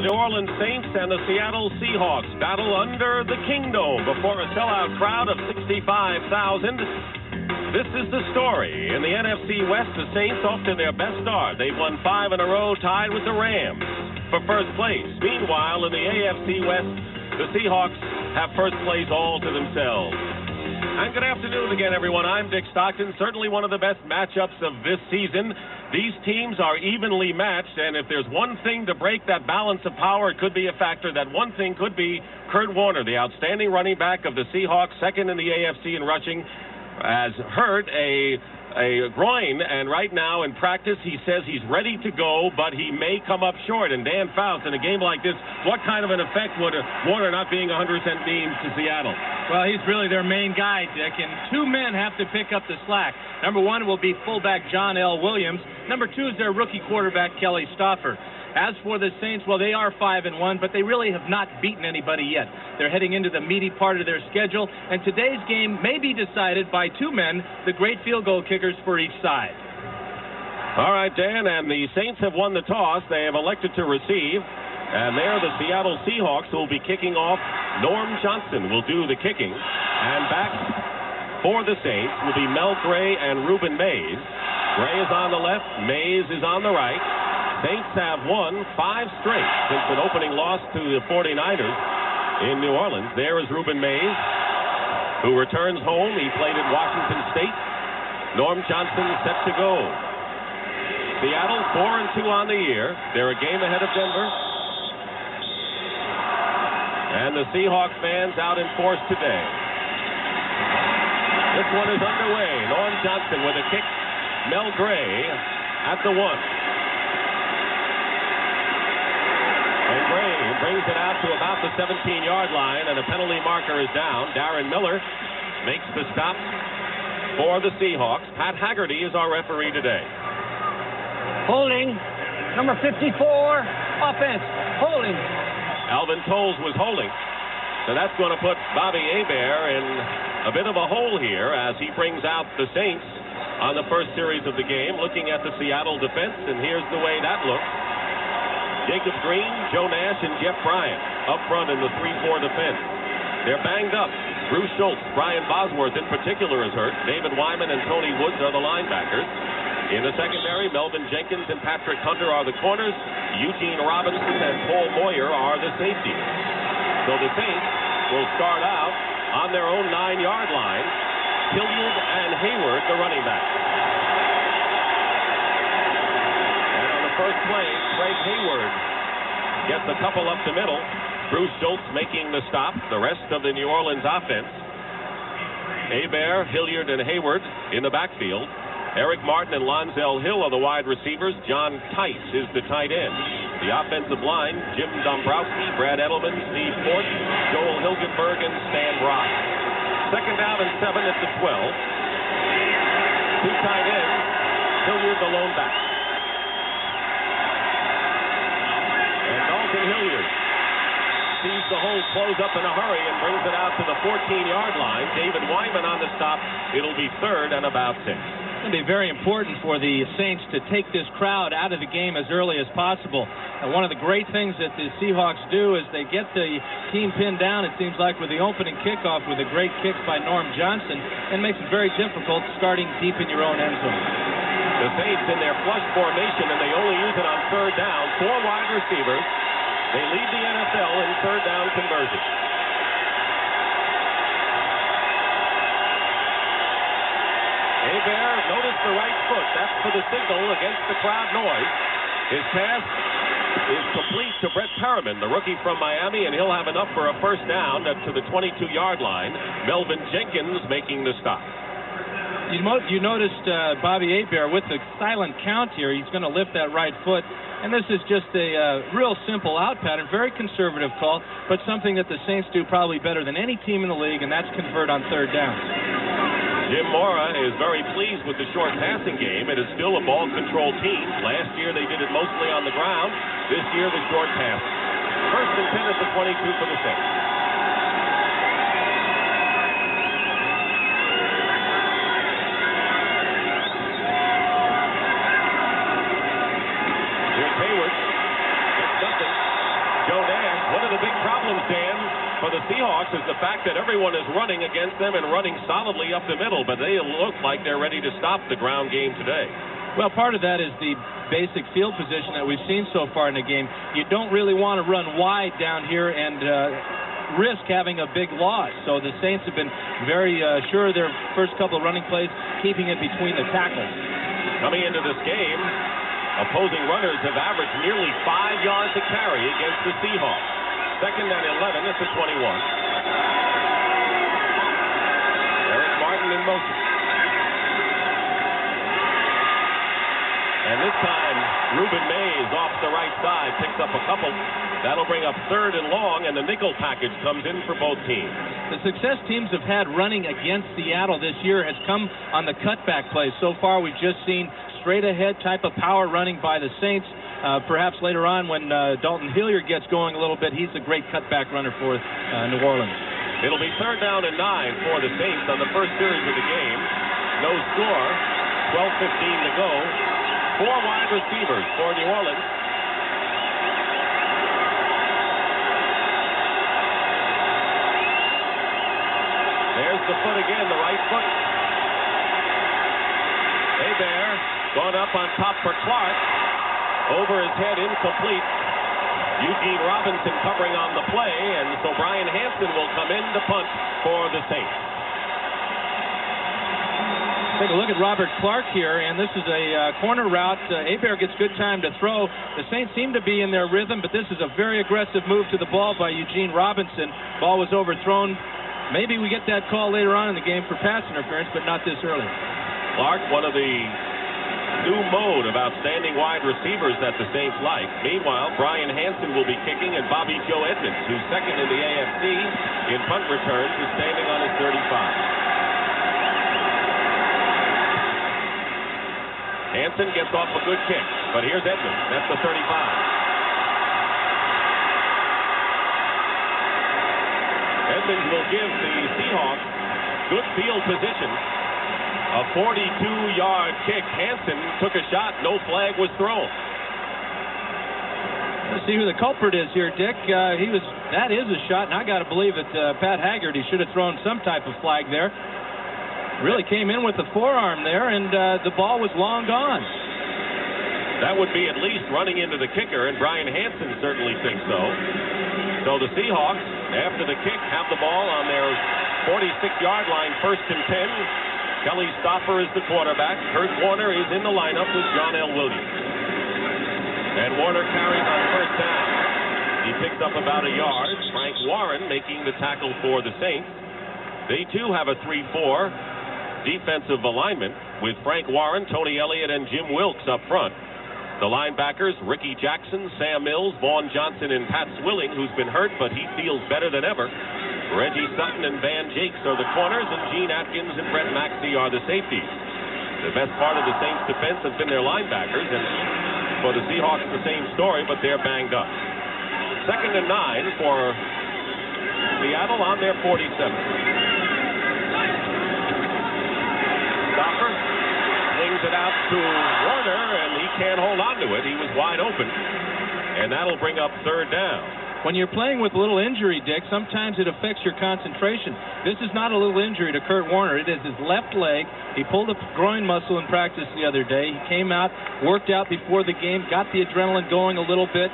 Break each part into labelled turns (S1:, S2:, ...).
S1: New Orleans Saints and the Seattle Seahawks battle under the Kingdome before a sellout crowd of 65,000. This is the story. In the NFC West, the Saints off to their best start. They've won 5 in a row, tied with the Rams for first place. Meanwhile, in the AFC West, the Seahawks have first place all to themselves. And good afternoon again, everyone. I'm Dick Stockton. Certainly one of the best matchups of this season. These teams are evenly matched, and if there's one thing to break that balance of power, it could be a factor. That one thing could be Kurt Warner, the outstanding running back of the Seahawks, second in the AFC in rushing, has hurt a groin, and right now in practice he says he's ready to go, but he may come up short. And Dan Fouts, in a game like this, what kind of an effect would Warner not being 100% mean to Seattle?
S2: Well, he's really their main guy, Dick, and 2 men have to pick up the slack. Number 1 will be fullback John L. Williams. Number 2 is their rookie quarterback Kelly Stauffer. As for the Saints, well, they are 5-1, but they really have not beaten anybody yet. They're heading into the meaty part of their schedule, and today's game may be decided by 2 men, the great field goal kickers for each side.
S1: All right, Dan, and the Saints have won the toss. They have elected to receive, and they're the Seattle Seahawks who will be kicking off. Norm Johnson will do the kicking, and back for the Saints will be Mel Gray and Ruben Mays. Gray is on the left, Mays is on the right. Saints have won 5 straight since an opening loss to the 49ers in New Orleans. There is Ruben Mays, who returns home. He played at Washington State. Norm Johnson set to go. Seattle 4-2 on the year. They're a game ahead of Denver. And the Seahawks fans out in force today. This one is underway. Norm Johnson with a kick. Mel Gray at the 1. And Gray brings it out to about the 17-yard line, and a penalty marker is down. Darren Miller makes the stop for the Seahawks. Pat Haggerty is our referee today.
S3: Holding, number 54, offense, holding.
S1: Alvin Tolles was holding, so that's going to put Bobby Hebert in a bit of a hole here as he brings out the Saints on the first series of the game, looking at the Seattle defense, and here's the way that looks. Jacob Green, Joe Nash, and Jeff Bryant up front in the 3-4 defense. They're banged up. Bruce Schultz, Brian Bosworth in particular is hurt. David Wyman and Tony Woods are the linebackers. In the secondary, Melvin Jenkins and Patrick Hunter are the corners. Eugene Robinson and Paul Moyer are the safeties. So the Saints will start out on their own 9-yard line. Hilliard and Hayward, the running back. First play, Craig Hayward gets a couple up the middle. Bruce Schultz making the stop. The rest of the New Orleans offense. Hebert, Hilliard, and Hayward in the backfield. Eric Martin and Lonzel Hill are the wide receivers. John Tice is the tight end. The offensive line, Jim Dombrowski, Brad Edelman, Steve Fort, Joel Hilgenberg, and Stan Brock. Second down and 7 at the 12. 2 tight ends. Hilliard, the lone back. Hilliard sees the hole close up in a hurry and brings it out to the 14-yard line. David Wyman on the stop. It'll be 3rd and about 6.
S2: It's going to be very important for the Saints to take this crowd out of the game as early as possible. And one of the great things that the Seahawks do is they get the team pinned down, it seems like, with the opening kickoff with a great kick by Norm Johnson, and makes it very difficult starting deep in your own end zone.
S1: The Saints in their flush formation, and they only use it on 3rd down. 4 wide receivers. They lead the NFL in 3rd down conversion. Hebert, notice the right foot. That's for the signal against the crowd noise. His pass is complete to Brett Perriman, the rookie from Miami, and he'll have enough for a first down to the 22-yard line. Melvin Jenkins making the stop.
S2: You noticed Bobby Hebert with the silent count here. He's going to lift that right foot. And this is just a real simple out pattern, very conservative call, but something that the Saints do probably better than any team in the league, and that's convert on 3rd down.
S1: Jim Mora is very pleased with the short passing game. It is still a ball control team. Last year they did it mostly on the ground. This year the short passing. 1st and 10 at the 22 for the Saints. Orleans, Dan, for the Seahawks is the fact that everyone is running against them and running solidly up the middle, but they look like they're ready to stop the ground game today.
S2: Well, part of that is the basic field position that we've seen so far in the game. You don't really want to run wide down here and risk having a big loss. So the Saints have been very sure of their first couple of running plays, keeping it between the tackles.
S1: Coming into this game, opposing runners have averaged nearly 5 yards a carry against the Seahawks. 2nd and 11 at the 21. Eric Martin in motion. And this time, Reuben Mays off the right side picks up a couple. That'll bring up 3rd and long, and the nickel package comes in for both teams.
S2: The success teams have had running against Seattle this year has come on the cutback plays. So far, we've just seen straight-ahead type of power running by the Saints. Perhaps later on when Dalton Hilliard gets going a little bit, he's a great cutback runner for New Orleans.
S1: It'll be 3rd down and 9 for the Saints on the first series of the game. No score, 12:15 to go. 4 wide receivers for New Orleans. There's the foot again, the right foot. Hebert going up on top for Clark. Over his head, incomplete. Eugene Robinson covering on the play, and so Brian Hansen will come in to punt for the Saints.
S2: Take a look at Robert Clark here, and this is a corner route. Hebert gets good time to throw. The Saints seem to be in their rhythm, but this is a very aggressive move to the ball by Eugene Robinson. Ball was overthrown. Maybe we get that call later on in the game for pass interference, but not this early.
S1: Clark, one of the new mode of outstanding wide receivers that the Saints like. Meanwhile, Brian Hansen will be kicking, and Bobby Joe Edmonds, who's 2nd in the AFC in punt returns, is standing on his 35. Hansen gets off a good kick, but here's Edmonds. That's the 35. Edmonds will give the Seahawks good field position. A 42-yard kick. Hansen took a shot. No flag was thrown.
S2: Let's see who the culprit is here, Dick. That is a shot, and I got to believe that Pat Haggerty should have thrown some type of flag there. Really came in with the forearm there, and the ball was long gone.
S1: That would be at least running into the kicker, and Brian Hansen certainly thinks so. So the Seahawks, after the kick, have the ball on their 46-yard line, 1st and 10. Kelly Stoffer is the quarterback. Kurt Warner is in the lineup with John L. Williams. And Warner carries on 1st down. He picks up about a yard. Frank Warren making the tackle for the Saints. They too have a 3-4 defensive alignment with Frank Warren, Tony Elliott, and Jim Wilkes up front. The linebackers, Ricky Jackson, Sam Mills, Vaughn Johnson, and Pat Swilling, who's been hurt, but he feels better than ever. Reggie Sutton and Van Jakes are the corners, and Gene Atkins and Brett Maxey are the safeties. The best part of the Saints' defense has been their linebackers, and for the Seahawks, the same story, but they're banged up. 2nd and 9 for Seattle on their 47. Stoffer swings it out to Warner, and he can't hold on to it. He was wide open, and that'll bring up 3rd down.
S2: When you're playing with a little injury, Dick, sometimes it affects your concentration. This is not a little injury to Kurt Warner. It is his left leg. He pulled a groin muscle in practice the other day. He came out, worked out before the game, got the adrenaline going a little bit,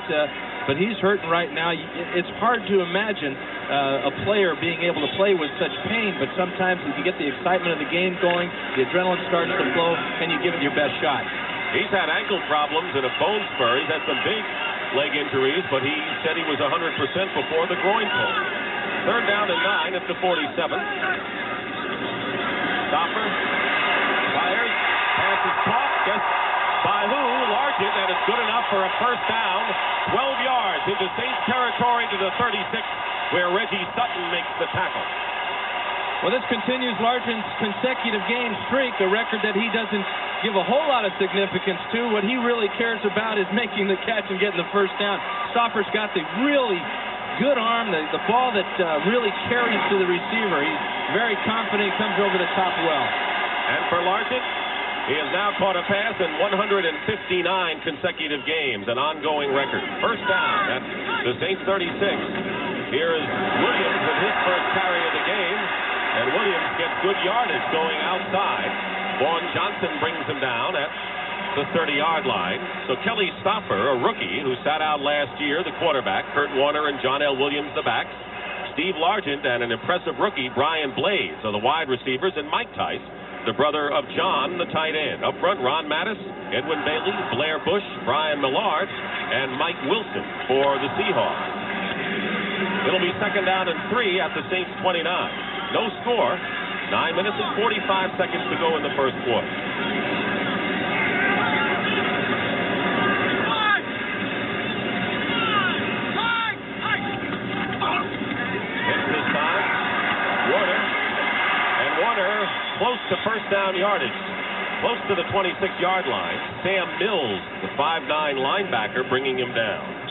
S2: but he's hurting right now. It's hard to imagine a player being able to play with such pain, but sometimes if you get the excitement of the game going, the adrenaline starts to flow, and you give it your best shot.
S1: He's had ankle problems and a bone spur. He's had some big leg injuries, but he said he was 100% before the groin pull. 3rd down and 9 at the 47. Stoffer fires, pass is caught, guess by who? Largent, and it's good enough for a 1st down. 12 yards into Saints territory to the 36, where Reggie Sutton makes the tackle.
S2: Well, this continues Largent's consecutive game streak, a record that he doesn't give a whole lot of significance to. What he really cares about is making the catch and getting the 1st down. Stoffer's got the really good arm, the ball that really carries to the receiver. He's very confident, comes over the top well.
S1: And for Largent, he has now caught a pass in 159 consecutive games, an ongoing record. 1st down at the Saints 36. Here is Williams with his first carry of the game. And Williams gets good yardage going outside. Vaughn Johnson brings him down at the 30-yard line. So Kelly Stoffer, a rookie who sat out last year, the quarterback, Kurt Warner and John L. Williams, the backs. Steve Largent and an impressive rookie, Brian Blaze, are the wide receivers, and Mike Tice, the brother of John, the tight end. Up front, Ron Mattis, Edwin Bailey, Blair Bush, Brian Millard, and Mike Wilson for the Seahawks. It'll be second down and 3 at the Saints 29. No score. 9 minutes and 45 seconds to go in the first quarter. Hits this time. Warner. And Warner close to first down yardage. Close to the 26-yard line. Sam Mills, the 5'9 linebacker, bringing him down.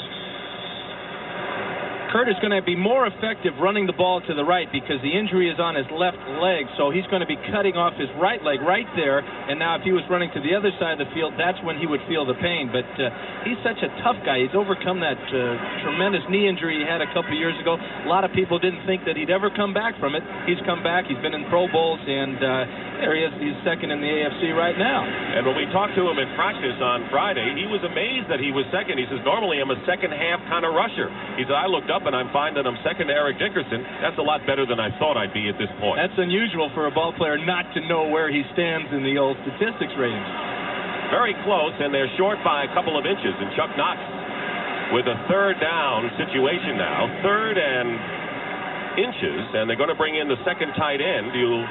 S2: Kurt is going to be more effective running the ball to the right because the injury is on his left leg, so he's going to be cutting off his right leg right there. And now if he was running to the other side of the field, that's when he would feel the pain. But he's such a tough guy. He's overcome that tremendous knee injury he had a couple years ago. A lot of people didn't think that he'd ever come back from it. He's come back. He's been in Pro Bowls, and there he is. He's second in the AFC right now.
S1: And when we talked to him in practice on Friday, he was amazed that he was second. He says, normally I'm a second-half kind of rusher. He said, I looked up and I'm finding that I'm second to Eric Dickerson. That's a lot better than I thought I'd be at this point.
S2: That's unusual for a ball player not to know where he stands in the old statistics ratings.
S1: Very close, and they're short by a couple of inches. And Chuck Knox with a third down situation now. 3rd and inches, and they're going to bring in the second tight end. You'll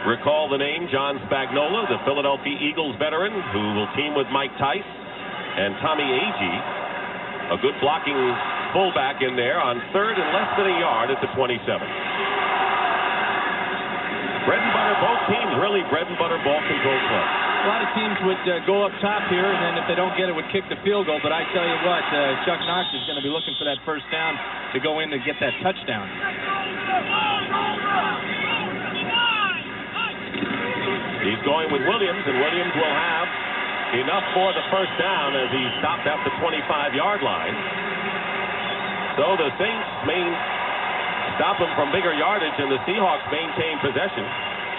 S1: recall the name, John Spagnola, the Philadelphia Eagles veteran, who will team with Mike Tice and Tommy Agee, a good blocking fullback in there on 3rd and less than a yard at the 27. Bread and butter, both teams really bread and butter ball control play.
S2: A lot of teams would go up top here, and then if they don't get it, would kick the field goal. But I tell you what, Chuck Knox is going to be looking for that first down to go in to get that touchdown.
S1: He's going with Williams, and Williams will have enough for the first down as he stopped at the 25-yard line. So the Saints stop him from bigger yardage, and the Seahawks maintain possession.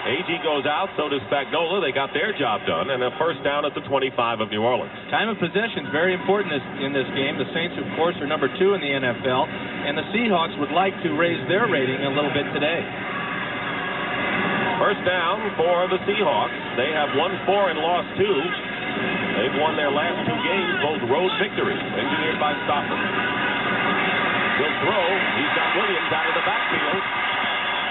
S1: Agee goes out, so does Spagnola. They got their job done, and a first down at the 25 of New Orleans.
S2: Time of possession is very important in this game. The Saints, of course, are number 2 in the NFL, and the Seahawks would like to raise their rating a little bit today.
S1: First down for the Seahawks. They have won 4 and lost 2. They've won their last 2 games, both road victories, engineered by Stoffer. He'll throw. He's got Williams out of the backfield.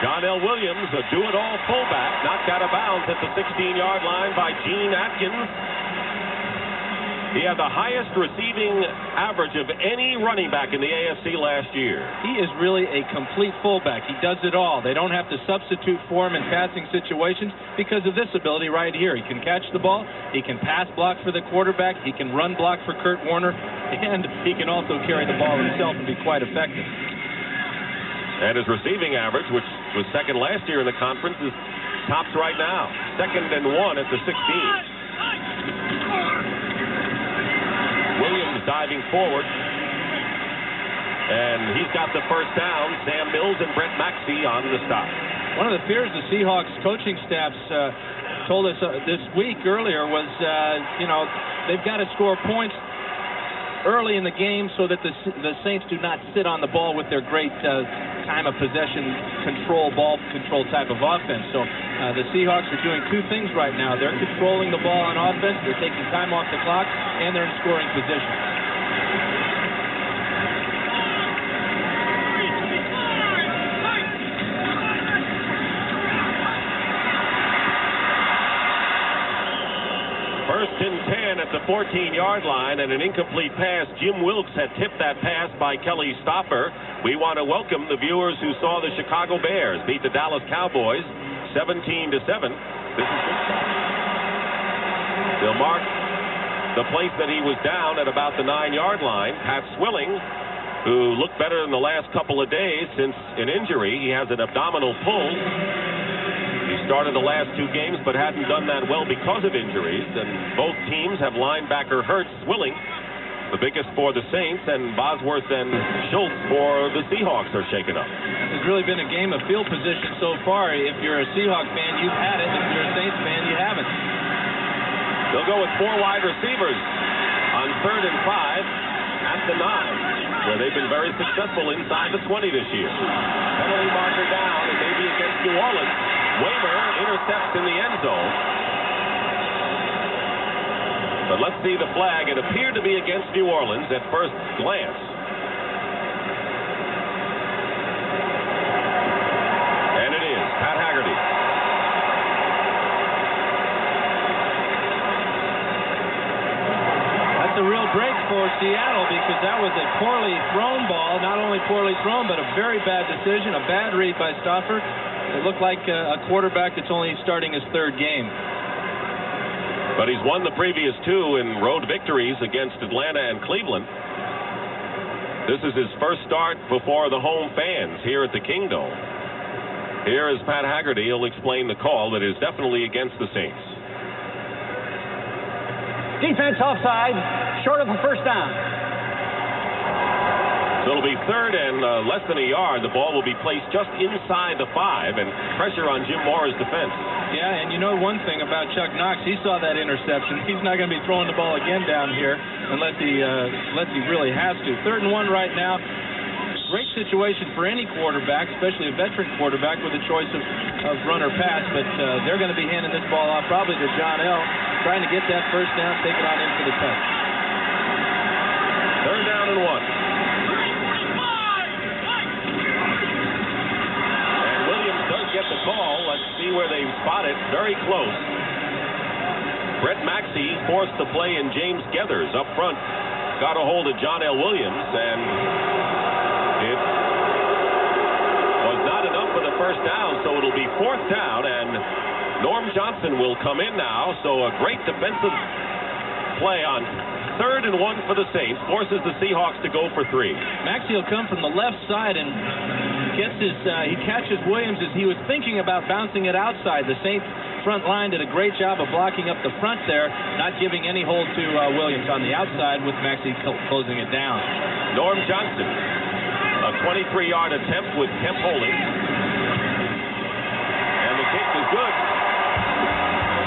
S1: John L. Williams, a do-it-all fullback, knocked out of bounds at the 16-yard line by Gene Atkins. He had the highest receiving average of any running back in the AFC last year.
S2: He is really a complete fullback. He does it all. They don't have to substitute for him in passing situations because of this ability right here. He can catch the ball. He can pass block for the quarterback. He can run block for Kurt Warner. And he can also carry the ball himself and be quite effective.
S1: And his receiving average, which was second last year in the conference, is tops right now. 2nd and 1 at the 16. Williams diving forward. And he's got the first down. Sam Mills and Brett Maxey on the stop.
S2: One of the fears the Seahawks coaching staffs told us this week earlier was, they've got to score points early in the game so that the Saints do not sit on the ball with their great time of possession ball control type of offense. So the Seahawks are doing 2 things right now. They're controlling the ball on offense, they're taking time off the clock, and they're in scoring position.
S1: First and 10 at the 14-yard line, and an incomplete pass. Jim Wilkes had tipped that pass by Kelly Stoffer. We want to welcome the viewers who saw the Chicago Bears beat the Dallas Cowboys 17-7. This is they'll mark the place that he was down at about the 9-yard line. Pat Swilling, who looked better in the last couple of days since an injury. He has an abdominal pull. He started the last 2 games but hadn't done that well because of injuries, and both teams have linebacker Hurts. Swilling The biggest for the Saints, and Bosworth and Schultz for the Seahawks are shaken up.
S2: It's really been a game of field position so far. If you're a Seahawks fan, you've had it. If you're a Saints fan, you haven't.
S1: They'll go with 4 wide receivers on 3rd and 5 at the 9, where they've been very successful inside the 20 this year. Penalty marker down. It may be against New Orleans. Waymer intercepts in the end zone. But let's see the flag. It appeared to be against New Orleans at first glance. And it is Pat Haggerty.
S2: That's a real break for Seattle, because that was a poorly thrown ball. Not only poorly thrown, but a very bad decision, a bad read by Stauffer. It looked like a quarterback that's only starting his 3rd game.
S1: But he's won the previous 2 in road victories against Atlanta and Cleveland. This is his first start before the home fans here at the Kingdome. Here is Pat Haggerty. He'll explain the call that is definitely against the Saints.
S3: Defense offside, short of a first down.
S1: So it'll be 3rd and less than a yard. The ball will be placed just inside the 5, and pressure on Jim Mora's defense.
S2: Yeah, and you know one thing about Chuck Knox, he saw that interception. He's not going to be throwing the ball again down here unless he really has to. 3rd and 1 right now. Great situation for any quarterback, especially a veteran quarterback with a choice of run or pass, but they're going to be handing this ball off probably to John L., trying to get that first down, take it on in for the touch.
S1: 3rd down and 1. Get the call. Let's see where they spot it. Very close. Brett Maxey forced the play, and James Gethers up front got a hold of John L. Williams, and it was not enough for the first down, so it'll be 4th down, and Norm Johnson will come in now. So a great defensive play on 3rd and 1 for the Saints, forces the Seahawks to go for 3.
S2: Maxey will come from the left side and he catches Williams as he was thinking about bouncing it outside. The Saints front line did a great job of blocking up the front there, not giving any hold to Williams on the outside, with Maxey closing it down.
S1: Norm Johnson, a 23-yard attempt with Kemp holding. And the kick is good.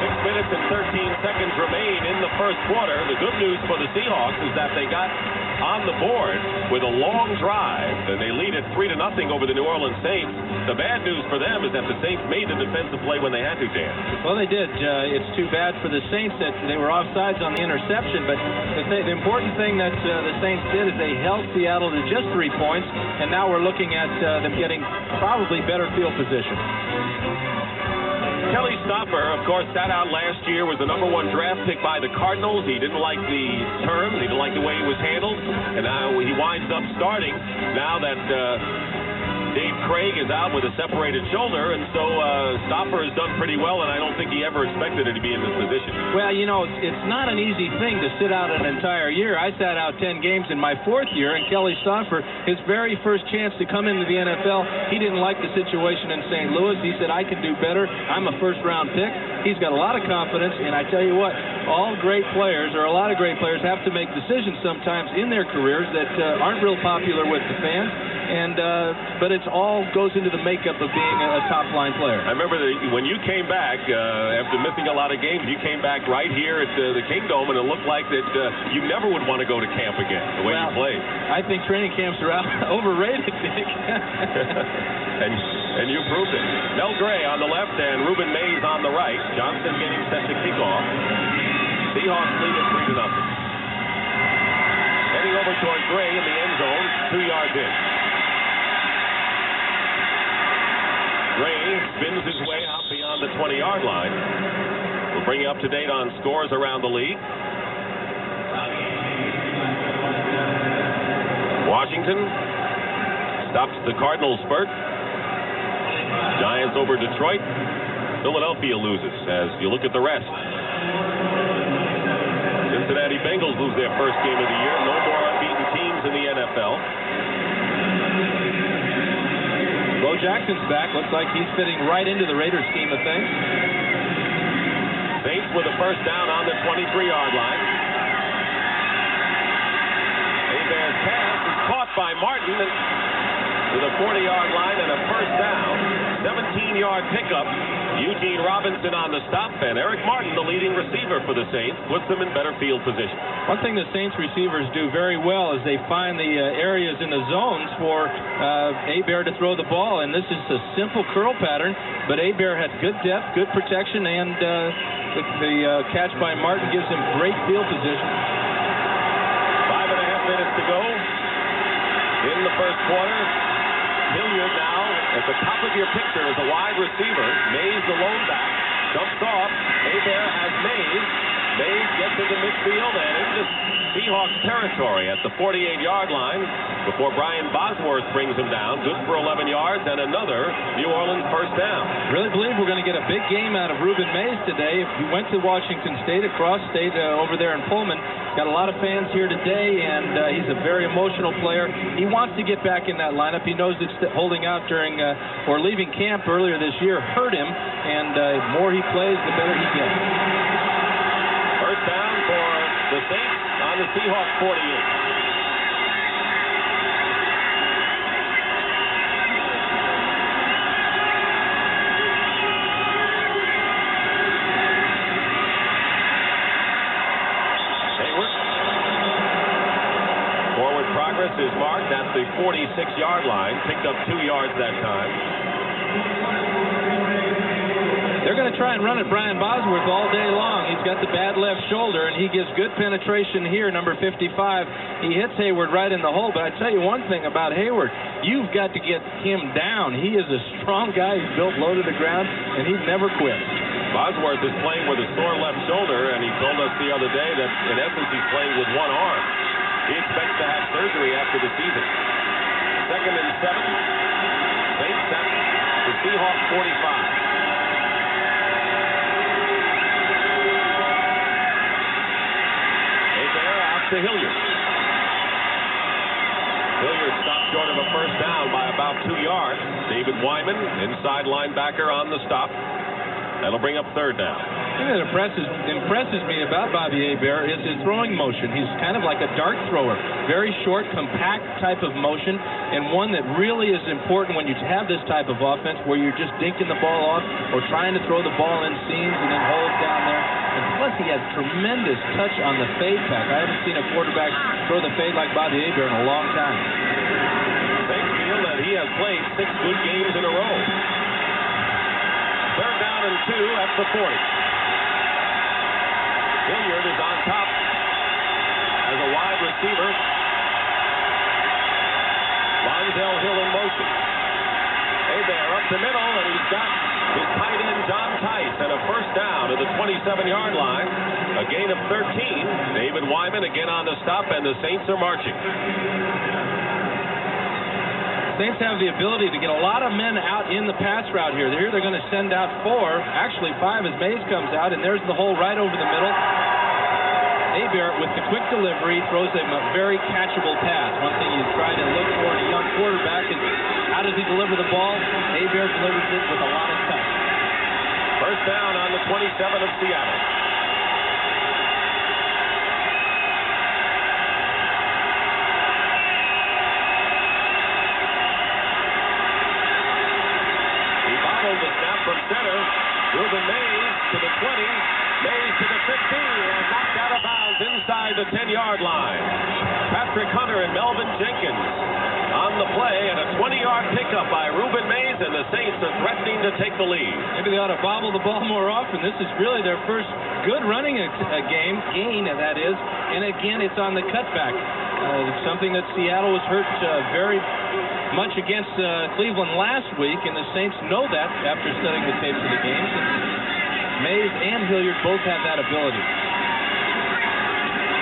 S1: 6 minutes and 13 seconds remain in the first quarter. The good news for the Seahawks is that they got on the board with a long drive, and they lead it 3-0 over the New Orleans Saints. The bad news for them is that the Saints made the defensive play when they had to, Dan.
S2: Well, they did. It's too bad for the Saints that they were offsides on the interception, but the important thing that the Saints did is they held Seattle to just 3 points, and now we're looking at them getting probably better field position.
S1: Kelly Stopper, of course, sat out last year, was the #1 draft pick by the Cardinals. He didn't like the terms. He didn't like the way he was handled. And now he winds up starting now that Dave Craig is out with a separated shoulder. And so Stopper has done pretty well, and I don't think he ever expected it to be in this position.
S2: Well, you know, it's not an easy thing to sit out an entire year. I sat out 10 games in my 4th year, and Kelly Stopper, his very first chance to come into the NFL, he didn't like the situation in St. Louis. He said, I can do better. I'm a first-round pick. He's got a lot of confidence, and I tell you what, all great players, or a lot of great players, have to make decisions sometimes in their careers that aren't real popular with the fans. But it all goes into the makeup of being a top-line player.
S1: I remember when you came back, after missing a lot of games, you came back right here at the Kingdome, and it looked like that you never would want to go to camp again, the way you played.
S2: I think training camps are overrated, Dick.
S1: and you proved it. Mel Gray on the left and Ruben Mays on the right. Johnson getting set to kick off. Seahawks lead it 3-0. Heading over toward Gray in the end zone, 2 yards in. Gray spins his way out beyond the 20-yard line. We'll bring you up to date on scores around the league. Washington stops the Cardinals spurt. Giants over Detroit. Philadelphia loses as you look at the rest. Cincinnati Bengals lose their first game of the year. No more unbeaten teams in the NFL.
S2: Bo Jackson's back. Looks like he's fitting right into the Raiders scheme of things.
S1: Saints with a first down on the 23-yard line. Bear's pass is caught by Martin to the 40-yard line and a first down. 17-yard pickup. Eugene Robinson on the stop, and Eric Martin, the leading receiver for the Saints, puts them in better field position.
S2: One thing the Saints receivers do very well is they find the areas in the zones for Hebert to throw the ball, and this is a simple curl pattern, but Hebert had good depth, good protection, and the catch by Martin gives him great field position.
S1: 5.5 minutes to go in the first quarter. Hilliard now at the top of your picture is a wide receiver. Mays, the lone back, dumps off. Hebert has Mays. Mays gets into midfield and into Seahawks territory at the 48-yard line before Brian Bosworth brings him down. Good for 11 yards and another New Orleans first down.
S2: Really believe we're going to get a big game out of Ruben Mays today. He went to Washington State, across state over there in Pullman. Got a lot of fans here today, and he's a very emotional player. He wants to get back in that lineup. He knows that holding out during or leaving camp earlier this year hurt him, and the more he plays, the better he gets.
S1: First down for the Saints on the Seahawks 48. Progress is marked at the 46-yard line. Picked up 2 yards that time.
S2: They're going to try and run at Brian Bosworth all day long. He's got the bad left shoulder, and he gives good penetration here, number 55. He hits Hayward right in the hole, but I tell you one thing about Hayward. You've got to get him down. He is a strong guy. He's built low to the ground, and he never quits.
S1: Bosworth is playing with a sore left shoulder, and he told us the other day that, in essence, he's playing with one arm. He expects to have surgery after the season. 2nd and 7. Saints at the Seahawks 45. To Hilliard. Hilliard stopped short of a first down by about 2 yards. David Wyman, inside linebacker, on the stop. That'll bring up third down.
S2: The thing that impresses me about Bobby Hebert is his throwing motion. He's kind of like a dart thrower. Very short, compact type of motion, and one that really is important when you have this type of offense where you're just dinking the ball off or trying to throw the ball in seams and then hold down there. And plus, he has tremendous touch on the fade pack. I haven't seen a quarterback throw the fade like Bobby Hebert in a long time.
S1: Saints feel that he has played 6 good games in a row. Third down and 2 at the 40. Hilliard is on top as a wide receiver. Lonzel Hill in motion. Hebert up the middle, and he's got his tight end John Tice and a first down to the 27-yard line. A gain of 13. David Wyman again on the stop, and the Saints are marching.
S2: Saints have the ability to get a lot of men out in the pass route here. They're going to send out 4, actually 5 as Mays comes out, and there's the hole right over the middle. Hebert, with the quick delivery, throws him a very catchable pass. One thing you try to look for in a young quarterback is how does he deliver the ball? Hebert delivers it with a lot of touch.
S1: First down on the 27 of Seattle. The snap from center. Ruben Mays to the 20. Mays to the 15, and knocked out of bounds inside the 10-yard line. Patrick Hunter and Melvin Jenkins on the play, and a 20-yard pickup by Ruben Mays, and the Saints are threatening to take the lead.
S2: Maybe they ought to bobble the ball more often. This is really their first good running gain, that is, and again, it's on the cutback. Something that Seattle was hurt very much against Cleveland last week, and the Saints know that after studying the tapes of the games. Mays and Hilliard both have that ability.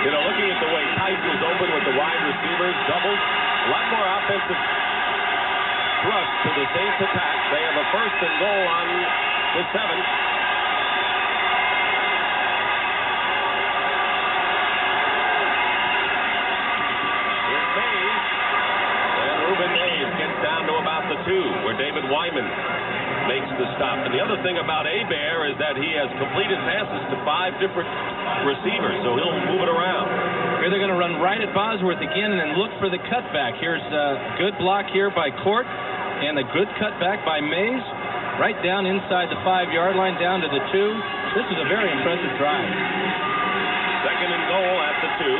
S1: You know, looking at the way Tice was open with the wide receivers, doubles, a lot more offensive thrust to the Saints attack. They have a first and goal on the 7. Down to about the 2, where David Wyman makes the stop. And the other thing about Hebert is that he has completed passes to 5 different receivers, so he'll move it around.
S2: Here they're going to run right at Bosworth again and then look for the cutback. Here's a good block here by Court and a good cutback by Mays. Right down inside the 5-yard line, down to the 2. This is a very impressive drive.
S1: Second and goal at the 2.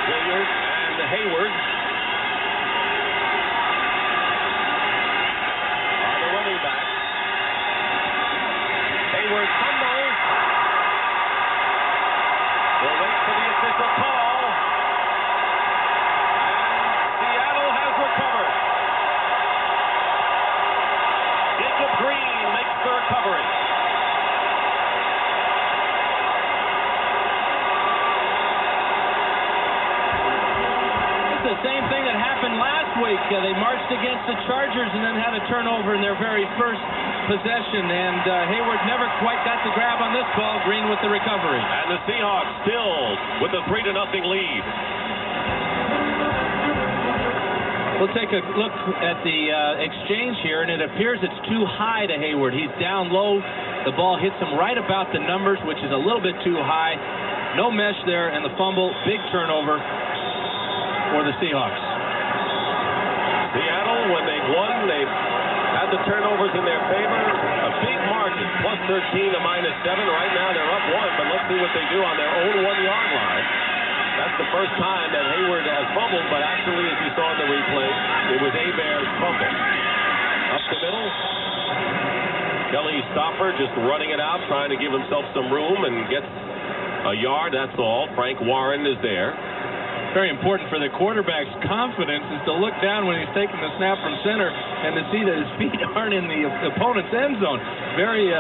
S1: Hilliard and Hayward are the running backs. Hayward fumbles. We'll wait for the official call. And Seattle has recovered. Jacob Green makes the recovery.
S2: The same thing that happened last week. They marched against the Chargers and then had a turnover in their very first possession. And Hayward never quite got the grab on this ball. Green with the recovery.
S1: And the Seahawks still with a 3-0 lead.
S2: We'll take a look at the exchange here, and it appears it's too high to Hayward. He's down low. The ball hits him right about the numbers, which is a little bit too high. No mesh there, and the fumble. Big turnover for the Seahawks.
S1: Seattle, when they've won, they've had the turnovers in their favor. A big margin, plus 13 to minus 7. Right now they're up 1, but let's see what they do on their own 1-yard line. That's the first time that Hayward has fumbled, but actually, as you saw in the replay, it was Hebert's fumble. Up the middle. Kelly Stopper just running it out, trying to give himself some room and gets a yard, that's all. Frank Warren is there.
S2: Very important for the quarterback's confidence is to look down when he's taking the snap from center and to see that his feet aren't in the opponent's end zone. Very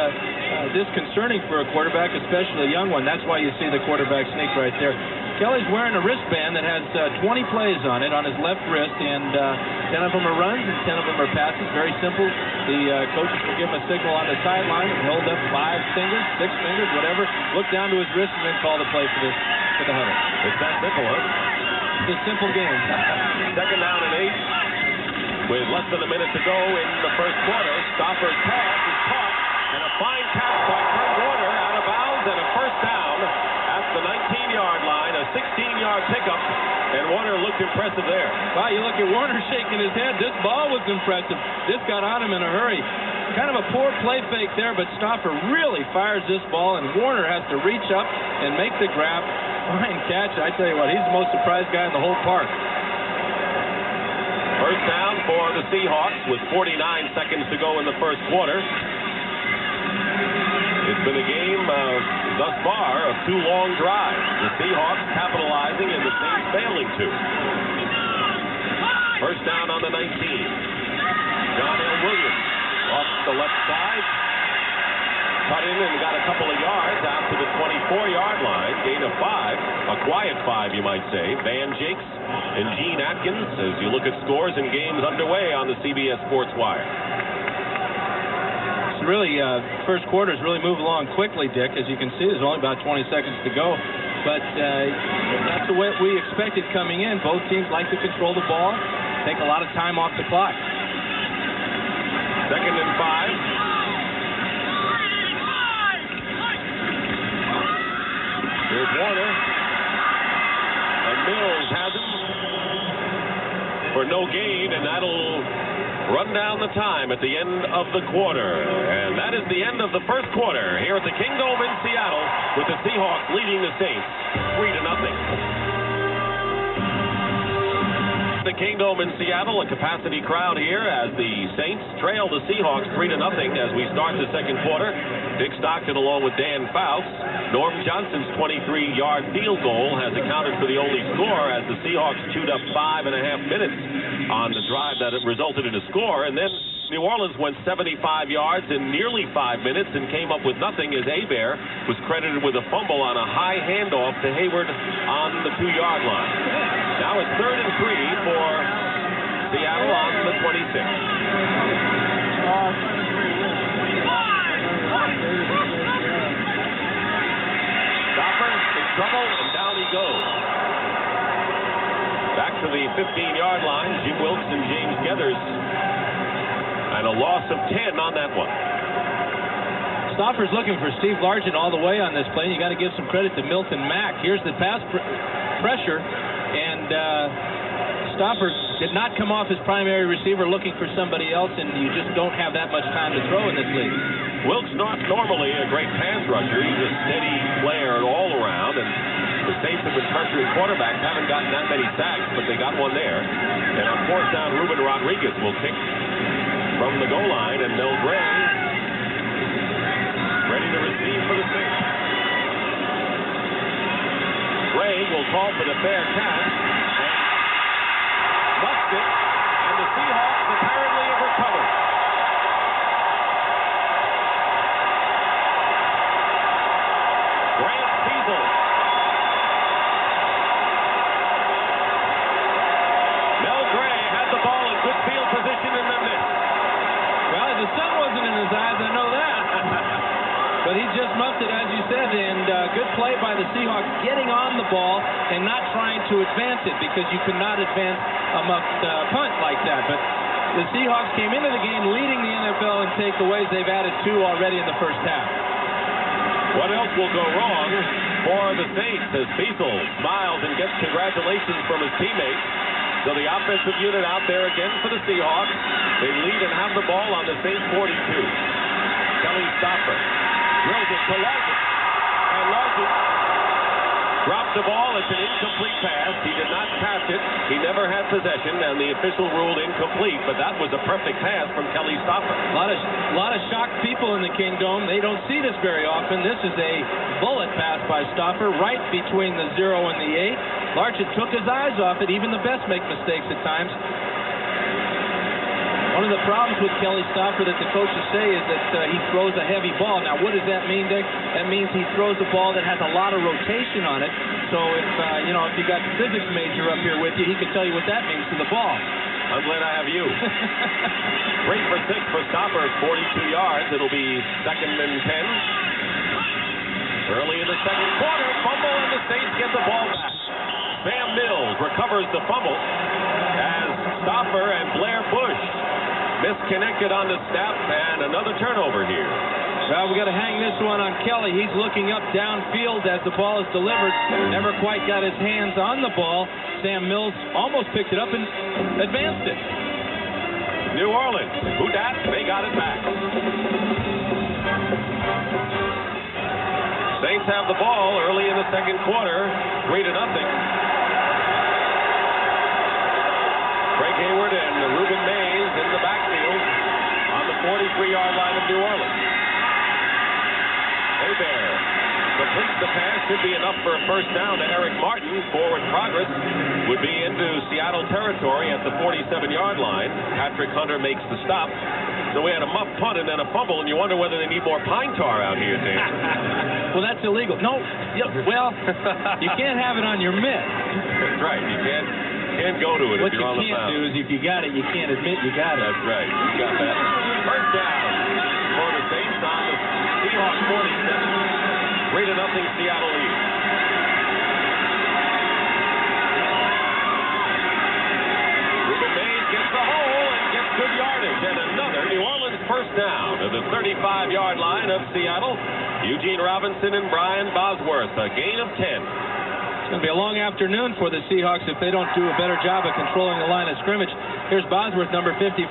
S2: disconcerting for a quarterback, especially a young one. That's why you see the quarterback sneak right there. Kelly's wearing a wristband that has 20 plays on it on his left wrist, and 10 of them are runs and 10 of them are passes. Very simple. The coaches will give him a signal on the sideline and hold up 5 fingers, 6 fingers, whatever. Look down to his wrist and then call the play for the huddle.
S1: It's that simple, huh?
S2: It's a simple game.
S1: Second down and 8 with less than a minute to go in the first quarter. Stopper's pass is caught, and a fine catch by Kurt Warner out of bounds, and a first down at the 19-yard line, a 16-yard pickup, and Warner looked impressive there.
S2: Wow, you look at Warner shaking his head. This ball was impressive. This got on him in a hurry. Kind of a poor play fake there, but Stopper really fires this ball, and Warner has to reach up and make the grab. Fine catch. I tell you what, he's the most surprised guy in the whole park.
S1: First down for the Seahawks with 49 seconds to go in the first quarter. It's been a game thus far of 2 long drives. The Seahawks capitalizing and the Saints failing to. First down on the 19. John L. Williams off the left side. Cut in and got a couple of yards out to the 24-yard line. Gain of 5. A quiet 5, you might say. Van Jakes and Gene Atkins as you look at scores and games underway on the CBS Sports Wire.
S2: It's really, first quarter has really moved along quickly, Dick. As you can see, there's only about 20 seconds to go. But that's the way we expected coming in. Both teams like to control the ball, take a lot of time off the clock.
S1: Second and 5. Here's Warner. And Mills has him for no gain, and that'll run down the time at the end of the quarter. And that is the end of the first quarter here at the Kingdome in Seattle, with the Seahawks leading the Saints 3-0. The Kingdome in Seattle, a capacity crowd here as the Saints trail the Seahawks 3-0 as we start the second quarter. Dick Stockton along with Dan Fouts. Norm Johnson's 23-yard field goal has accounted for the only score as the Seahawks chewed up 5.5 minutes on the drive that resulted in a score. And then New Orleans went 75 yards in nearly 5 minutes and came up with nothing as Hebert was credited with a fumble on a high handoff to Hayward on the 2-yard line. Now it's 3rd and 3 for Seattle on the 26. Stopper in trouble, and down he goes. Back to the 15-yard line, Jim Wilkes and James Gethers. And a loss of 10 on that one.
S2: Stauffer's looking for Steve Largent all the way on this play. You got to give some credit to Milton Mack. Here's the pass pressure, and Stauffer did not come off his primary receiver looking for somebody else, and you just don't have that much time to throw in this league.
S1: Wilkes not normally a great pass rusher. He's a steady player all around, and the Saints have been pressuring quarterbacks, haven't gotten that many sacks, but they got one there. And on fourth down, Ruben Rodriguez will kick from the goal line, and Mel Gray ready to receive for the Saints. Gray will call for the fair catch, and muffed it, and the Seahawks apparently have recovered. Grant Fiesel. Mel Gray had the ball in good field position and then missed.
S2: Well, the sun wasn't in his eyes, I know that. But he just muffed it, as you said, and good play by the Seahawks getting on the ball and not trying to advance it, because you could not advance a muffed punt like that. But the Seahawks came into the game leading the NFL in takeaways. They've added 2 already in the first half.
S1: What else will go wrong for the Saints as Fiesel smiles and gets congratulations from his teammates? So the offensive unit out there again for the Seahawks. They lead and have the ball on the Saints 42. Kelly Stauffer drills it to Largent, and Largent dropped the ball. It's an incomplete pass. He did not catch it. He never had possession, and the official ruled incomplete, but that was a perfect pass from Kelly Stauffer.
S2: A lot of shocked people in the Kingdome. They don't see this very often. This is a bullet pass by Stauffer right between the 0 and the 8. Largent took his eyes off it. Even the best make mistakes at times. One of the problems with Kelly Stauffer that the coaches say is that he throws a heavy ball. Now, what does that mean, Dick? That means he throws a ball that has a lot of rotation on it. So if you got the physics major up here with you, he could tell you what that means to the ball.
S1: I'm glad I have you. 3 for 6 for Stauffer, 42 yards. It'll be 2nd and 10. Early in the second quarter, fumble, and the Saints get the ball back. Sam Mills recovers the fumble as Stauffer and Blair Bush misconnected on the snap, and another turnover here.
S2: Well, we got to hang this one on Kelly. He's looking up downfield as the ball is delivered. Never quite got his hands on the ball. Sam Mills almost picked it up and advanced it.
S1: New Orleans, who dat? They got it back. Saints have the ball early in the second quarter, 3-0. Craig Hayward and Ruben Mays in the backfield on the 43-yard line of New Orleans. Hebert completes the pass, should be enough for a first down to Eric Martin. Forward progress would be into Seattle territory at the 47-yard line. Patrick Hunter makes the stop. So we had a muff punt and then a fumble, and you wonder whether they need more pine tar out here, Dan.
S2: Well, that's illegal. No, well, you can't have it on your mitt.
S1: That's right. You can't go to it
S2: what
S1: if you're on the mound.
S2: What you can't do is if you got it, you can't admit you got it.
S1: That's right. You got that. First down for the Saints on the Seahawks 47. 3-0 Seattle lead. Ruben Mays gets the hole and gets good yardage, and another New Orleans first down to the 35-yard line of Seattle. Eugene Robinson and Brian Bosworth, a gain of 10.
S2: It's going to be a long afternoon for the Seahawks if they don't do a better job of controlling the line of scrimmage. Here's Bosworth, number 55,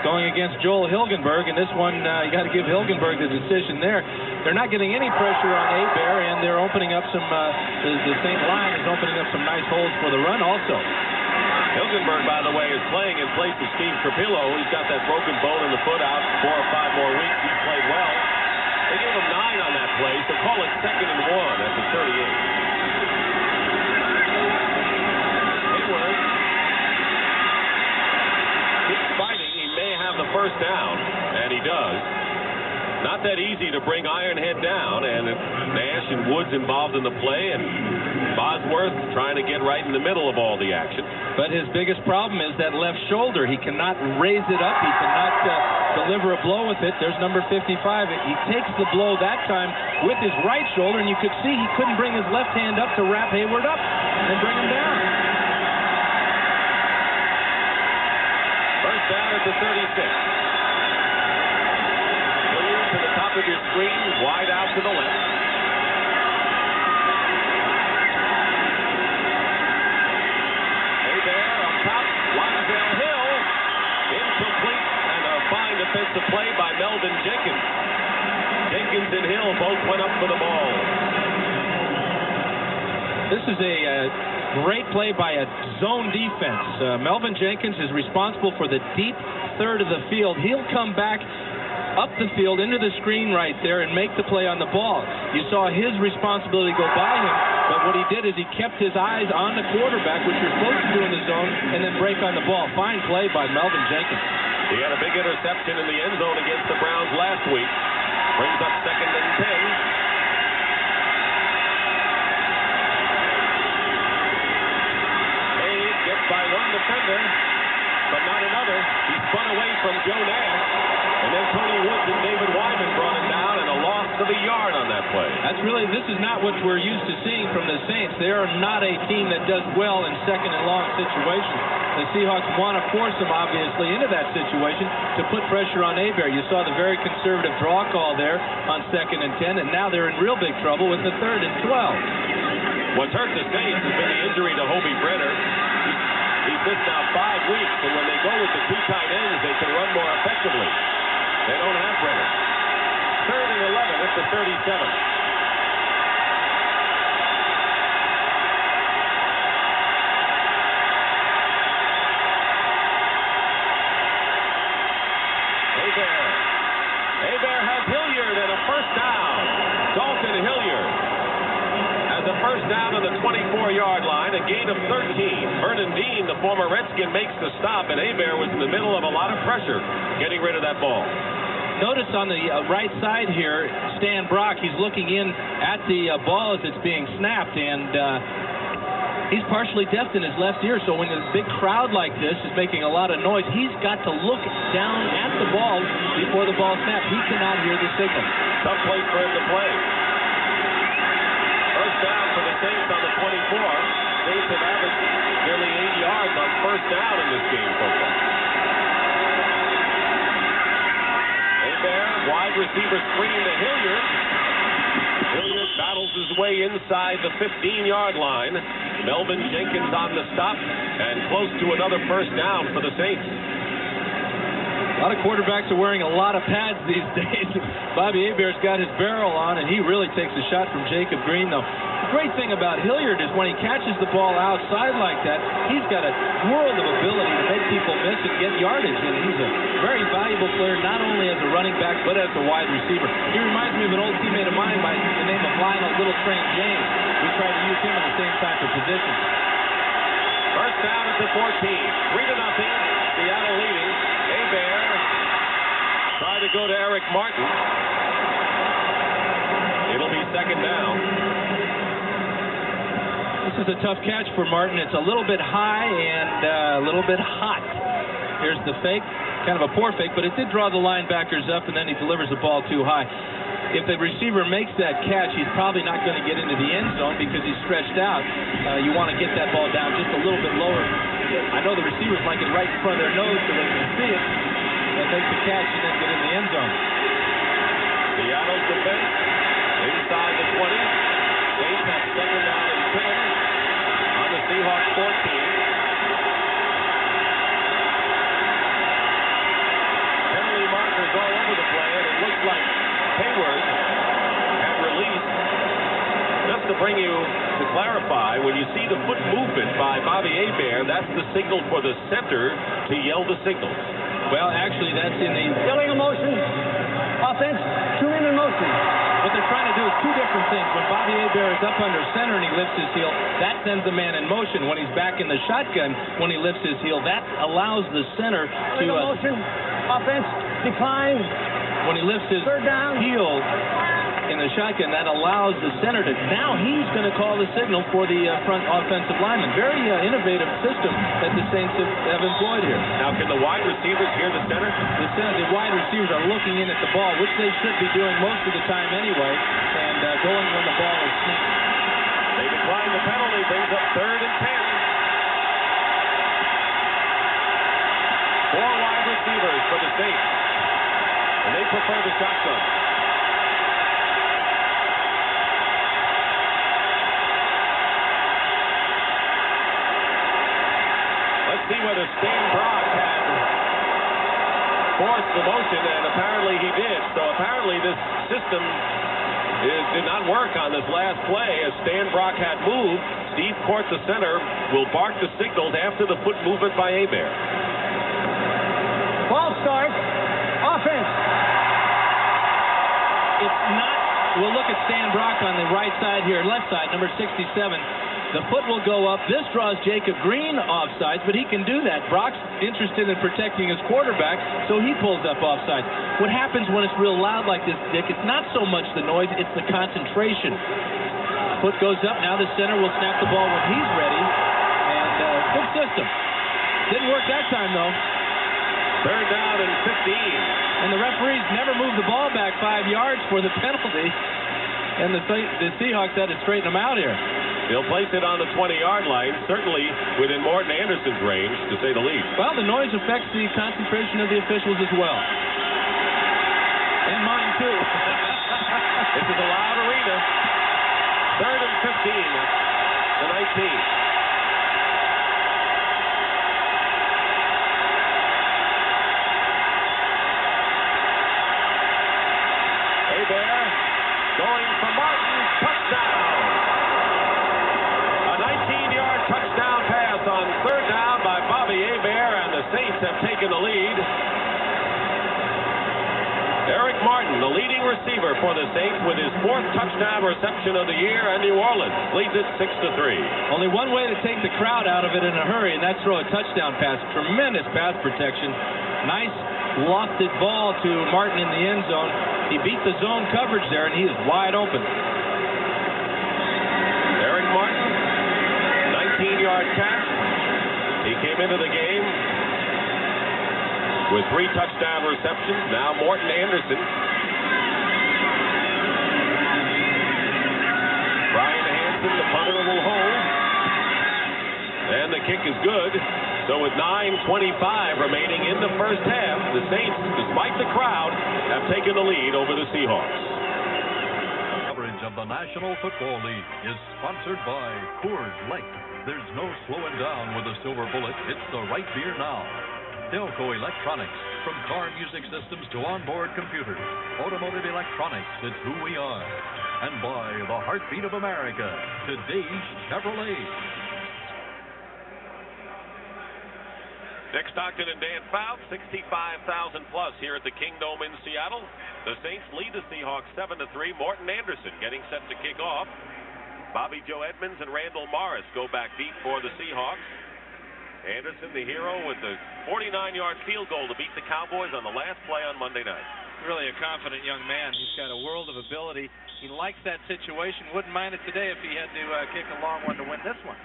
S2: going against Joel Hilgenberg, and this one, you got to give Hilgenberg the decision there. They're not getting any pressure on Hebert, and they're opening up some, the St. Line is opening up some nice holes for the run also.
S1: Hilgenberg, by the way, is playing in place of Steve Trapillo. He's got that broken bone in the foot out 4 or 5 more weeks. He's played well. They gave him 9 on that play, so call it 2nd and 1 at the 38. Hayward keeps fighting. He may have the first down, and he does. Not that easy to bring Ironhead down, and Nash and Woods involved in the play, and Bosworth trying to get right in the middle of all the action.
S2: But his biggest problem is that left shoulder. He cannot raise it up. He cannot deliver a blow with it. There's number 55. He takes the blow that time with his right shoulder, and you could see he couldn't bring his left hand up to wrap Hayward up and bring him down. First down at the 36. To the top of
S1: of your screen, wide out to the left. There up top, Lonsdale Hill, incomplete, and a fine defensive play by Melvin Jenkins. Jenkins and Hill both went up for the ball.
S2: This is a great play by a zone defense. Melvin Jenkins is responsible for the deep third of the field. He'll come back up the field into the screen right there and make the play on the ball. You saw his responsibility go by him, but what he did is he kept his eyes on the quarterback, which you're supposed to do in the zone, and then break on the ball. Fine play by Melvin Jenkins.
S1: He had a big interception in the end zone against the Browns last week. Brings up 2nd and 10. Hayes gets by one defender, but not another. He spun away from Joe Nash. And then Tony Woods and David Wyman brought him down, and a loss of a yard on that play.
S2: This is not what we're used to seeing from the Saints. They are not a team that does well in 2nd and long situations. The Seahawks want to force them, obviously, into that situation to put pressure on Hebert. You saw the very conservative draw call there on 2nd and 10, and now they're in real big trouble with the 3rd and 12.
S1: What's hurt the Saints has been the injury to Hobie Brenner. He's missed now 5 weeks, and when they go with the 2 tight ends, they can run more effectively. They don't have Brenner. 3rd and 11 at the 37. Hebert has Hilliard and a first down. Dalton Hilliard has a first down on the 24-yard line, a gain of 13. Vernon Dean, the former Redskin, makes the stop, and Hebert was in the middle of a lot of pressure getting rid of that ball.
S2: Notice on the right side here, Stan Brock, he's looking in at the ball as it's being snapped, and he's partially deaf in his left ear, so when a big crowd like this is making a lot of noise, he's got to look down at the ball before the ball snaps. He cannot hear the signal.
S1: Tough place for him to play. First down for the Saints on the 24. Saints have averaged nearly 8 yards on first down in this game so far. Hebert, wide receiver screen to Hilliard. Hilliard battles his way inside the 15-yard line. Melvin Jenkins on the stop, and close to another first down for the Saints.
S2: A lot of quarterbacks are wearing a lot of pads these days. Bobby Hebert's got his barrel on, and he really takes a shot from Jacob Green, though. The great thing about Hilliard is when he catches the ball outside like that, he's got a world of ability to make people miss and get yardage, and he's a very valuable player, not only as a running back, but as a wide receiver. He reminds me of an old teammate of mine by the name of Lionel Little Train James. We try to use him in the same type of position.
S1: First down at the 14. 3-0. Seattle leading. Hebert tried to go to Eric Martin. It'll be second down.
S2: This is a tough catch for Martin. It's a little bit high and a little bit hot. Here's the fake. Kind of a poor fake, but it did draw the linebackers up, and then he delivers the ball too high. If the receiver makes that catch, he's probably not going to get into the end zone because he's stretched out. You want to get that ball down just a little bit lower. I know the receivers like it right in front of their nose so they can see it and make the catch and then get in the end zone.
S1: Seattle's defense inside the 20. Saints have second down and 10 on the Seahawks 14. Penalty markers all over the play, and it looks like Hayward had released. Just to bring you to clarify, when you see the foot movement by Bobby Hebert, that's the signal for the center to yell the signal.
S2: Well, actually, that's in the
S3: Yelling a motion. Offense, 2 men in motion.
S2: What they're trying to do is 2 different things. When Bobby Hebert is up under center and he lifts his heel, that sends the man in motion. When he's back in the shotgun, when he lifts his heel, that allows the center to
S3: motion. Offense, decline.
S2: When he lifts his
S3: Third down.
S2: heel in the shotgun, that allows the center to, now he's going to call the signal for the front offensive lineman. Very innovative system that the Saints have employed here.
S1: Now, can the wide receivers hear the center?
S2: The wide receivers are looking in at the ball, which they should be doing most of the time anyway, and going when the ball is snapped.
S1: They decline the penalty, brings up 3rd and 10. 4 wide receivers for the Saints, and they prefer the shotgun. whether Stan Brock had forced the motion, and apparently he did. So apparently this system did not work on this last play, as Stan Brock had moved. Steve Court, the center, will bark the signals after the foot movement by Hebert.
S3: Ball starts. Offense.
S2: It's not. We'll look at Stan Brock on the right side here, left side, number 67. The foot will go up. This draws Jacob Green offsides, but he can do that. Brock's interested in protecting his quarterback, so he pulls up offsides. What happens when it's real loud like this, Dick, it's not so much the noise, it's the concentration. Foot goes up. Now the center will snap the ball when he's ready. And good system. Didn't work that time, though.
S1: Third down and 15.
S2: And the referees never moved the ball back 5 yards for the penalty. And the Seahawks had to straighten them out here.
S1: They'll place it on the 20-yard line, certainly within Morton Anderson's range, to say the least.
S2: Well, the noise affects the concentration of the officials as well. And mine, too.
S1: This is a loud arena. Third and 15 at the 19. Hebert going for Martin. Touchdown. A 19-yard touchdown pass on third down by Bobby Hebert, and the Saints have taken the lead. Eric Martin, the leading receiver for the Saints, with his fourth touchdown reception of the year, and New Orleans leads it 6-3.
S2: Only one way to take the crowd out of it in a hurry, and that's throw a touchdown pass. Tremendous pass protection. Nice lofted ball to Martin in the end zone. He beat the zone coverage there, and he is wide open.
S1: Eric Martin, 19-yard catch. He came into the game with 3 touchdown receptions. Now Morton Anderson. Brian Hansen, the punter, will hold. And the kick is good. So with 9:25 remaining in the first half, the Saints, despite the crowd, have taken the lead over the Seahawks.
S4: Coverage of the National Football League is sponsored by Coors Light. There's no slowing down with a silver bullet. It's the right beer now. Delco Electronics, from car music systems to onboard computers. Automotive electronics, it's who we are. And by the heartbeat of America, today's Chevrolet.
S1: Dick Stockton and Dan Fouts, 65,000 plus here at the Kingdome in Seattle. The Saints lead the Seahawks 7-3. Morton Anderson getting set to kick off. Bobby Joe Edmonds and Randall Morris go back deep for the Seahawks. Anderson, the hero, with the 49-yard field goal to beat the Cowboys on the last play on Monday night.
S2: Really a confident young man. He's got a world of ability. He likes that situation. Wouldn't mind it today if he had to kick a long one to win this one.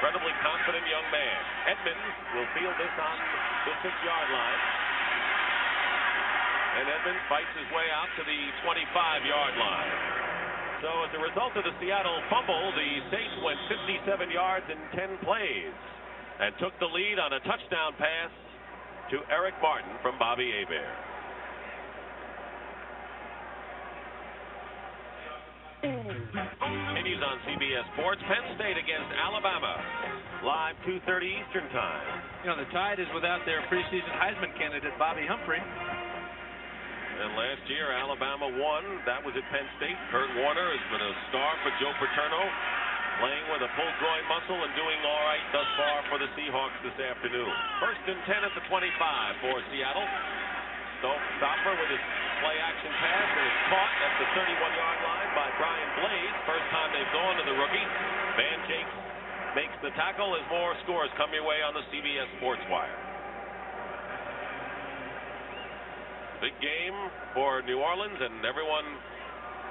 S1: Incredibly confident young man. Edmonds will field this on the 6-yard line. And Edmonds fights his way out to the 25-yard line. So as a result of the Seattle fumble, the Saints went 57 yards in 10 plays and took the lead on a touchdown pass to Eric Martin from Bobby Hebert. Continues on CBS Sports. Penn State against Alabama. Live 2:30 Eastern Time.
S2: You know, the Tide is without their preseason Heisman candidate, Bobby Humphrey.
S1: And last year, Alabama won. That was at Penn State. Kurt Warner has been a star for Joe Paterno, playing with a pulled groin muscle and doing all right thus far for the Seahawks this afternoon. First and 10 at the 25 for Seattle. Stopper with his play-action pass, and it's caught at the 31-yard line by Brian Blades. First time they've gone to the rookie. Van Jakes makes the tackle as more scores come your way on the CBS Sports Wire. Big game for New Orleans and everyone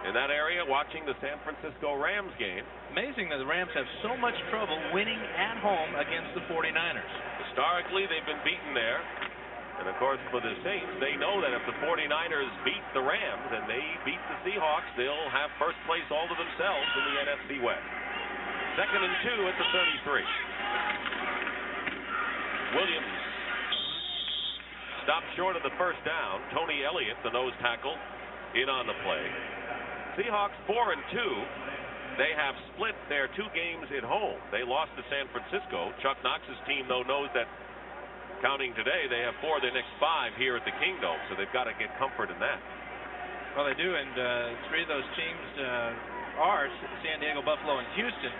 S1: in that area watching the San Francisco Rams game.
S2: Amazing that the Rams have so much trouble winning at home against the 49ers.
S1: Historically, they've been beaten there. And, of course, for the Saints, they know that if the 49ers beat the Rams and they beat the Seahawks, they'll have first place all to themselves in the NFC West. Second and 2 at the 33. Williams stopped short of the first down. Tony Elliott, the nose tackle, in on the play. Seahawks 4 and 2. they have split their 2 games at home. They lost to San Francisco. Chuck Knox's team, though, knows that counting today, they have 4 of their next 5 here at the Kingdome, so they've got to get comfort in that.
S2: Well, they do, and 3 of those teams are San Diego, Buffalo, and Houston.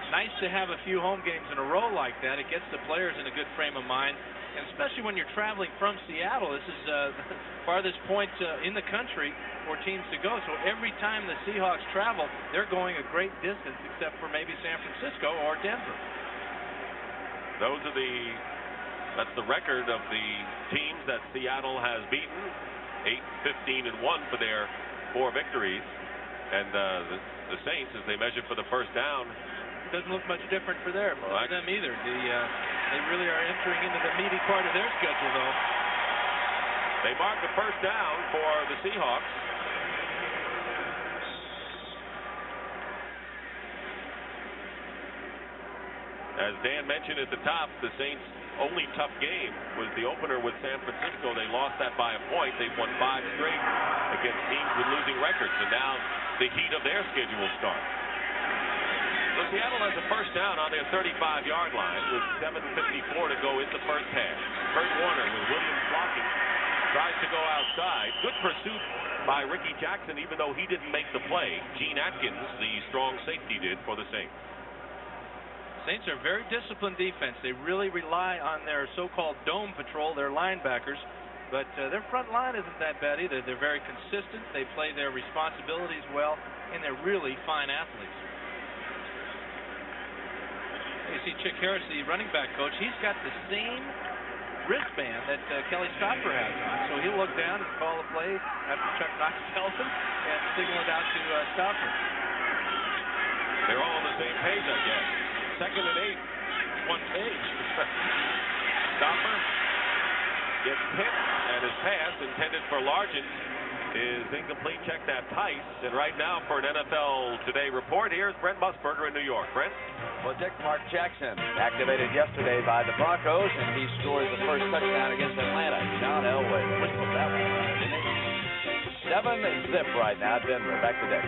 S2: Nice to have a few home games in a row like that. It gets the players in a good frame of mind, and especially when you're traveling from Seattle. This is the farthest point in the country for teams to go. So every time the Seahawks travel, they're going a great distance, except for maybe San Francisco or Denver.
S1: That's the record of the teams that Seattle has beaten. 8-15-1 for their 4 victories. And the Saints, as they measured for the first down,
S2: doesn't look much different for them either. They really are entering into the meaty part of their schedule, though.
S1: They mark the first down for the Seahawks. As Dan mentioned at the top, the Saints' only tough game was the opener with San Francisco. They lost that by a point. They've won 5 straight against teams with losing records, and now the heat of their schedule starts. So Seattle has a first down on their 35-yard line with 7:54 to go in the first half. Kurt Warner with Williams blocking tries to go outside. Good pursuit by Ricky Jackson, even though he didn't make the play. Gene Atkins, the strong safety, did for the Saints.
S2: Saints are very disciplined defense. They really rely on their so-called dome patrol, their linebackers. But their front line isn't that bad either. They're very consistent. They play their responsibilities well, and they're really fine athletes. You see Chick Harris, the running back coach, he's got the same wristband that Kelly Stopper has on. So he'll look down and call a play after Chuck Knox tells him and signal it out to Stopper.
S1: They're all on the same page, I guess. 2nd and 8, 1 page. Stopper gets hit, and his pass intended for Largent is incomplete. Check that Tice. And right now for an NFL Today report, here's Brent Musburger in New York. Brent?
S5: Well, Dick, Mark Jackson activated yesterday by the Broncos, and he scores the first touchdown against Atlanta. John Elway whistled that one, didn't he? 7-zip right now, Denver. Back to Dick.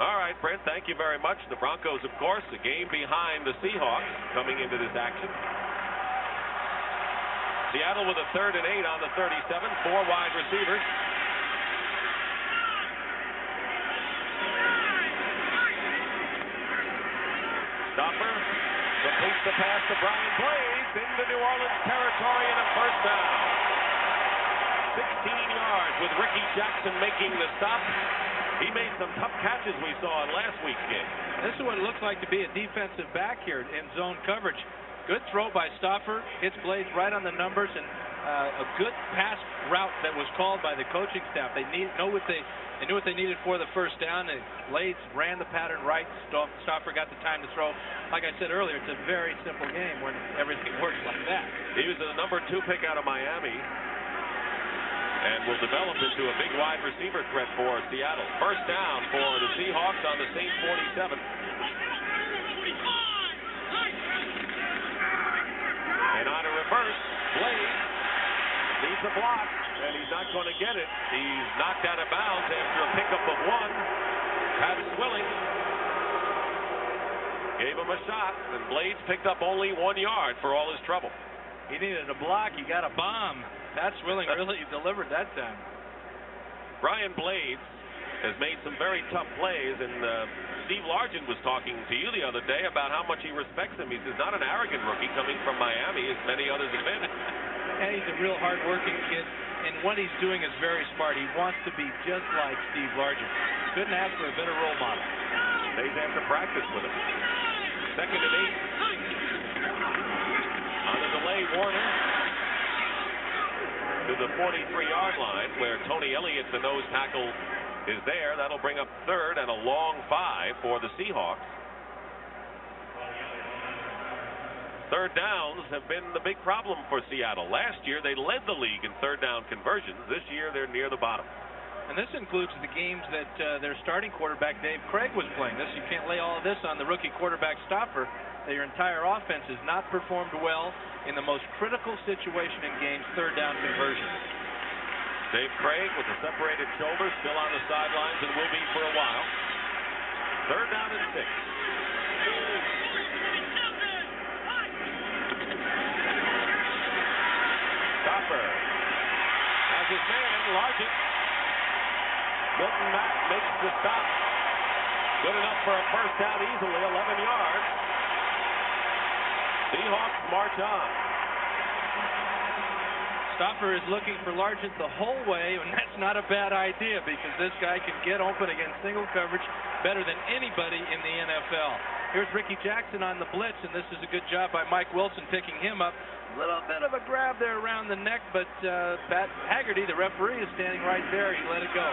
S1: All right, Brent, thank you very much. The Broncos, of course, a game behind the Seahawks coming into this action. Seattle with a 3rd and 8 on the 37, 4 wide receivers. Stopper completes the pass to Brian Blades into New Orleans territory and a first down. 16 yards with Ricky Jackson making the stop. He made some tough catches we saw in last week's game.
S2: This is what it looks like to be a defensive back here in zone coverage. Good throw by Stopper, hits Blades right on the numbers, and a good pass route that was called by the coaching staff. They knew what they needed for the first down. And Blades ran the pattern right. Stopper got the time to throw. Like I said earlier, it's a very simple game when everything works like that.
S1: He was the number 2 pick out of Miami, and will develop into a big wide receiver threat for Seattle. First down for the Seahawks on the Saints 47. And on a reverse, Blades needs a block, and he's not going to get it. He's knocked out of bounds after a pickup of 1. Pat Swilling gave him a shot, and Blades picked up only 1 yard for all his trouble.
S2: He needed a block. He got a bomb. Pat Swilling really delivered that time.
S1: Brian Blades has made some very tough plays, and Steve Largent was talking to you the other day about how much he respects him. He says, not an arrogant rookie coming from Miami, as many others have been.
S2: And he's a real hard-working kid, and what he's doing is very smart. He wants to be just like Steve Largent. Couldn't ask for a better role model.
S1: Days after practice with him. 2nd and 8. On the delay, Warner to the 43-yard line, where Tony Elliott, the nose tackle, is there. That'll bring up 3rd and a long 5 for the Seahawks. 3rd downs have been the big problem for Seattle. Last year, they led the league in 3rd down conversions. This year, they're near the bottom.
S2: And this includes the games that their starting quarterback, Dave Craig, was playing. You can't lay all of this on the rookie quarterback Stopper. Their entire offense has not performed well in the most critical situation in games, 3rd down conversions.
S1: Dave Craig with the separated shoulder, still on the sidelines and will be for a while. 3rd down and 6. Stopper has his man, Largent. Milton Mack makes the stop. Good enough for a first down easily, 11 yards. Seahawks march on.
S2: Stopper is looking for Largent the whole way, and that's not a bad idea because this guy can get open against single coverage better than anybody in the NFL. Here's Ricky Jackson on the blitz, and this is a good job by Mike Wilson picking him up. A little bit of a grab there around the neck, but Pat Haggerty, the referee, is standing right there. He let it go.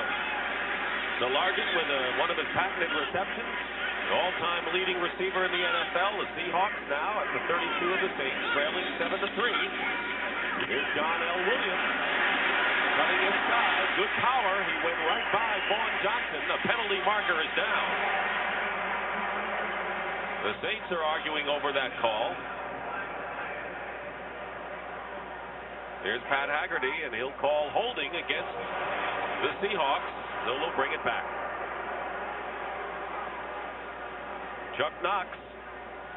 S1: So Largent with one of his patented receptions. The all-time leading receiver in the NFL. The Seahawks now at the 32 of the Saints, trailing 7-3. Here's John L. Williams cutting inside. Good power. He went right by Vaughn Johnson. The penalty marker is down. The Saints are arguing over that call. Here's Pat Haggerty, and he'll call holding against the Seahawks. They'll bring it back. Chuck Knox,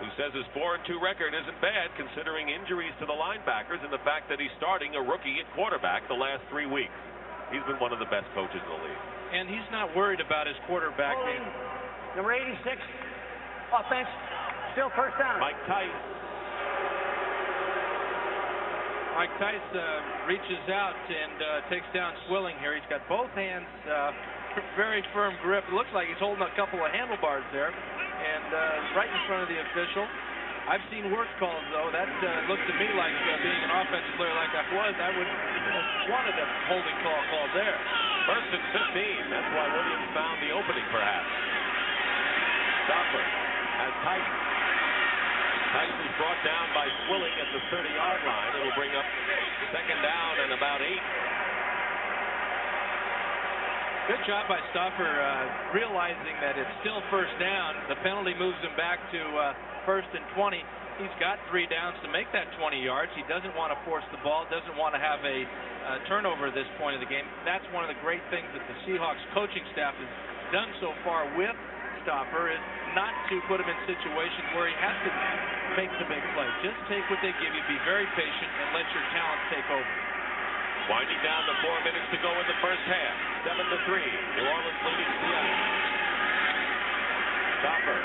S1: who says his 4-2 record isn't bad considering injuries to the linebackers and the fact that he's starting a rookie at quarterback the last 3 weeks. He's been one of the best coaches in the league.
S2: And he's not worried about his quarterback.
S3: Number 86, offense, still first down.
S1: Mike Tice.
S2: Mike Tice reaches out and takes down Swilling here. He's got both hands, very firm grip. It looks like he's holding a couple of handlebars there. And right in front of the official. I've seen worse calls, though. That looked to me like being an offensive player like I was, I would have wanted a holding call called there.
S1: 1st and 15. That's why Williams found the opening, perhaps. Stopper has Tice. Tice is brought down by Swilling at the 30-yard line. It'll bring up 2nd down and about 8.
S2: Good job by Stopper realizing that it's still first down. The penalty moves him back to 1st and 20. He's got 3 downs to make that 20 yards. He doesn't want to force the ball, doesn't want to have a turnover at this point of the game. That's one of the great things that the Seahawks coaching staff has done so far with Stopper, is not to put him in situations where he has to make the big play. Just take what they give you, be very patient, and let your talent take over.
S1: Winding down to 4 minutes to go in the first half. 7-3. New Orleans leading Seattle. Stopper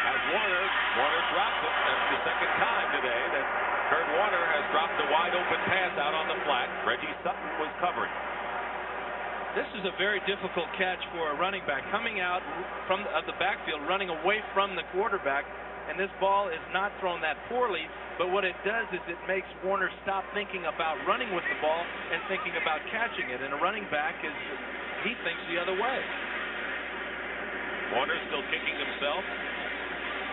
S1: has Warner. Warner drops it. That's the 2nd time today that Kurt Warner has dropped a wide open pass out on the flat. Reggie Sutton was covering.
S2: This is a very difficult catch for a running back. Coming out from the backfield, running away from the quarterback, and this ball is not thrown that poorly, but what it does is it makes Warner stop thinking about running with the ball and thinking about catching it, and a running back he thinks the other way.
S1: Warner still kicking himself.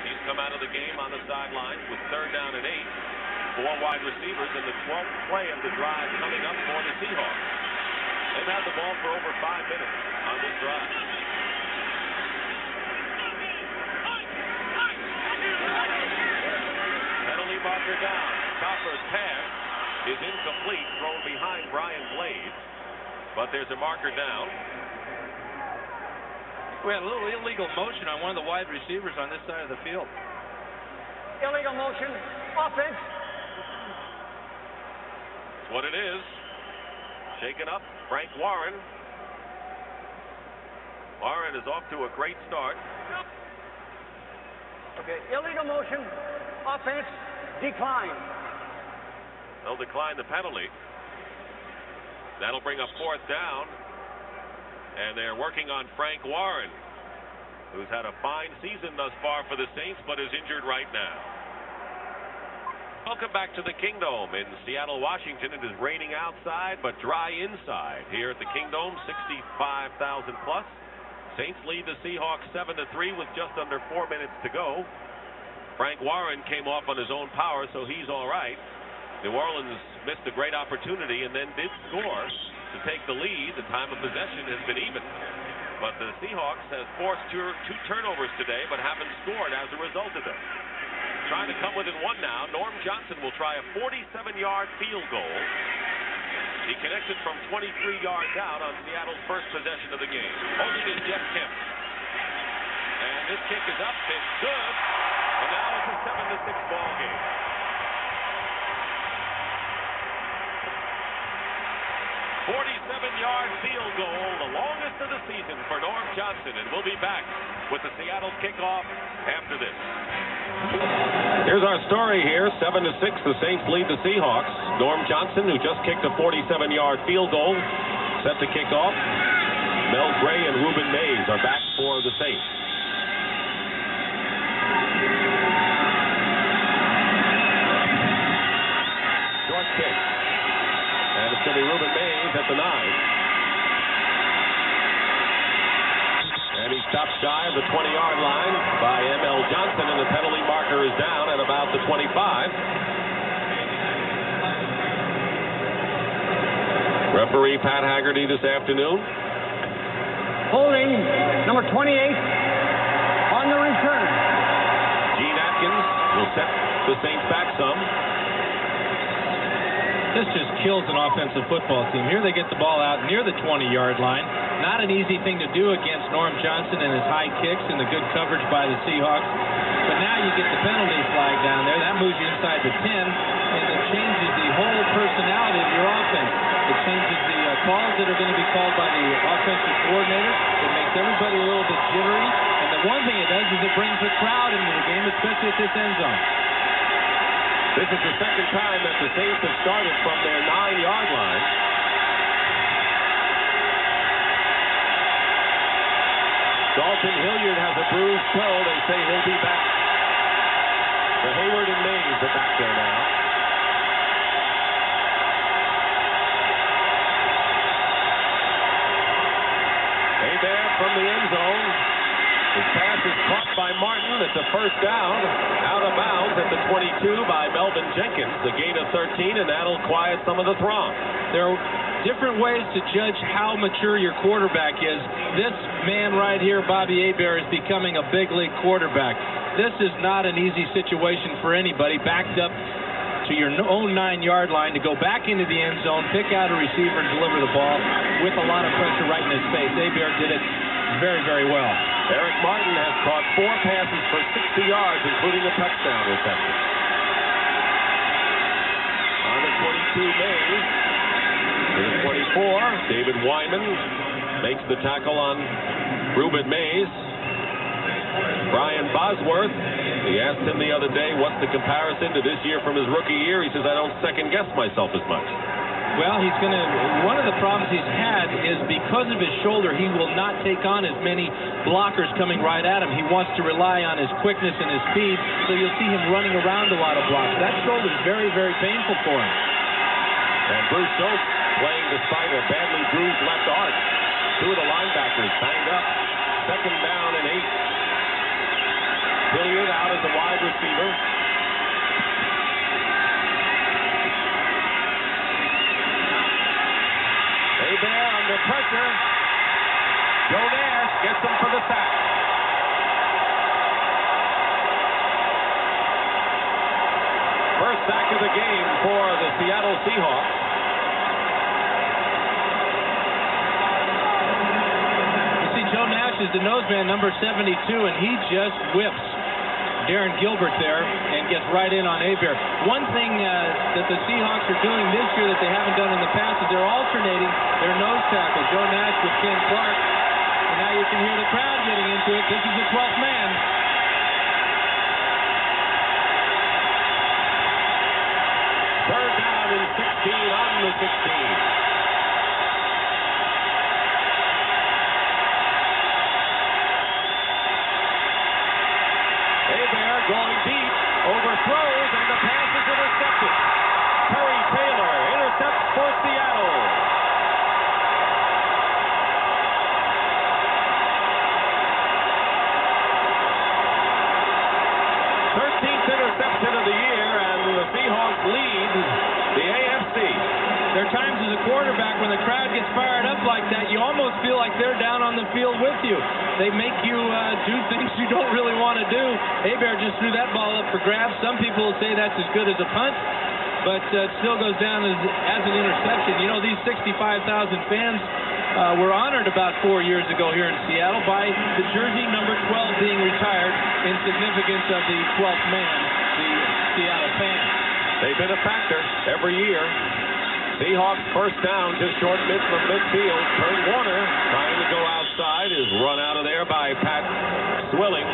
S1: He's come out of the game on the sidelines with 3rd down and 8. 4 wide receivers in the 12th play of the drive coming up for the Seahawks. They've had the ball for over 5 minutes on this drive. Penalty marker down. Stopper's pass is incomplete, thrown behind Brian Blades. But there's a marker down.
S2: We had a little illegal motion on one of the wide receivers on this side of the field.
S3: Illegal motion, offense.
S1: That's what it is. Shaken up, Frank Warren. Warren is off to a great start.
S3: Okay, illegal motion, offense, decline.
S1: They'll decline the penalty. That'll bring up 4th down. And they're working on Frank Warren, who's had a fine season thus far for the Saints, but is injured right now. Welcome back to the Kingdome in Seattle, Washington. It is raining outside, but dry inside. Here at the Kingdome, 65,000 plus. Saints lead the Seahawks 7-3 with just under 4 minutes to go. Frank Warren came off on his own power, so he's all right. New Orleans missed a great opportunity and then did score to take the lead. The time of possession has been even. But the Seahawks have forced two turnovers today, but haven't scored as a result of it. Trying to come within 1 now. Norm Johnson will try a 47-yard field goal. He connected from 23 yards out on Seattle's first possession of the game. Holding is Jeff Kemp. And this kick is up. It's good. And now it's a 7-6 ball game. 47-yard field goal, the longest of the season for Norm Johnson, and we'll be back with the Seattle kickoff after this. Here's our story here, 7-6, the Saints lead the Seahawks. Norm Johnson, who just kicked a 47-yard field goal, set to kick off. Mel Gray and Ruben Mays are back for the Saints. Short kick. And it's going to be Ruben Mays at the 9. And he stopped shy of the 20-yard line by M.L. Johnson, and the penalty marker is down at about the 25. Referee Pat Haggerty this afternoon.
S3: Holding number 28 on the return.
S1: Gene Atkins will set the Saints back some.
S2: This just kills an offensive football team. Here they get the ball out near the 20-yard line. Not an easy thing to do against Norm Johnson and his high kicks and the good coverage by the Seahawks. But now you get the penalty flag down there. That moves you inside the 10, and it changes the whole personality of your offense. It changes the calls that are going to be called by the offensive coordinator. It makes everybody a little bit jittery. And the one thing it does is it brings the crowd into the game, especially at this end zone.
S1: This is the second time that the Saints have started from their 9-yard line. Dalton Hilliard has a bruised toe. They say he'll be back. So Hayward and Mays are back there now. Hebert from the end zone. His pass is caught by Martin. It's a first down. Out of bounds at the 22 by Melvin Jenkins. A gain of 13, and that'll quiet some of the throng.
S2: There are different ways to judge how mature your quarterback is. This man right here, Bobby Hebert, is becoming a big league quarterback. This is not an easy situation for anybody. Backed up to your own 9-yard line to go back into the end zone, pick out a receiver, and deliver the ball with a lot of pressure right in his face. Hebert did it very, very well.
S1: Eric Martin has caught 4 passes for 60 yards, including a touchdown reception. On the 22, Mays. To the 24, David Wyman makes the tackle on Ruben Mays. Brian Bosworth, he asked him the other day, what's the comparison to this year from his rookie year? He says, I don't second-guess myself as much.
S2: Well, one of the problems he's had is because of his shoulder, he will not take on as many blockers coming right at him. He wants to rely on his quickness and his speed, so you'll see him running around a lot of blocks. That shoulder is very, very painful for him.
S1: And Bruce Schultz playing despite a badly bruised left arm. 2 of the linebackers banged up. Second down and 8. Hilliard out as a wide receiver. Hebert under pressure. Joe Nash gets him for the sack. First sack of the game for the Seattle Seahawks.
S2: You see, Joe Nash is the noseman, number 72, and he just whips Darren Gilbert there and gets right in on Hebert. One thing that the Seahawks are doing this year that they haven't done in the past is they're alternating their nose tackle. Joe Nash with Ken Clark. And now you can hear the crowd getting into it. This is the 12th man.
S1: Third down and 16 on the 16. Going deep, overthrows, and the pass is intercepted. Terry Taylor intercepts for Seattle. 13th interception of the year, and the Seahawks lead the AFC.
S2: There are times as a quarterback when the crowd gets fired up like that, you almost feel like they're down on the field with you. They make you do things you don't really want to do. Hebert just threw that ball up for grabs. Some people will say that's as good as a punt. but it still goes down as an interception. You know, these 65,000 fans were honored about 4 years ago here in Seattle by the jersey number 12 being retired in significance of the 12th man, the Seattle fan.
S1: They've been a factor every year. Seahawks first down, just short mid from midfield. Kurt Warner trying to go outside is run out of there by Pat Swilling.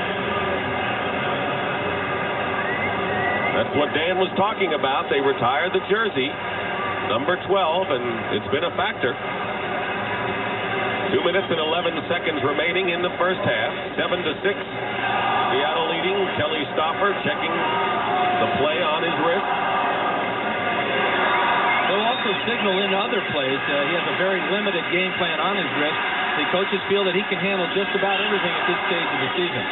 S1: That's what Dan was talking about. They retired the jersey, number 12, and it's been a factor. 2 minutes and 11 seconds remaining in the first half. 7-6. Seattle leading. Kelly Stoffer checking the play on his wrist.
S2: They'll also signal in other plays. He has a very limited game plan on his wrist. The coaches feel that he can handle just about everything at this stage of the season.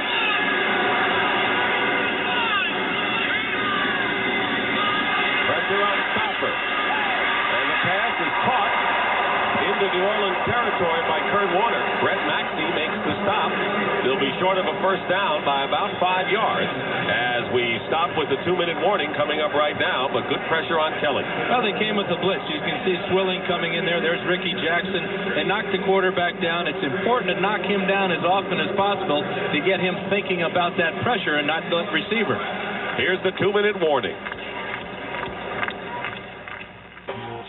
S1: Pressure on Stoffer. And the pass is caught into New Orleans territory by Kurt Warner. Brett Maxey makes the stop. They'll be short of a first down by about 5 yards as we stop with the 2-minute warning coming up right now, but good pressure on Kelly.
S2: Well, they came with the blitz. You can see Swilling coming in there. There's Ricky Jackson. They knocked the quarterback down. It's important to knock him down as often as possible to get him thinking about that pressure and not the receiver.
S1: Here's the 2-minute warning.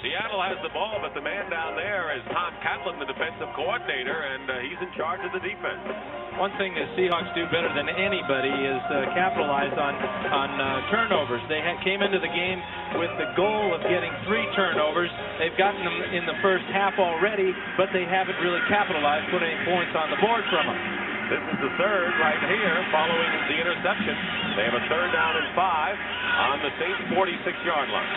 S1: Seattle has the ball, but the man down there is Tom Catlin, the defensive coordinator, and he's in charge of the defense.
S2: One thing the Seahawks do better than anybody is capitalize on turnovers. They came into the game with the goal of getting 3 turnovers. They've gotten them in the first half already, but they haven't really capitalized, put any points on the board from them.
S1: This is the third right here following the interception. They have a 3rd down and 5 on the Saints' 46-yard line.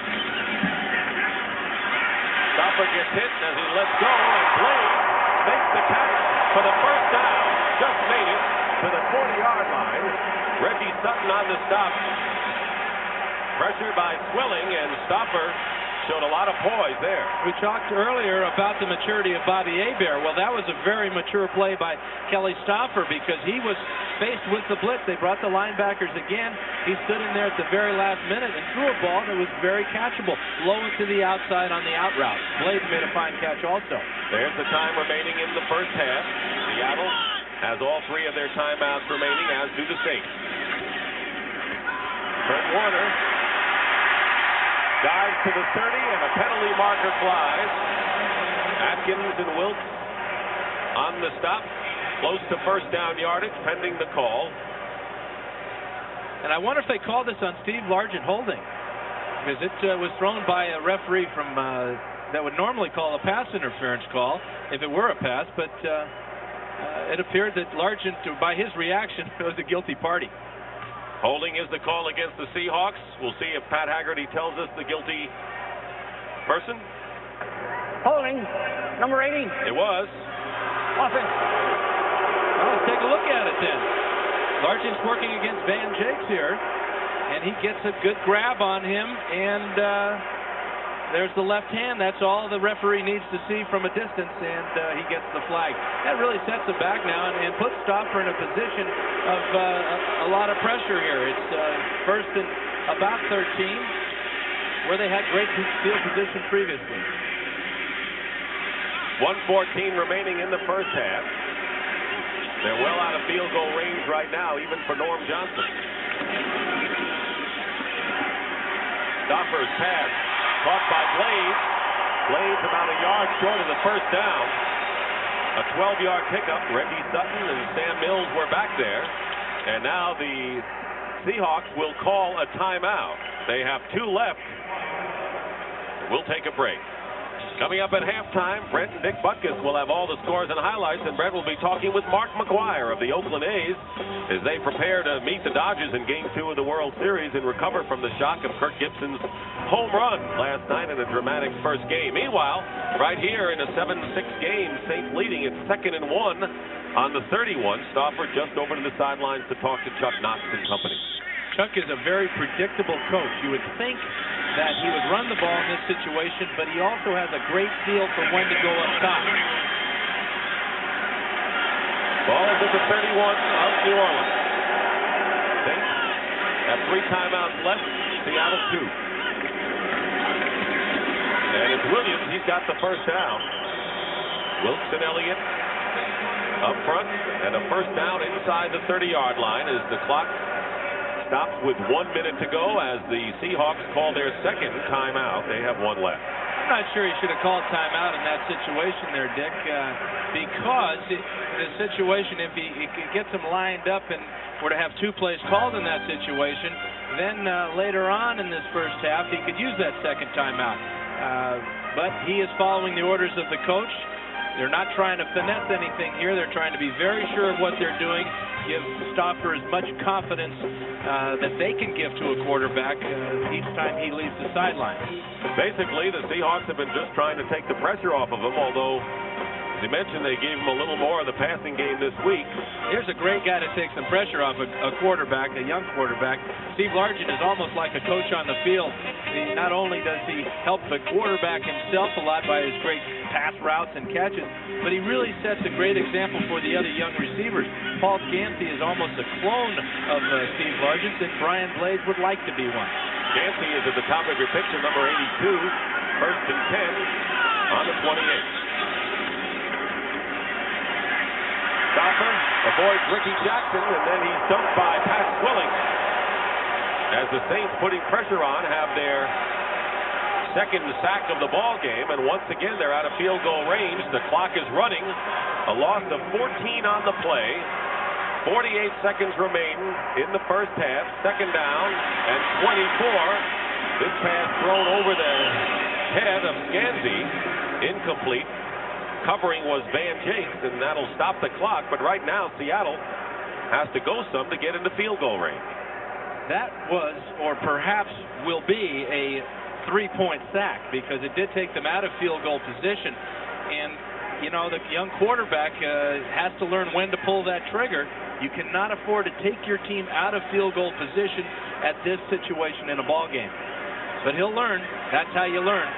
S1: Stoffer gets hit as he lets go, and Blade makes the catch for the first down. Just made it to the 40-yard line. Reggie Sutton on the stop. Pressured by Swilling, and Stoffer showed a lot of poise there.
S2: We talked earlier about the maturity of Bobby Hebert. Well, that was a very mature play by Kelly Stoffer because he was faced with the blitz. They brought the linebackers again. He stood in there at the very last minute and threw a ball that was very catchable, low into the outside on the out route. Blade made a fine catch also.
S1: There's the time remaining in the first half. Seattle has all 3 of their timeouts remaining, as do the Saints. Kurt Warner dives to the 30, and a penalty marker flies. Atkins and Wilkes on the stop, close to first down yardage, pending the call.
S2: And I wonder if they called this on Steve Largent holding, because it was thrown by a referee from that would normally call a pass interference call if it were a pass, but it appeared that Largent, by his reaction, was the guilty party.
S1: Holding is the call against the Seahawks. We'll see if Pat Haggerty tells us the guilty person.
S3: Holding, number 80.
S1: It was.
S3: Offense.
S2: Well, let's take a look at it then. Largent's working against Van Jakes here, and he gets a good grab on him, and there's the left hand. That's all the referee needs to see from a distance, and he gets the flag. That really sets him back now and puts Stoffer in a position of a lot of pressure here. It's first and about 13, where they had great field position previously.
S1: 1:14 remaining in the first half. They're well out of field goal range right now, even for Norm Johnson. Stoffer's pass caught by Blades. Blades about a yard short of the first down. A 12-yard pickup. Reggie Sutton and Sam Mills were back there. And now the Seahawks will call a timeout. They have 2 left. We'll take a break. Coming up at halftime, Brent and Dick Butkus will have all the scores and highlights, and Brent will be talking with Mark McGuire of the Oakland A's as they prepare to meet the Dodgers in Game 2 of the World Series and recover from the shock of Kirk Gibson's home run last night in a dramatic first game. Meanwhile, right here in a 7-6 game, Saints leading, it's 2nd and 1 on the 31. Stoffer just over to the sidelines to talk to Chuck Knox and company.
S2: Chuck is a very predictable coach. You would think that he would run the ball in this situation, but he also has a great feel for when to go up top.
S1: Ball is at the 31 of New Orleans. Saints have 3 timeouts left. Seattle 2. Williams. He's got the first down. Wilson Elliott up front, and a first down inside the 30-yard line as the clock stops with 1 minute to go as the Seahawks call their second timeout. They have one left.
S2: I'm not sure he should have called timeout in that situation there, Dick, because in a situation, if he gets them lined up and were to have 2 plays called in that situation, then later on in this first half, he could use that second timeout. But he is following the orders of the coach. They're not trying to finesse anything here. They're trying to be very sure of what they're doing, give Stauffer as much confidence that they can give to a quarterback each time he leaves the sideline.
S1: Basically, the Seahawks have been just trying to take the pressure off of him, although, as you mentioned, they gave him a little more of the passing game this week.
S2: Here's a great guy to take some pressure off a quarterback, a young quarterback. Steve Largent is almost like a coach on the field. Not only does he help the quarterback himself a lot by his great pass routes and catches, but he really sets a great example for the other young receivers. Paul Scansey is almost a clone of Steve Largent, and Brian Blades would like to be one.
S1: Scansey is at the top of your picture, number 82, first and 10 on the 28. Stauffer avoids Ricky Jackson, and then he's dumped by Pat Swilling. As the Saints, putting pressure on, have their second sack of the ball game, and once again they're out of field goal range. The clock is running. A loss of 14 on the play. 48 seconds remain in the first half. Second down and 24. This pass thrown over the head of Scansey. Incomplete. Covering was Van Jakes, and that'll stop the clock. But right now, Seattle has to go some to get into field goal range.
S2: That was, or perhaps will be, a 3-point sack, because it did take them out of field goal position. And, you know, the young quarterback has to learn when to pull that trigger. You cannot afford to take your team out of field goal position at this situation in a ball game. But he'll learn. That's how you learn.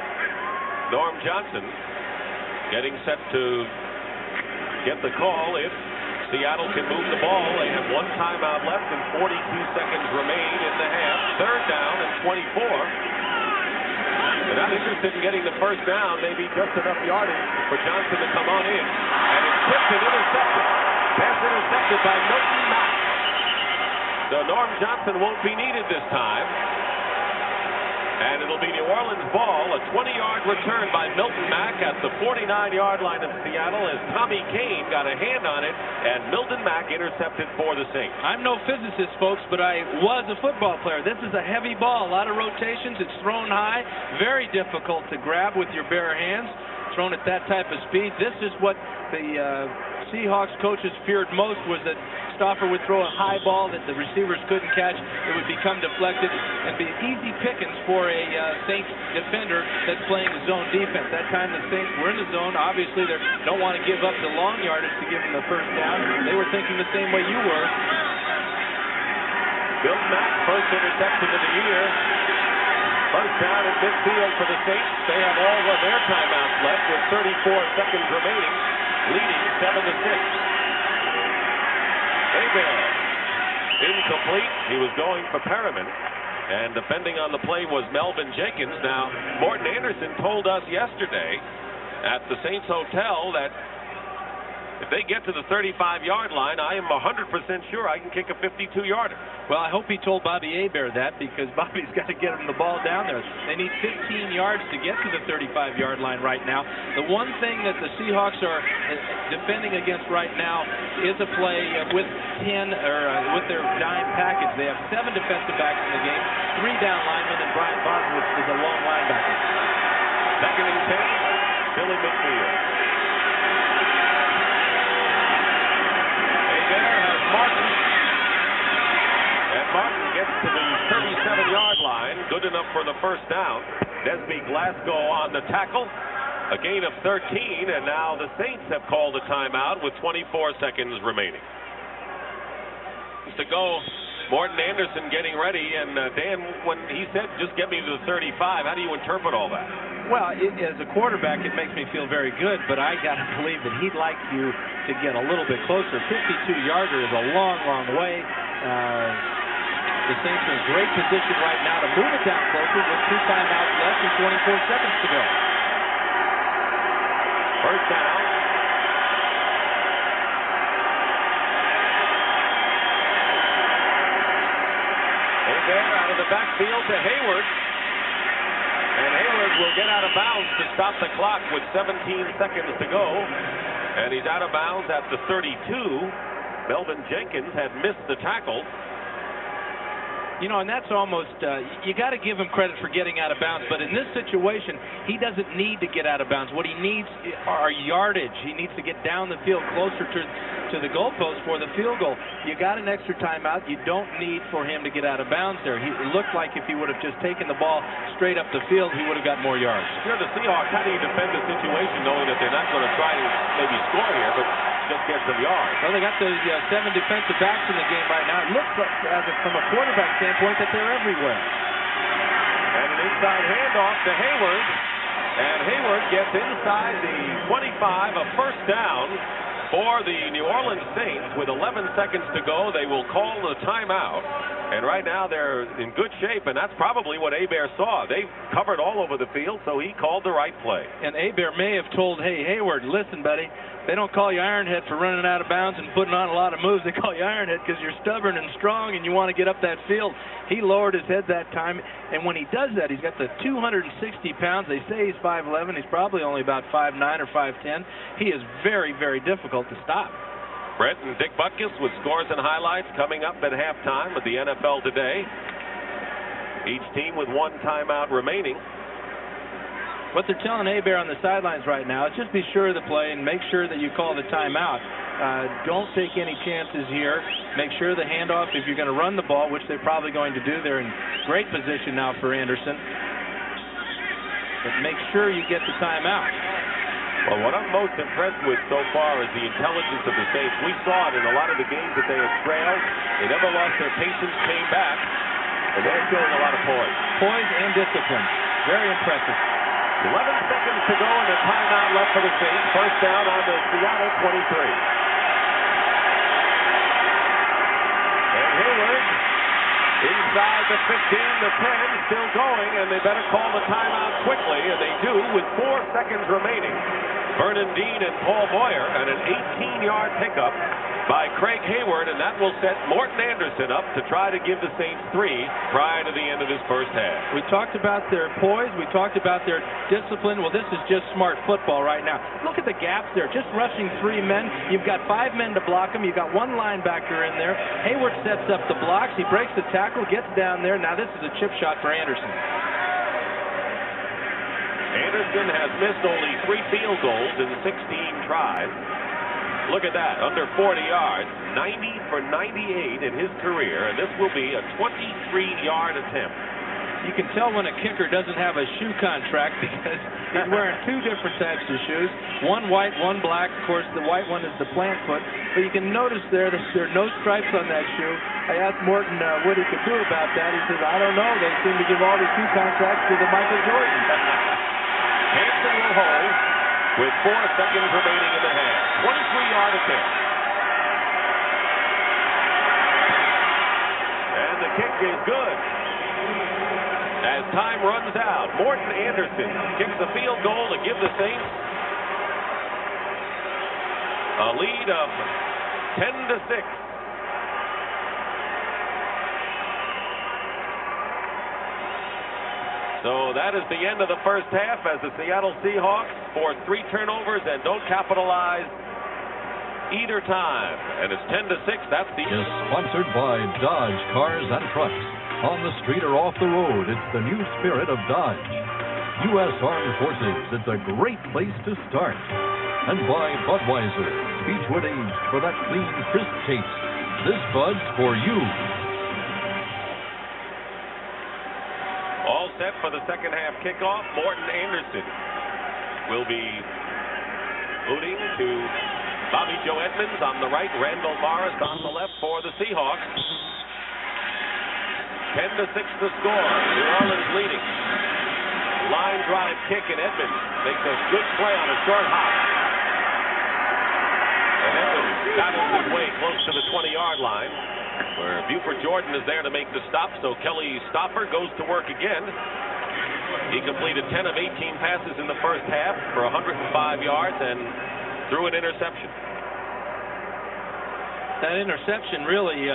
S1: Norm Johnson getting set to get the call if Seattle can move the ball. They have one timeout left and 42 seconds remain in the half. Third down and 24. They're not interested in getting the first down. Maybe just enough yardage for Johnson to come on in. And it's tipped and intercepted. Pass intercepted by Milton Mack. So Norm Johnson won't be needed this time. And it'll be New Orleans ball, a 20-yard return by Milton Mack at the 49-yard line of Seattle as Tommy Kane got a hand on it, and Milton Mack intercepted for the Saints.
S2: I'm no physicist, folks, but I was a football player. This is a heavy ball, a lot of rotations. It's thrown high, very difficult to grab with your bare hands, thrown at that type of speed. This is what the Seahawks coaches feared most, was that Stauffer would throw a high ball that the receivers couldn't catch. It would become deflected and be easy pickings for a Saints defender that's playing the zone defense. That time the Saints were in the zone. Obviously, they don't want to give up the long yardage to give them the first down. They were thinking the same way you were.
S1: Bill Mack, first interception of the year. First down at midfield for the Saints. They have all of their timeouts left with 34 seconds remaining, leading 7-6. Hebert, incomplete. He was going for Perriman, and defending on the play was Melvin Jenkins. Now, Morton Anderson told us yesterday at the Saints Hotel that if they get to the 35-yard line, I am 100% sure I can kick a 52-yarder.
S2: Well, I hope he told Bobby Hebert that, because Bobby's got to get him the ball down there. They need 15 yards to get to the 35-yard line right now. The one thing that the Seahawks are defending against right now is a play with 10 or with their dime package. They have 7 defensive backs in the game, 3 down linemen, and Brian Boswitz is a lone linebacker.
S1: Second and 10, Billy McNeil. Martin. And Martin gets to the 37-yard line, good enough for the first down. Desby Glasgow on the tackle, a gain of 13, and now the Saints have called a timeout with 24 seconds remaining. To go, Morton Anderson getting ready, and Dan, when he said just get me to the 35, how do you interpret all that?
S2: Well, as a quarterback, it makes me feel very good, but I got to believe that he'd like you to get a little bit closer. 52-yarder is a long, long way. The Saints are in great position right now to move it down closer with 2 timeouts left and 24 seconds to go.
S1: First down. There out of the backfield to Hayward. And Hayward will get out of bounds to stop the clock with 17 seconds to go. And he's out of bounds at the 32. Melvin Jenkins had missed the tackle.
S2: You know, and that's almost, you got to give him credit for getting out of bounds. But in this situation, he doesn't need to get out of bounds. What he needs are yardage. He needs to get down the field closer to the goalpost for the field goal. You got an extra timeout. You don't need for him to get out of bounds there. It looked like if he would have just taken the ball straight up the field, he would have got more yards.
S1: If you're the Seahawks, how do you defend the situation knowing that they're not going to try to maybe score here, but just get some yards?
S2: Well, they got the 7 defensive backs in the game right now. It looks like, from a quarterback standpoint, that they're everywhere.
S1: And an inside handoff to Hayward. And Hayward gets inside the 25, a first down for the New Orleans Saints. With 11 seconds to go, they will call the timeout. And right now they're in good shape, and that's probably what Hebert saw. They covered all over the field, so he called the right play.
S2: And Hebert may have told, hey, Hayward, listen, buddy, they don't call you Ironhead for running out of bounds and putting on a lot of moves. They call you Ironhead because you're stubborn and strong and you want to get up that field. He lowered his head that time, and when he does that, he's got the 260 pounds. They say he's 5'11". He's probably only about 5'9" or 5'10". He is very, very difficult to stop.
S1: Brett and Dick Butkus with scores and highlights coming up at halftime with the NFL Today. Each team with one timeout remaining.
S2: What they're telling Hebert on the sidelines right now is just be sure of the play and make sure that you call the timeout. Don't take any chances here. Make sure the handoff, if you're going to run the ball, which they're probably going to do, they're in great position now for Anderson. But make sure you get the timeout.
S1: Well, what I'm most impressed with so far is the intelligence of the Saints. We saw it in a lot of the games that they have trailed. They never lost their patience, came back, and they're showing a lot of poise.
S2: Poise and discipline. Very impressive.
S1: 11 seconds to go and a timeout left for the Saints. First down on the Seattle 23. And Hayward inside the 15, the 10, still going, and they better call the timeout quickly, and they do with 4 seconds remaining. Vernon Dean and Paul Boyer, and an 18-yard pickup by Craig Hayward, and that will set Morton Anderson up to try to give the Saints 3 prior to the end of this first half.
S2: We talked about their poise. We talked about their discipline. Well, this is just smart football right now. Look at the gaps there. Just rushing 3 men. You've got 5 men to block them. You've got 1 linebacker in there. Hayward sets up the blocks. He breaks the tackle, gets down there. Now this is a chip shot for Anderson.
S1: Anderson has missed only 3 field goals in 16 tries. Look at that, under 40 yards, 90 for 98 in his career, and this will be a 23-yard attempt.
S2: You can tell when a kicker doesn't have a shoe contract because he's wearing 2 different types of shoes, 1 white, 1 black. Of course, the white one is the plant foot, but you can notice there that there are no stripes on that shoe. I asked Morton what he could do about that. He says, I don't know. They seem to give all these shoe contracts to the Michael Jordan.
S1: Hanson will hold with 4 seconds remaining in the half. 23-yard attempt. And the kick is good. As time runs out, Morton Anderson kicks the field goal to give the Saints a lead of 10-6. So that is the end of the first half as the Seattle Seahawks force 3 turnovers and don't capitalize either time. And it's 10-6. That's the
S4: is sponsored by Dodge Cars and Trucks. On the street or off the road, it's the new spirit of Dodge. U.S. Armed Forces, it's a great place to start. And by Budweiser, Beechwood aged for that clean, crisp taste. This Bud's for you.
S1: All set for the second half kickoff. Morton Anderson will be booting to Bobby Joe Edmonds on the right, Randall Morris on the left for the Seahawks. 10-6 the score. New Orleans leading. Line drive kick, and Edmonds makes a good play on a short hop. And Edmonds battles his way close to the 20-yard line, where Buford Jordan is there to make the stop, so Kelly Stopper goes to work again. He completed 10 of 18 passes in the first half for 105 yards and threw an interception.
S2: That interception really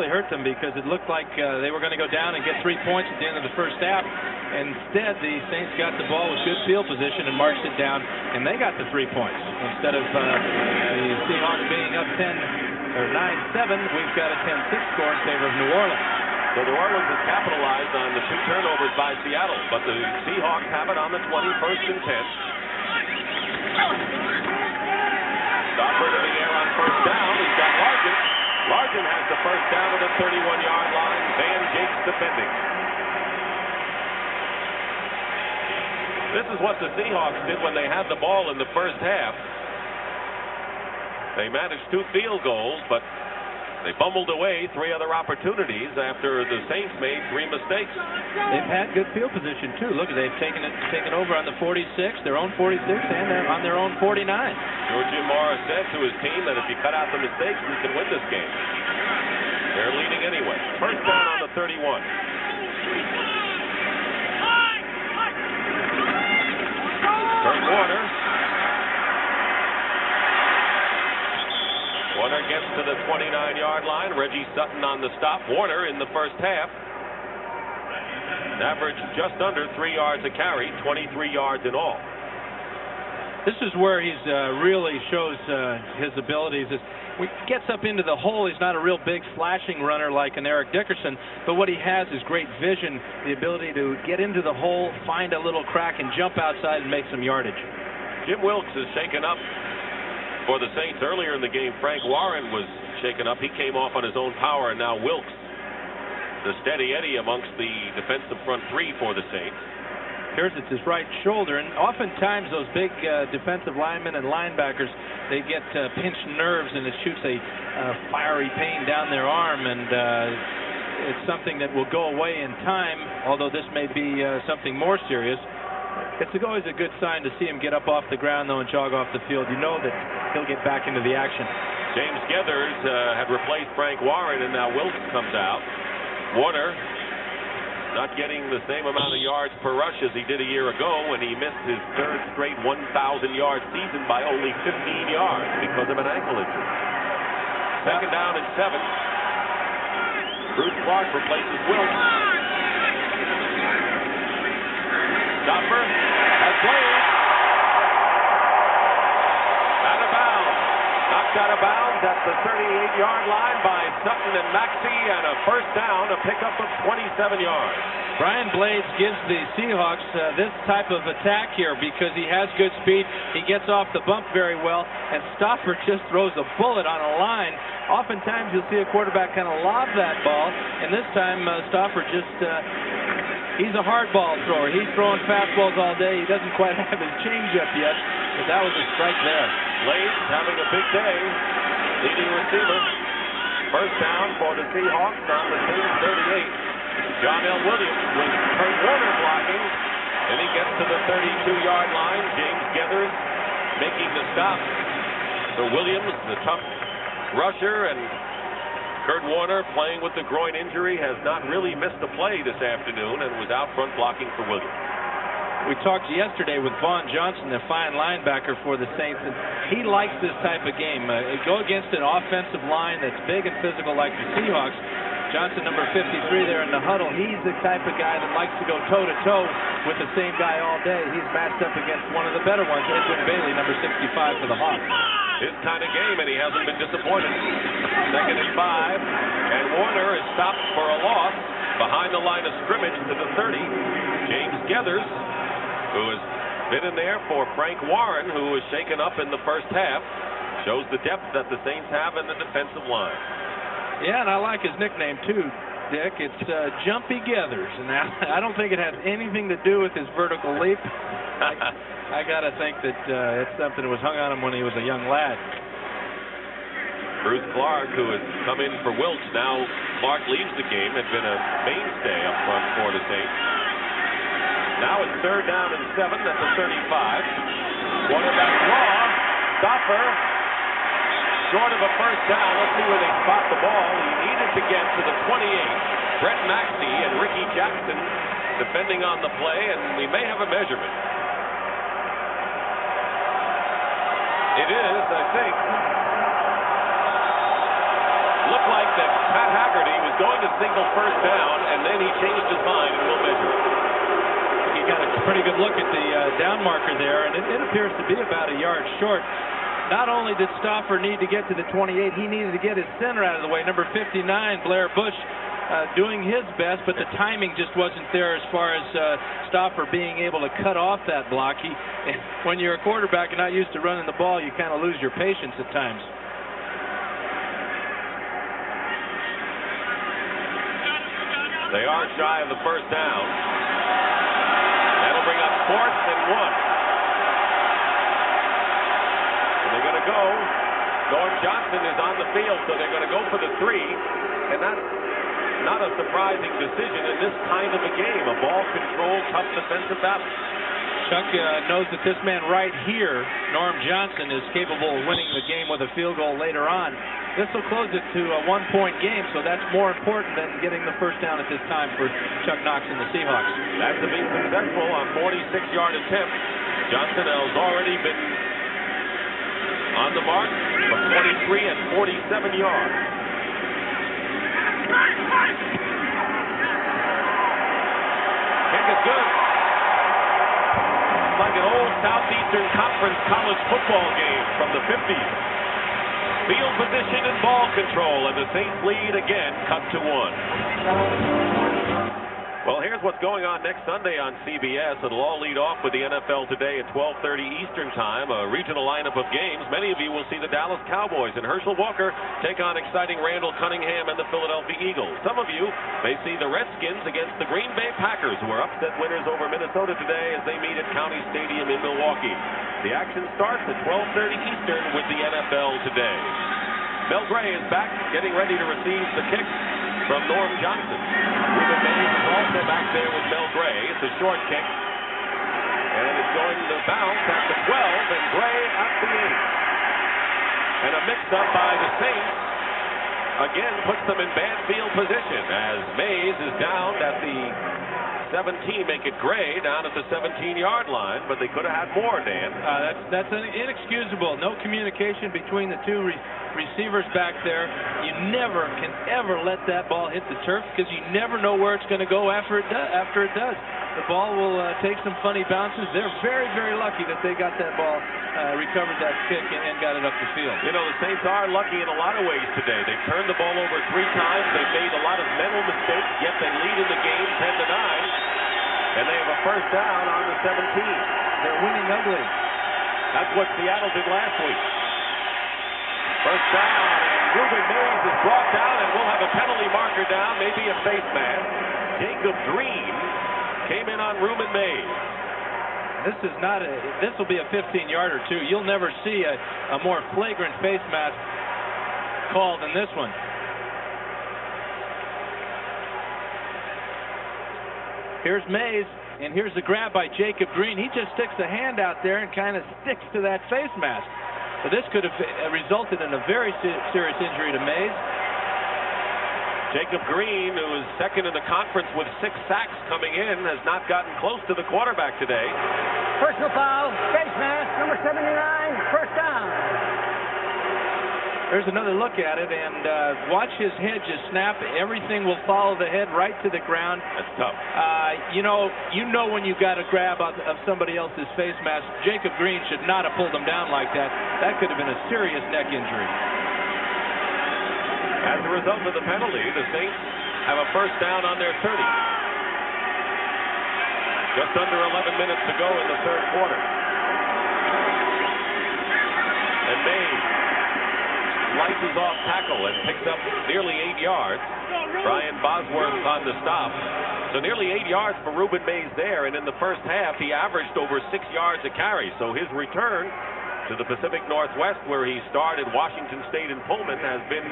S2: hurt them because it looked like they were going to go down and get 3 points at the end of the first half. Instead, the Saints got the ball with good field position and marched it down, and they got the 3 points. Instead of the Seahawks being up 9-7, we've got a 10-6 score in favor of New Orleans.
S1: So New Orleans has capitalized on the 2 turnovers by Seattle, but the Seahawks have it on the 21st and 10. Stopper to the air on first down. He's got Largent. Largent has the first down at the 31-yard line. Van Jakes defending. This is what the Seahawks did when they had the ball in the first half. They managed 2 field goals, but they fumbled away 3 other opportunities after the Saints made 3 mistakes.
S2: They've had good field position too. Look, they've taken over on the 46, their own 46, and on their own 49.
S1: Jim Morris said to his team that if you cut out the mistakes, we can win this game. They're leading anyway. First down on the 31. Kurt Warner. Warner gets to the 29-yard line. Reggie Sutton on the stop. Warner in the first half averaged just under 3 yards a carry, 23 yards in all.
S2: This is where he's really shows his abilities. When he gets up into the hole, he's not a real big flashing runner like an Eric Dickerson, but what he has is great vision, the ability to get into the hole, find a little crack, and jump outside and make some yardage.
S1: Jim Wilkes is shaken up for the Saints. Earlier in the game, Frank Warren was shaken up. He came off on his own power, and now Wilkes, the steady Eddie amongst the defensive front 3 for the Saints.
S2: Here's it's his right shoulder, and oftentimes those big defensive linemen and linebackers, they get pinched nerves, and it shoots a fiery pain down their arm, and it's something that will go away in time, although this may be something more serious. It's always a good sign to see him get up off the ground, though, and jog off the field. You know that he'll get back into the action.
S1: James Gethers had replaced Frank Warren, and now Wilkes comes out. Warner not getting the same amount of yards per rush as he did a year ago when he missed his 3rd straight 1,000-yard season by only 15 yards because of an ankle injury. Second down and 7. Bruce Clark replaces Wilkes. Stopper has played. Out of bounds. Knocked out of bounds at the 38-yard line by Sutton and Maxey, and a first down, a pickup of 27 yards.
S2: Brian Blades gives the Seahawks this type of attack here because he has good speed. He gets off the bump very well, and Stopper just throws a bullet on a line. Oftentimes you'll see a quarterback kind of lob that ball, and this time Stopper just, he's a hard ball thrower. He's throwing fastballs all day. He doesn't quite have his changeup yet, but that was a strike there.
S1: Blades having a big day, leading receiver. First down for the Seahawks on the Saints 38. John L. Williams with Kurt Warner blocking, and he gets to the 32-yard line. James Gethers making the stop. So Williams, the tough rusher, and Kurt Warner, playing with the groin injury, has not really missed a play this afternoon and was out front blocking for Williams.
S2: We talked yesterday with Vaughn Johnson, the fine linebacker for the Saints, and he likes this type of game. Go against an offensive line that's big and physical like the Seahawks. Johnson, number 53 there in the huddle, he's the type of guy that likes to go toe-to-toe with the same guy all day. He's matched up against one of the better ones, Edwin Bailey, number 65 for the Hawks.
S1: His kind of game, and he hasn't been disappointed. Second and 5, and Warner is stopped for a loss behind the line of scrimmage to the 30. James Gethers, who has been in there for Frank Warren, who was shaken up in the first half, shows the depth that the Saints have in the defensive line.
S2: Yeah, and I like his nickname too, Dick. It's Jumpy Gethers, and I don't think it has anything to do with his vertical leap. I got to think that it's something that was hung on him when he was a young lad.
S1: Bruce Clark, who has come in for Wilkes, now Clark leaves the game, had been a mainstay up front for the Saints. Now it's third down and 7 at the 35. Quarterback draw. Stopper. Short of a first down. Let's see where they spot the ball. He needed to get to the 28. Brett Maxey and Ricky Jackson defending on the play, and we may have a measurement. It is, I think. Looked like that Pat Haggerty was going to signal first down, and then he changed his mind, and we'll measure it.
S2: He got a pretty good look at the down marker there, and it appears to be about a yard short. Not only did Stauffer need to get to the 28, he needed to get his center out of the way. Number 59, Blair Bush, doing his best, but the timing just wasn't there as far as Stauffer being able to cut off that block. When you're a quarterback and not used to running the ball, you kind of lose your patience at times.
S1: They are shy of the first down. That'll bring up 4th and 1. They're going to go. Norm Johnson is on the field, so they're going to go for the 3. And that's not a surprising decision in this kind of a game. A ball control, tough defensive battle.
S2: Chuck knows that this man right here, Norm Johnson, is capable of winning the game with a field goal later on. This will close it to a 1-point game, so that's more important than getting the first down at this time for Chuck Knox and the Seahawks.
S1: That's to be successful on 46-yard attempt. Johnson has already been on the mark from 23 and 47 yards. Kick is good. It's like an old Southeastern Conference college football game from the 50s. Field position and ball control, and the Saints lead again, cut to 1. Well, here's what's going on next Sunday on CBS. It'll all lead off with the NFL Today at 12:30 Eastern Time, a regional lineup of games. Many of you will see the Dallas Cowboys and Herschel Walker take on exciting Randall Cunningham and the Philadelphia Eagles. Some of you may see the Redskins against the Green Bay Packers, who are upset winners over Minnesota today as they meet at County Stadium in Milwaukee. The action starts at 12:30 Eastern with the NFL Today. Mel Gray is back, getting ready to receive the kick from Norm Johnson. Ruben Mays is also back there with Mel Gray. It's a short kick. And it's going to bounce at the 12 and Gray at the 8. And a mix-up by the Saints again puts them in bad field position as Mays is down at the 17, make it Gray down at the 17-yard line, but they could have had more, Dan.
S2: That's inexcusable. No communication between the two receivers back there. You never can ever let that ball hit the turf because you never know where it's going to go after it does. The ball will take some funny bounces. They're very, very lucky that they got that ball, recovered that kick, and got it up the field.
S1: You know, the Saints are lucky in a lot of ways today. They've turned the ball over 3 times. They've made a lot of mental mistakes, yet they lead in the game 10-9. And they have a first down on the 17.
S2: They're winning ugly.
S1: That's what Seattle did last week. First down, and Ruben Mays is brought down, and we'll have a penalty marker down, maybe a face mask. Jacob Green came in on Ruben Mays.
S2: This will be a 15-yarder too. You'll never see a more flagrant face mask call than this one. Here's Mays, and here's the grab by Jacob Green. He just sticks a hand out there and kind of sticks to that face mask. So this could have resulted in a very serious injury to Mays.
S1: Jacob Green, who is second in the conference with 6 sacks coming in, has not gotten close to the quarterback today.
S3: Personal foul, face mask, number 79, first down.
S2: There's another look at it, and watch his head just snap. Everything will follow the head right to the ground.
S1: That's tough.
S2: You know when you got a grab of somebody else's face mask. Jacob Green should not have pulled him down like that. That could have been a serious neck injury.
S1: As a result of the penalty, the Saints have a first down on their 30. Just under 11 minutes to go in the third quarter. And Mays slices off tackle and picks up nearly 8 yards. Brian Bosworth on the stop. So nearly 8 yards for Ruben Mays there, and in the first half he averaged over 6 yards a carry. So his return to the Pacific Northwest, where he started Washington State and Pullman, has been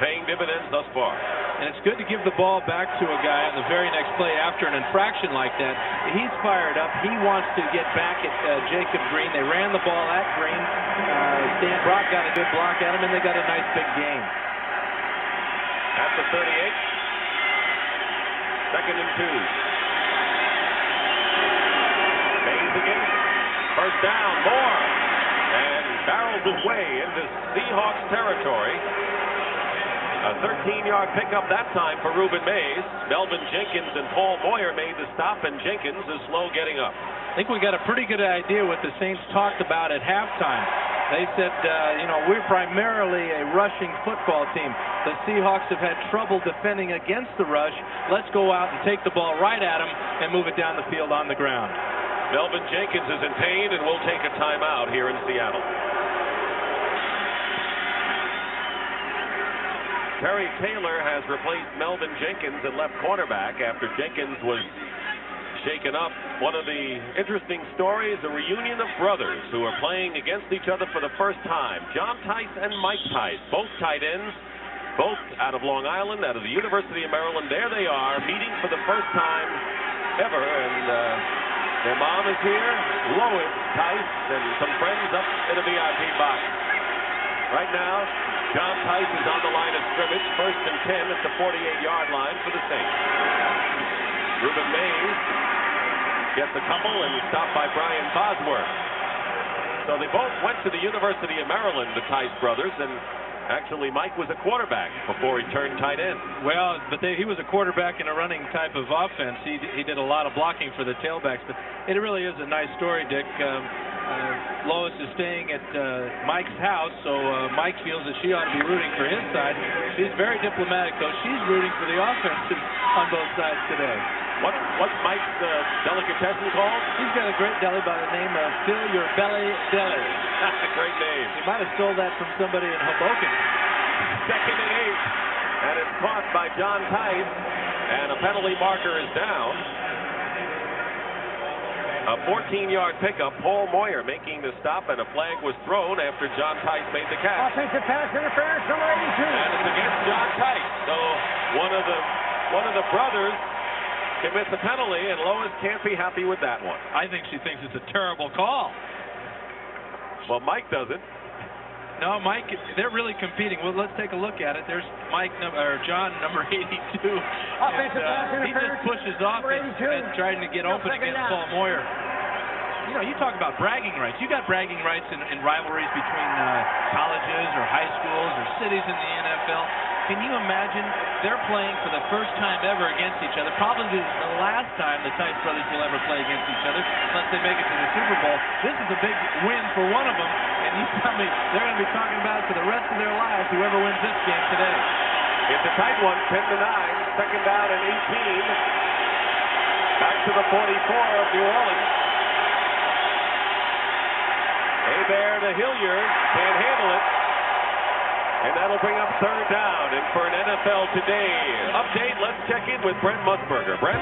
S1: paying dividends thus far.
S2: And it's good to give the ball back to a guy on the very next play after an infraction like that. He's fired up. He wants to get back at Jacob Green. They ran the ball at Green. Stan Brock got a good block at him, and they got a nice big gain.
S1: at the 38. Second and 2. Mays again. First down, Moore. And barrels his way into Seahawks territory. A 13-yard pickup that time for Reuben Mays. Melvin Jenkins and Paul Moyer made the stop, and Jenkins is slow getting up.
S2: I think we got a pretty good idea what the Saints talked about at halftime. They said, we're primarily a rushing football team. The Seahawks have had trouble defending against the rush. Let's go out and take the ball right at them and move it down the field on the ground.
S1: Melvin Jenkins is in pain and will take a timeout here in Seattle. Terry Taylor has replaced Melvin Jenkins at left cornerback after Jenkins was shaken up. One of the interesting stories, a reunion of brothers who are playing against each other for the first time. John Tice and Mike Tice, both tight ends, both out of Long Island, out of the University of Maryland. There they are, meeting for the first time ever, and their mom is here, Lois Tice, and some friends up in a VIP box. Right now, John Tice is on the line of scrimmage, first and 10 at the 48-yard line for the Saints. Reuben Mays gets a couple and stopped by Brian Bosworth. So they both went to the University of Maryland, the Tice brothers, and actually Mike was a quarterback before he turned tight end.
S2: Well, but he was a quarterback in a running type of offense. He did a lot of blocking for the tailbacks, but it really is a nice story, Dick. Lois is staying at Mike's house, so Mike feels that she ought to be rooting for his side. She's very diplomatic, though. She's rooting for the offense on both sides today.
S1: What's Mike's delicatessen called?
S2: He's got a great deli by the name of Fill Your Belly Deli.
S1: That's a great name.
S2: He might have stole that from somebody in Hoboken.
S1: Second and 8, and it's caught by John Tice, and a penalty marker is down. A 14-yard pickup. Paul Moyer making the stop, and a flag was thrown after John Tice made the catch.
S3: Offensive pass interference, number 82.
S1: And it's against John Tice. So one of the brothers commits a penalty, and Lois can't be happy with that one.
S2: I think she thinks it's a terrible call.
S1: Well, Mike doesn't.
S2: No, Mike, they're really competing. Well, let's take a look at it. There's John, number 82.
S3: Offensive pass
S2: he just pushes off and trying to get open against Paul Moyer. You talk about bragging rights. You got bragging rights in rivalries between colleges or high schools or cities in the NFL. Can you imagine they're playing for the first time ever against each other? Probably the last time the Tice brothers will ever play against each other, unless they make it to the Super Bowl. This is a big win for one of them, and you tell me they're going to be talking about it for the rest of their lives, whoever wins this game today.
S1: It's a tight one, 10-9, second down and 18. Back to the 44 of New Orleans. Hebert to Hilliard, can't handle it. And that'll bring up third down. And for an NFL Today update, let's check in with Brent Musburger. Brent?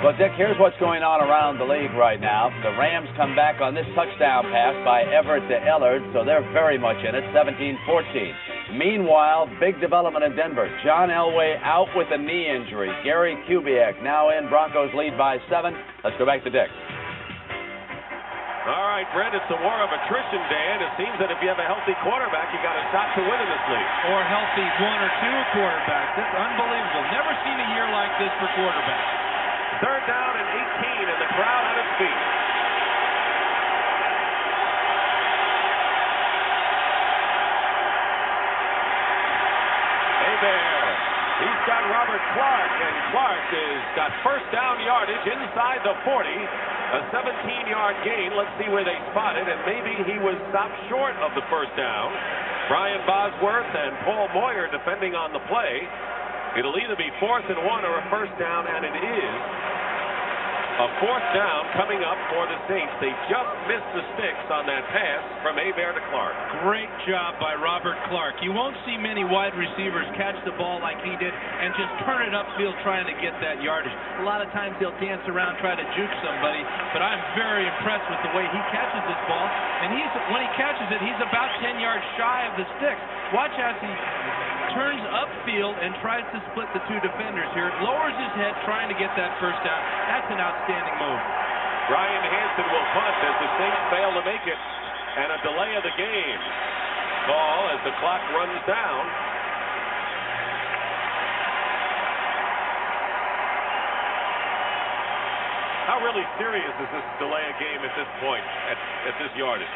S5: Well, Dick, here's what's going on around the league right now. The Rams come back on this touchdown pass by Everett to Ellard, so they're very much in it, 17-14. Meanwhile, big development in Denver. John Elway out with a knee injury. Gary Kubiak now in. Broncos lead by 7. Let's go back to Dick.
S1: All right, Brent, it's a war of attrition, Dan. It seems that if you have a healthy quarterback, you got a shot to win in this league.
S2: Or healthy one or two quarterbacks. It's unbelievable. Never seen a year like this for quarterbacks.
S1: Third down and 18, and the crowd on its feet. Hebert. He's got Robert Clark, and Clark has got first down yardage inside the 40. A 17-yard gain. Let's see where they spot it, and maybe he was stopped short of the first down. Brian Bosworth and Paul Moyer defending on the play. It'll either be 4th and 1 or a first down, and it is a 4th down coming up for the Saints. They just missed the sticks on that pass from Hebert to Clark.
S2: Great job by Robert Clark. You won't see many wide receivers catch the ball like he did and just turn it upfield trying to get that yardage. A lot of times he'll dance around, try to juke somebody, but I'm very impressed with the way he catches this ball. And when he catches it, he's about 10 yards shy of the sticks. Watch as he turns upfield and tries to split the two defenders here. Lowers his head trying to get that first down. That's an outstanding move.
S1: Brian Hansen will punt as the Saints fail to make it, and a delay of the game call as the clock runs down. How really serious is this delay of game at this point, at this yardage?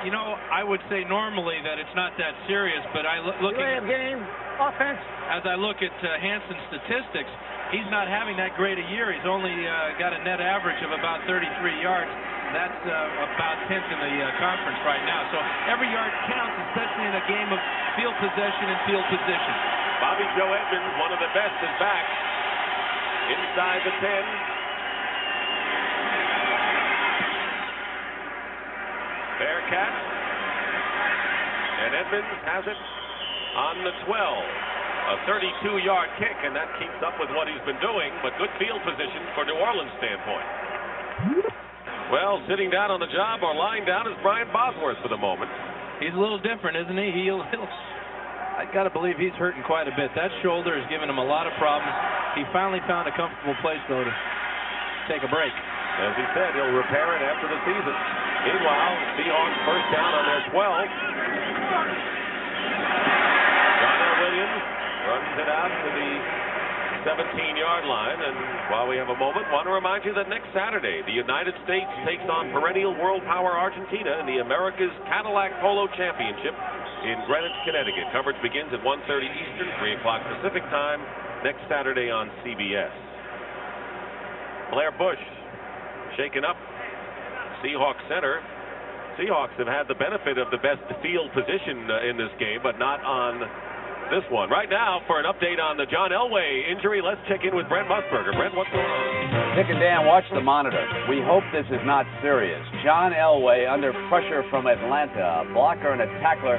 S2: You know, I would say normally that it's not that serious, but
S3: Delay of game, offense.
S2: as I look at Hanson's statistics, he's not having that great a year. He's only got a net average of about 33 yards. That's about 10th in the conference right now. So every yard counts, especially in a game of field possession and field position.
S1: Bobby Joe Edmonds, one of the best, is back inside the 10. Bearcats, and Edmonds has it on the 12. A 32-yard kick, and that keeps up with what he's been doing, but good field position for New Orleans' standpoint. Well, sitting down on the job or lying down is Brian Bosworth for the moment.
S2: He's a little different, isn't he? I got to believe he's hurting quite a bit. That shoulder is giving him a lot of problems. He finally found a comfortable place, though, to take a break.
S1: As he said, he'll repair it after the season. Meanwhile, Seahawks first down on their 12. John L. Williams runs it out to the 17-yard line. And while we have a moment, want to remind you that next Saturday, the United States takes on perennial world power Argentina in the America's Cadillac Polo Championship in Greenwich, Connecticut. Coverage begins at 1:30 Eastern, 3 o'clock Pacific time, next Saturday on CBS. Blair Bush shaken up. Seahawks center. Seahawks have had the benefit of the best field position in this game, but not on this one. Right now, for an update on the John Elway injury, let's check in with Brent Musburger. Brent, what's going on?
S5: Dick and Dan, watch the monitor. We hope this is not serious. John Elway, under pressure from Atlanta, a blocker and a tackler,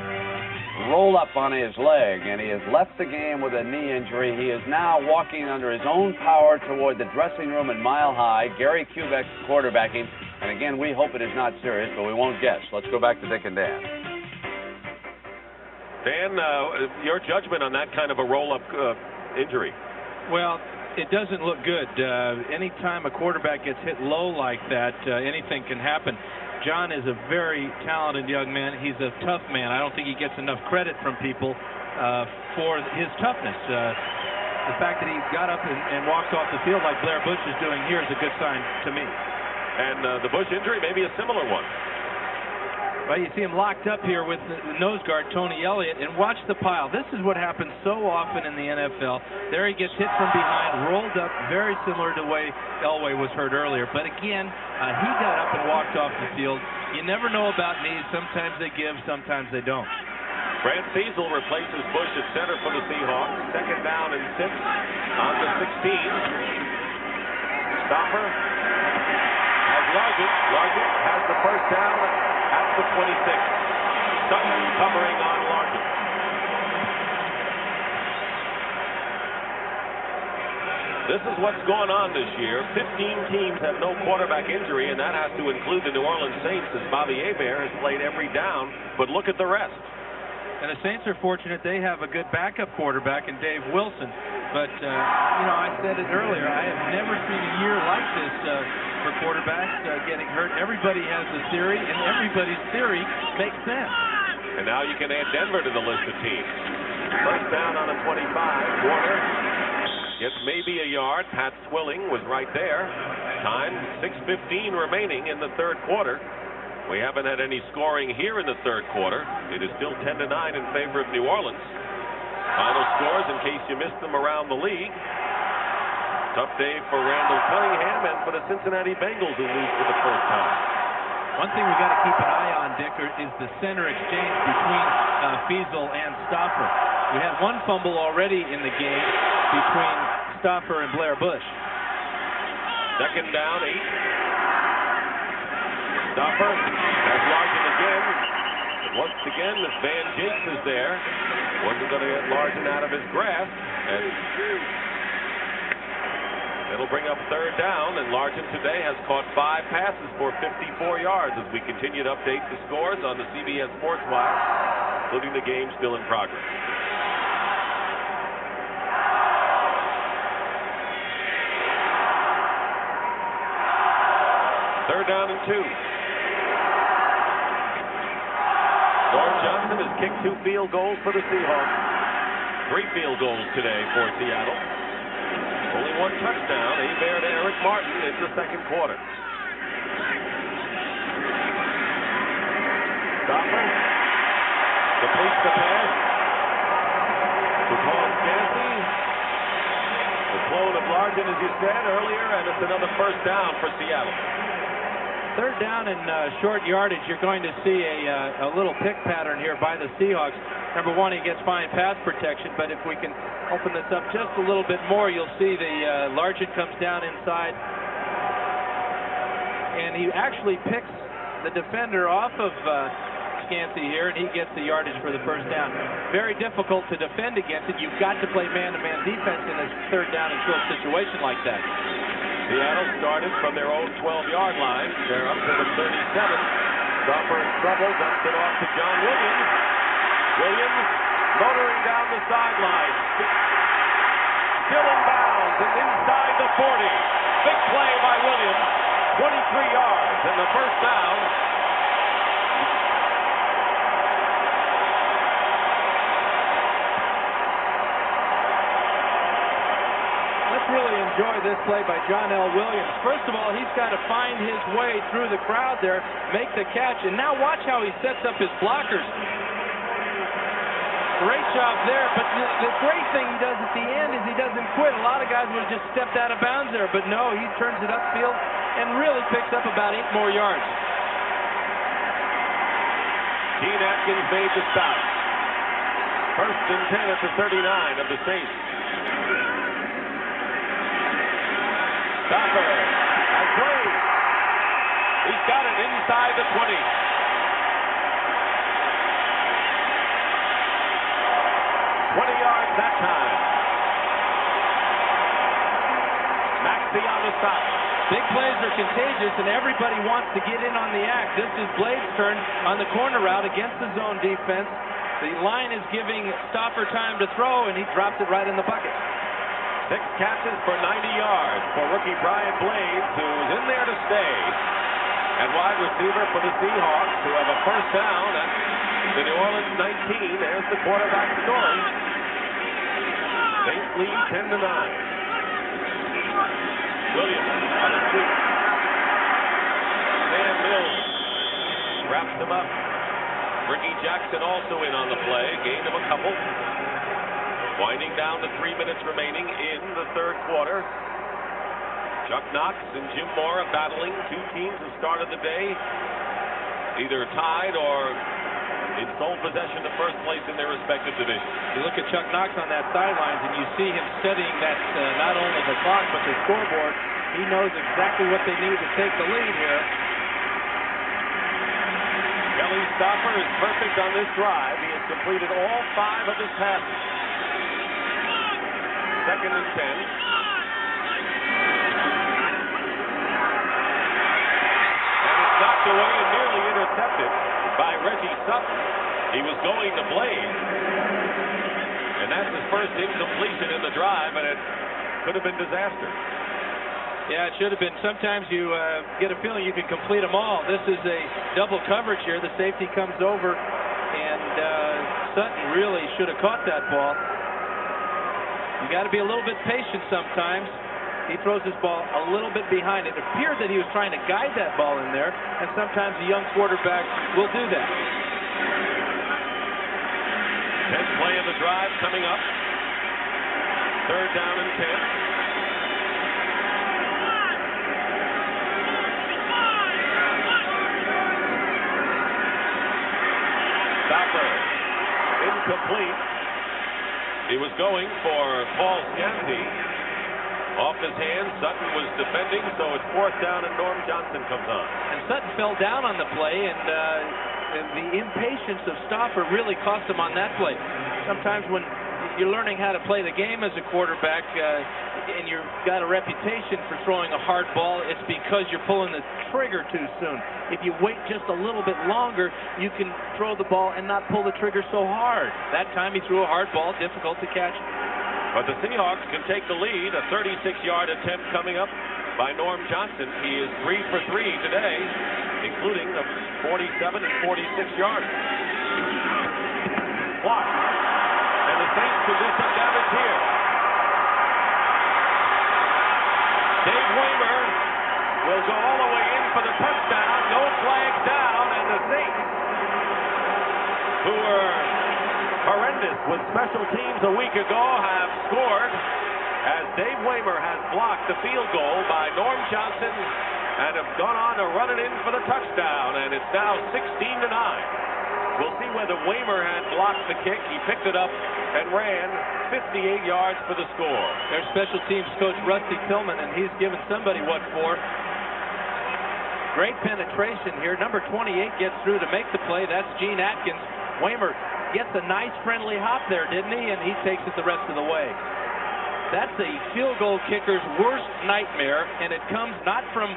S5: rolled up on his leg, and he has left the game with a knee injury. He is now walking under his own power toward the dressing room in Mile High. Gary Kubek quarterbacking. And again, we hope it is not serious, but we won't guess. Let's go back to Dick and Dan.
S1: Dan, your judgment on that kind of a roll-up injury?
S2: Well, it doesn't look good. Anytime a quarterback gets hit low like that, anything can happen. John is a very talented young man. He's a tough man. I don't think he gets enough credit from people for his toughness. The fact that he got up and walked off the field like Blair Bush is doing here is a good sign to me.
S1: And the Bush injury may be a similar one.
S2: Well, you see him locked up here with the nose guard, Tony Elliott, and watch the pile. This is what happens so often in the NFL. There he gets hit from behind, rolled up, very similar to the way Elway was hurt earlier. But again, he got up and walked off the field. You never know about knees. Sometimes they give, sometimes they don't.
S1: Brant Cecil replaces Bush at center for the Seahawks. Second down and 6 on the 16. Stopper has Largent has the first down at the 26. Sutton covering on Largent. This is what's going on this year. 15 teams have no quarterback injury, and that has to include the New Orleans Saints, as Bobby Hebert has played every down. But look at the rest.
S2: And the Saints are fortunate they have a good backup quarterback in Dave Wilson. But, you know, I said it earlier, I have never seen a year like this for quarterbacks getting hurt. Everybody has a theory, and everybody's theory makes sense.
S1: And now you can add Denver to the list of teams. First down on the 25. Warner gets maybe a yard. Pat Swilling was right there. Time, 6:15 remaining in the third quarter. We haven't had any scoring here in the third quarter. It is still 10-9 in favor of New Orleans. Final scores, in case you missed them around the league. Tough day for Randall Cunningham and for the Cincinnati Bengals, who lose for the first time.
S2: One thing we've got to keep an eye on, Dick, is the center exchange between Feasel and Stoffer. We had one fumble already in the game between Stoffer and Blair Bush.
S1: Second down, 8. Stoffer has Largent again. But once again, this Van Jakes is there. Wasn't going to get Largent out of his grasp. And it'll bring up third down. And Largent today has caught 5 passes for 54 yards as we continue to update the scores on the CBS Sports Wire, including the game still in progress. Third down and 2. Lord Johnson has kicked 2 field goals for the Seahawks. 3 field goals today for Seattle. Only only one touchdown. He bared Eric Martin in the second quarter. Stopper completes the pass to Paul Scanty. The clone of Larkin, as you said earlier, and it's another first down for Seattle.
S2: Third down and short yardage, you're going to see a little pick pattern here by the Seahawks. Number one, he gets fine pass protection, but if we can open this up just a little bit more, you'll see the Larkin comes down inside, and he actually picks the defender off of Scanty here, and he gets the yardage for the first down. Very difficult to defend against it. You've got to play man-to-man defense in a third down and short situation like that.
S1: Seattle started from their own 12-yard line. They're up to the 37. Stopper in trouble, dumps it off to John Williams. Williams motoring down the sideline. Still in bounds and inside the 40. Big play by Williams. 23 yards and the first down.
S2: Really enjoy this play by John L. Williams. First of all, he's got to find his way through the crowd there, make the catch, and now watch how he sets up his blockers. Great job there, but the great thing he does at the end is he doesn't quit. A lot of guys would have just stepped out of bounds there, but no, he turns it upfield and really picks up about 8 more yards.
S1: Gene Atkins made the stop. First and 10 at the 39 of the Saints. Stopper has played. He's got it inside the 20. 20 yards that time. Maxey on the stop.
S2: Big plays are contagious, and everybody wants to get in on the act. This is Blade's turn on the corner route against the zone defense. The line is giving Stopper time to throw, and he drops it right in the bucket.
S1: 6 catches for 90 yards for rookie Brian Blades, who's in there to stay. And wide receiver for the Seahawks, who have a first down at the New Orleans 19. There's the quarterback story. Saints lead 10-9. Williams on a sweep. Sam Mills wraps him up. Ricky Jackson also in on the play, gained him a couple. Winding down to 3 minutes remaining in the third quarter. Chuck Knox and Jim Mora battling. Two teams have started the day either tied or in sole possession of first place in their respective divisions.
S2: You look at Chuck Knox on that sidelines and you see him studying that not only the clock but the scoreboard. He knows exactly what they need to take the lead here.
S1: Kelly Stopper is perfect on this drive. He has completed all 5 of his passes. Second and 10. And it's knocked away and nearly intercepted by Reggie Sutton. He was going to Blade. And that's his first incompletion in the drive, and it could have been disaster.
S2: Yeah, it should have been. Sometimes you get a feeling you can complete them all. This is a double coverage here. The safety comes over, and Sutton really should have caught that ball. You got to be a little bit patient sometimes. He throws his ball a little bit behind. It appeared that he was trying to guide that ball in there, and sometimes a young quarterback will do that.
S1: 10th play of the drive coming up. Third down and 10. Stopper incomplete. He was going for Paul Scanty. Off his hands, Sutton was defending, so it's 4th down and Norm Johnson comes on.
S2: And Sutton fell down on the play, and the impatience of Stopper really cost him on that play. Sometimes when you're learning how to play the game as a quarterback, and you've got a reputation for throwing a hard ball, it's because you're pulling the trigger too soon. If you wait just a little bit longer, you can throw the ball and not pull the trigger so hard. That time he threw a hard ball, difficult to catch.
S1: But the Seahawks can take the lead. A 36-yard attempt coming up by Norm Johnson. He is 3 for 3 today, including a 47 and 46-yarder. Blocked. And the Saints can do some damage here. Waymer will go all the way in for the touchdown. No flag down, and the Saints, who were horrendous with special teams a week ago, have scored as Dave Waymer has blocked the field goal by Norm Johnson and have gone on to run it in for the touchdown, and it's now 16-9. We'll see whether Waymer had blocked the kick. He picked it up and ran 58 yards for the score.
S2: Their special teams coach, Rusty Tillman, and he's given somebody what for. Great penetration here. Number 28 gets through to make the play. That's Gene Atkins. Waymer gets a nice friendly hop there, didn't he? And he takes it the rest of the way. That's a field goal kicker's worst nightmare, and it comes not from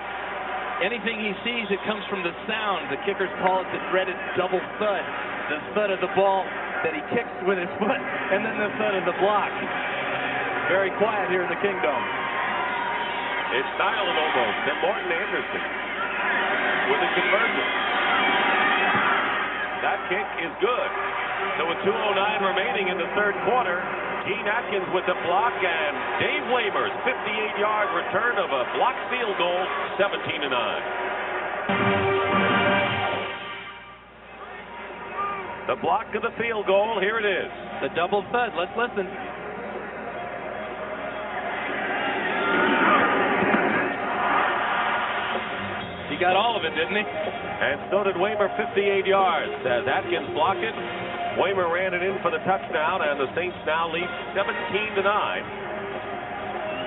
S2: anything he sees, it comes from the sound. The kickers call it the dreaded double thud. The thud of the ball that he kicks with his foot, and then the thud of the block. Very quiet here in the Kingdom.
S1: It's silent almost, and Morton Anderson with a conversion. That kick is good. So with 2:09 remaining in the third quarter, Gene Atkins with the block, and Dave Waymer's 58-yard return of a blocked field goal, 17-9. The block of the field goal, here it is.
S2: The double thud. Let's listen. He got all of it, didn't he?
S1: And so did Waymer, 58 yards. As Atkins blocked it, Waymer ran it in for the touchdown, and the Saints now lead 17-9.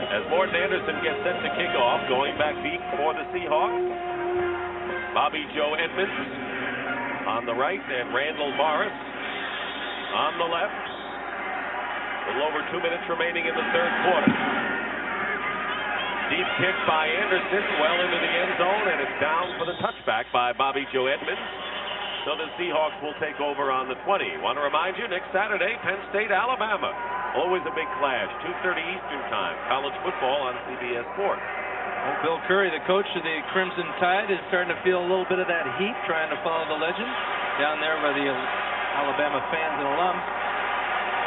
S1: As Morton Anderson gets set to kick off, going back deep for the Seahawks. Bobby Joe Edmonds on the right, and Randall Morris on the left. A little over 2 minutes remaining in the third quarter. Deep kick by Anderson, well into the end zone, and it's down for the touchback by Bobby Joe Edmonds. So the Seahawks will take over on the 20. Want to remind you, next Saturday, Penn State, Alabama. Always a big clash, 2:30 Eastern Time. College football on CBS Sports.
S2: Well, Bill Curry, the coach of the Crimson Tide, is starting to feel a little bit of that heat, trying to follow the legend down there by the Alabama fans and alums.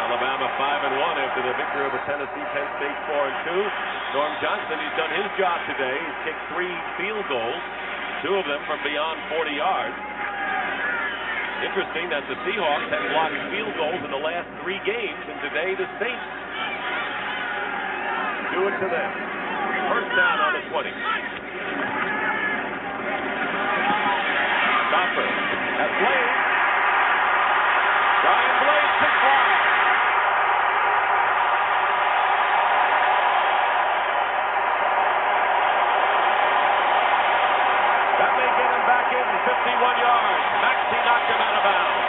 S1: Alabama 5-1 after the victory over Tennessee. Penn State 4-2. Norm Johnson, he's done his job today. He's kicked 3 field goals, 2 of them from beyond 40 yards. Interesting that the Seahawks have blocked field goals in the last 3 games, and today the Saints do it to them. First down on the 20. Stopper has Blade. Brian Blade picked wide. That may get him back in 51 yards. Maxey knocked him out of bounds.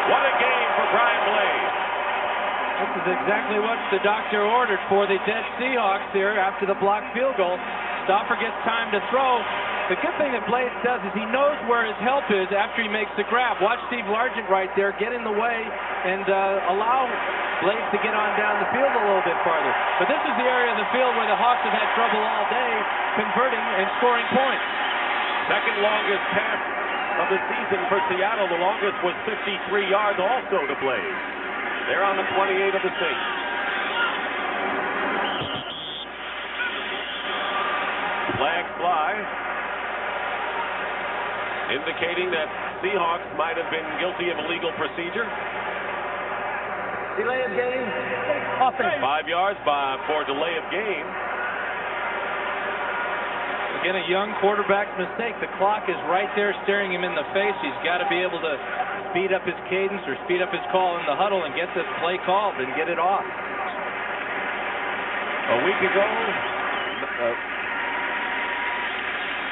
S1: What a game for Brian Blade.
S2: This is exactly what the doctor ordered for the dead Seahawks here after the blocked field goal. Stopper gets time to throw. The good thing that Blades does is he knows where his help is after he makes the grab. Watch Steve Largent right there get in the way and allow Blades to get on down the field a little bit farther. But this is the area of the field where the Hawks have had trouble all day converting and scoring points.
S1: Second longest pass of the season for Seattle. The longest was 53 yards also to Blades. They're on the 28 of the Saints. Flags fly, indicating that Seahawks might have been guilty of illegal procedure.
S3: Delay of game. Offense.
S1: 5 yards for delay of game.
S2: Again, a young quarterback's mistake. The clock is right there staring him in the face. He's got to be able to speed up his cadence or speed up his call in the huddle and get this play called and get it off.
S1: A week ago,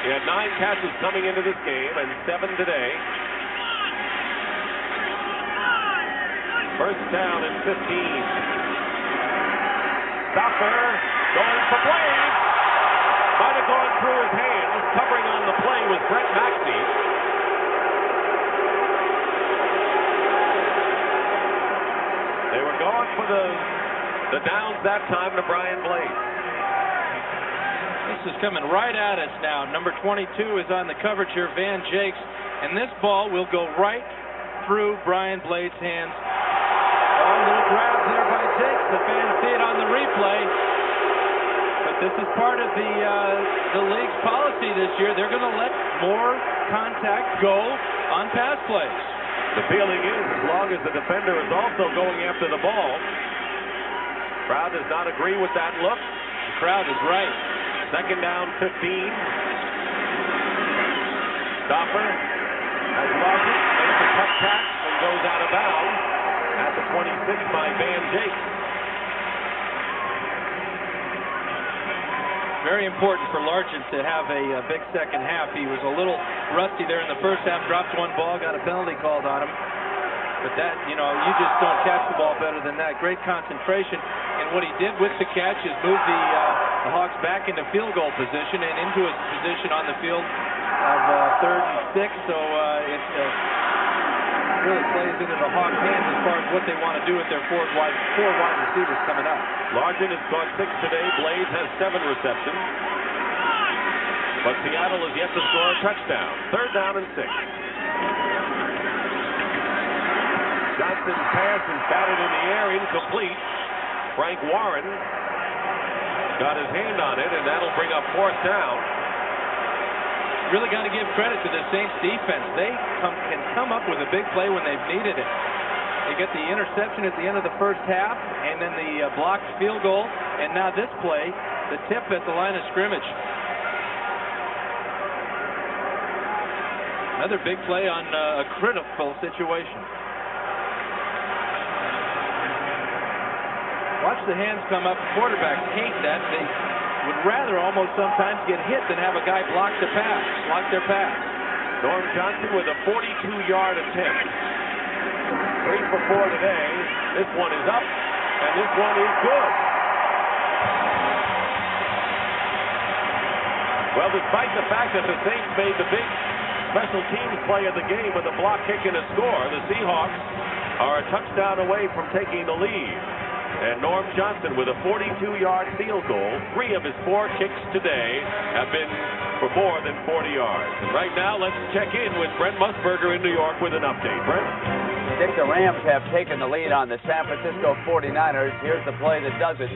S1: he had 9 catches coming into this game and 7 today. First down and 15. Stopper going for Blade. Might have gone through his hands. Covering on the play was Brett Maxey. They were going for the downs that time to Brian Blade.
S2: This is coming right at us now. Number 22 is on the coverage here, Van Jakes, and this ball will go right through Brian Blade's hands. Oh, a little grab there by Jake. The fans see it on the replay. But this is part of the league's policy this year. They're going to let more contact go on pass plays.
S1: The feeling is, as long as the defender is also going after the ball, crowd does not agree with that look.
S2: The crowd is right.
S1: Second down, 15. Stopper has lost it, makes a tough catch, and goes out of bounds at the 26 by Van Jake.
S2: Very important for Largent to have a big second half. He was a little rusty there in the first half, dropped one ball, got a penalty called on him. But that, you just don't catch the ball better than that. Great concentration. And what he did with the catch is move the Hawks back into field goal position and into a position on the field of 3rd and 6. So it really plays into the Hawks' hands as far as what they want to do with their four wide receivers coming up.
S1: Largent has caught 6 today. Blaze has 7 receptions. But Seattle has yet to score a touchdown. 3rd down and 6. Johnson's pass is batted in the air, incomplete. Frank Warren got his hand on it, and that'll bring up 4th down.
S2: Really got to give credit to the Saints defense. They can come up with a big play when they've needed it. They get the interception at the end of the first half, and then the blocked field goal, and now this play, the tip at the line of scrimmage. Another big play on a critical situation. Watch the hands come up. Quarterbacks hate that. They would rather almost sometimes get hit than have a guy block their pass.
S1: Norm Johnson with a 42-yard attempt. 3 for 4 today. This one is up, and this one is good. Well, despite the fact that the Saints made the big special teams play of the game with a block kick and a score, the Seahawks are a touchdown away from taking the lead. And Norm Johnson with a 42-yard field goal. 3 of his 4 kicks today have been for more than 40 yards. And right now, let's check in with Brent Musburger in New York with an update. Brent?
S5: Dick, the Rams have taken the lead on the San Francisco 49ers. Here's the play that does it.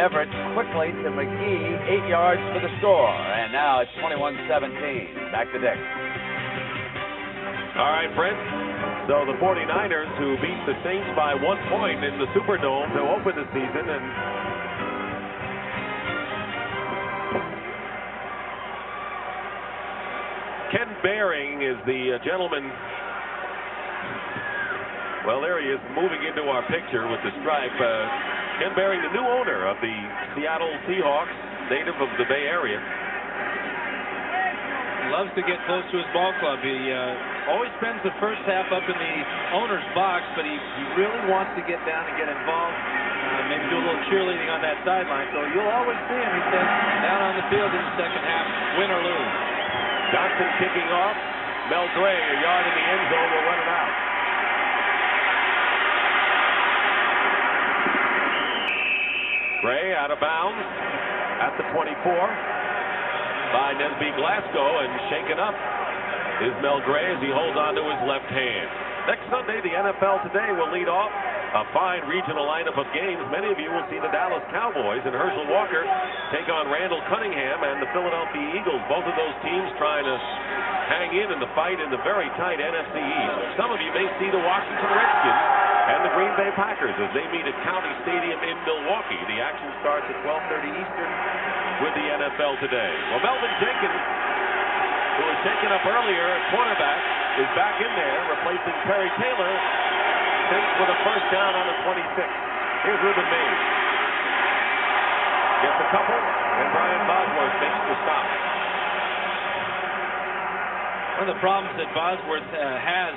S5: Everett quickly to McGee, 8 yards for the score. And now it's 21-17. Back to Dick.
S1: All right, Brent. So the 49ers, who beat the Saints by 1 point in the Superdome to open the season, and Ken Behring is the gentleman. Well, there he is, moving into our picture with the stripe. Ken Behring, the new owner of the Seattle Seahawks, native of the Bay Area.
S2: Loves to get close to his ball club. He always spends the first half up in the owner's box, but he really wants to get down and get involved, maybe do a little cheerleading on that sideline. So you'll always see him, he says, down on the field in the second half, win or lose.
S1: Johnson kicking off. Mel Gray, a yard in the end zone, will run it out. Gray out of bounds at the 24. By Nesby Glasgow, and shaken up is Mel Gray as he holds on to his left hand. Next Sunday, the NFL Today will lead off a fine regional lineup of games. Many of you will see the Dallas Cowboys and Herschel Walker take on Randall Cunningham and the Philadelphia Eagles. Both of those teams trying to hang in the fight in the very tight NFC East. Some of you may see the Washington Redskins and the Green Bay Packers as they meet at County Stadium in Milwaukee. The action starts at 12:30 Eastern with the NFL Today. Well, Melvin Jenkins, who was shaken up earlier at cornerback, is back in there, replacing Terry Taylor. Saints with a first down on the 26. Here's Ruben Mays. Gets a couple, and Brian Bosworth makes the stop.
S2: One of the problems that Bosworth has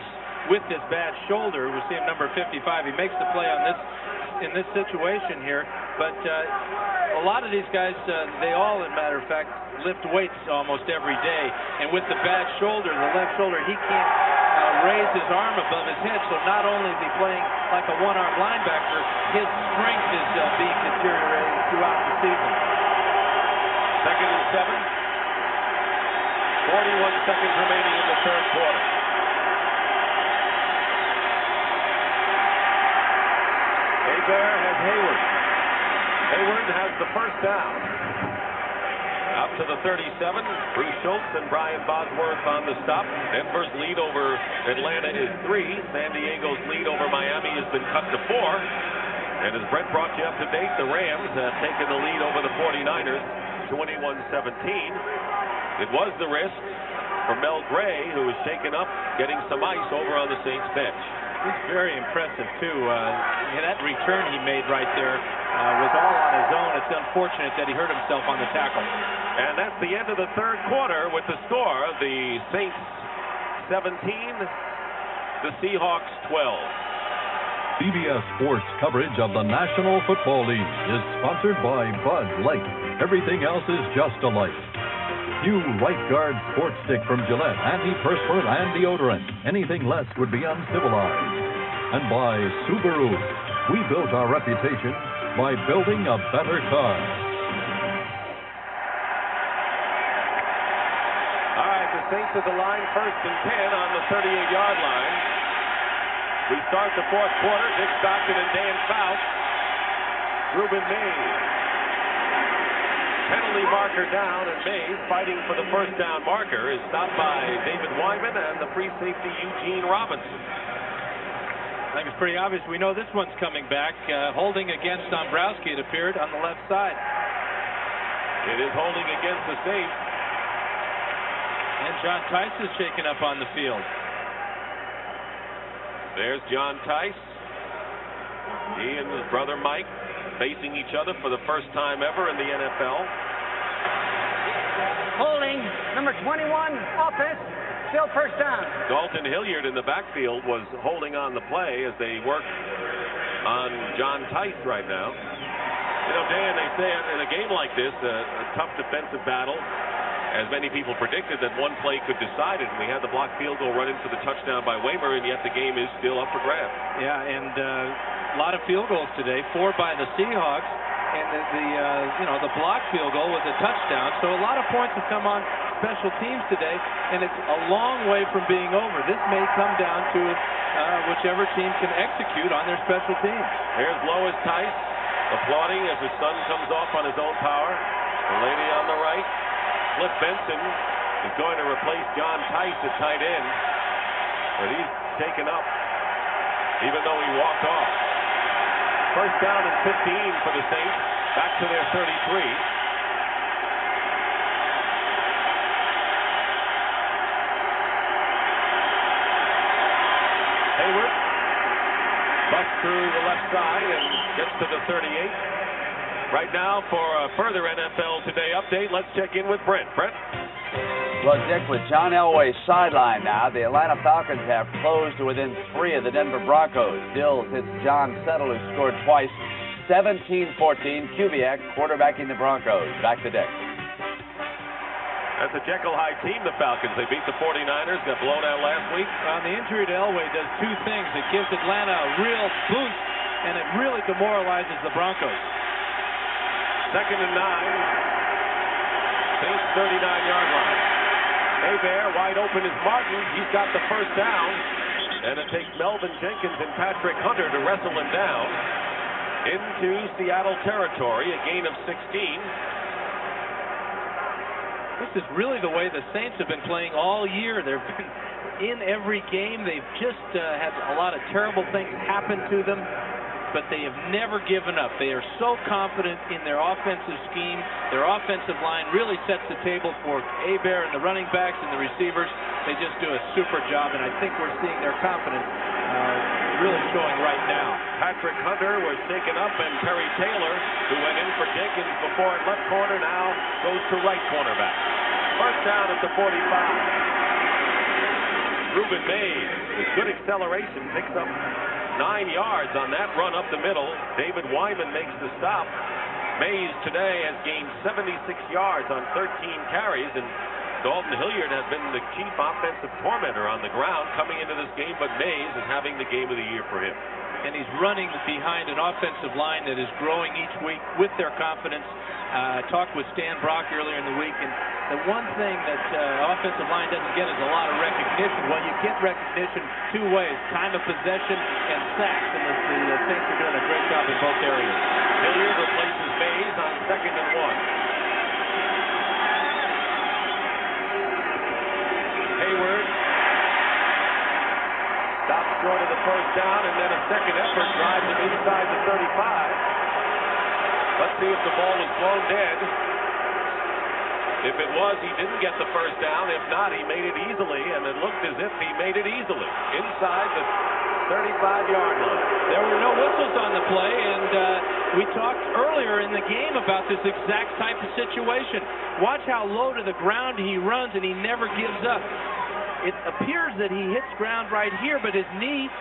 S2: with this bad shoulder, we see him number 55. He makes the play on in this situation here, but a lot of these guys, they all, as a matter of fact, lift weights almost every day, and with the bad shoulder, the left shoulder, he can't raise his arm above his head, so not only is he playing like a one-arm linebacker, his strength is being deteriorated throughout the season.
S1: 2nd and 7. 41 seconds remaining in the third quarter. Hebert has Hayward. Hayward has the first down. Up to the 37, Bruce Schultz and Brian Bosworth on the stop. Denver's lead over Atlanta is 3. San Diego's lead over Miami has been cut to 4. And as Brett brought you up to date, the Rams have taken the lead over the 49ers, 21-17. It was the risk for Mel Gray, who was shaken up, getting some ice over on the Saints bench.
S2: He's very impressive, too. That return he made right there was all on his own. It's unfortunate that he hurt himself on the tackle.
S1: And that's the end of the third quarter with the score. The Saints 17, the Seahawks 12.
S4: CBS Sports coverage of the National Football League is sponsored by Bud Light. Everything else is just a light. New Right Guard Sports Stick from Gillette, antiperspirant and deodorant. Anything less would be uncivilized. And by Subaru. We built our reputation by building a better car.
S1: All right, the Saints at the line, 1st and 10 on the 38-yard line. We start the fourth quarter. Dick Stockton and Dan Faust. Reuben Mays. Penalty marker down, and Mays, fighting for the first down marker, is stopped by David Wyman and the free safety Eugene Robinson.
S2: I think it's pretty obvious. We know this one's coming back. Holding against Dombrowski, it appeared, on the left side.
S1: It is holding against the Saints.
S2: And John Tice is shaken up on the field.
S1: There's John Tice. He and his brother Mike facing each other for the first time ever in the NFL.
S3: Holding, number 21, offense, still first down.
S1: Dalton Hilliard in the backfield was holding on the play as they work on John Tice right now. You know, Dan, they say in a game like this, a tough defensive battle, as many people predicted that one play could decide it. And we had the blocked field goal run into the touchdown by Waymer, and yet the game is still up for grabs.
S2: Yeah, and a lot of field goals today, 4 by the Seahawks, and the blocked field goal was a touchdown. So a lot of points have come on special teams today, and it's a long way from being over. This may come down to whichever team can execute on their special teams.
S1: Here's Lois Tice applauding as his son comes off on his own power. The lady on the right, Cliff Benson, is going to replace John Tice at tight end, but he's taken up, even though he walked off. First down and 15 for the Saints, back to their 33. Hayward busts through the left side and gets to the 38. Right now, for a further NFL Today update, let's check in with Brent. Brent?
S5: Well, Dick, with John Elway sidelined now, the Atlanta Falcons have closed to within 3 of the Denver Broncos. Dills hits John Settle, who scored twice, 17-14. Kubiak quarterbacking the Broncos. Back to Dick.
S1: That's a Jekyll High team, the Falcons. They beat the 49ers, got blown out last week.
S2: The injury to Elway does 2 things. It gives Atlanta a real boost, and it really demoralizes the Broncos.
S1: 2nd and 9. Saints 39-yard line. Hebert wide open is Martin. He's got the first down. And it takes Melvin Jenkins and Patrick Hunter to wrestle him down into Seattle territory, a gain of 16.
S2: This is really the way the Saints have been playing all year. They've been in every game. They've just had a lot of terrible things happen to them, but they have never given up. They are so confident in their offensive scheme. Their offensive line really sets the table for Hebert and the running backs and the receivers. They just do a super job, and I think we're seeing their confidence really showing right now.
S1: Patrick Hunter was shaken up, and Terry Taylor, who went in for Jenkins before at left corner, now goes to right cornerback. First down at the 45. Reuben Mays, with good acceleration, picks up 9 yards on that run up the middle. David Wyman makes the stop. Mays today has gained 76 yards on 13 carries, and Dalton Hilliard has been the chief offensive tormentor on the ground coming into this game, but Mays is having the game of the year for him.
S2: And he's running behind an offensive line that is growing each week with their confidence. Talked with Stan Brock earlier in the week, and the one thing that offensive line doesn't get is a lot of recognition. Well, you get recognition two ways: time of possession and sacks, and the Saints are doing a great job in both areas.
S1: Hilliard replaces Mays on 2nd and 1. Hayward stops short of the first down, and then a second effort drives him inside the 35. Let's see if the ball was blown dead. If it was, he didn't get the first down. If not, he made it easily, and it looked as if he made it easily inside the 35-yard line.
S2: There were no whistles on the play, and we talked earlier in the game about this exact type of situation. Watch how low to the ground he runs, and he never gives up. It appears that he hits ground right here, but his knee,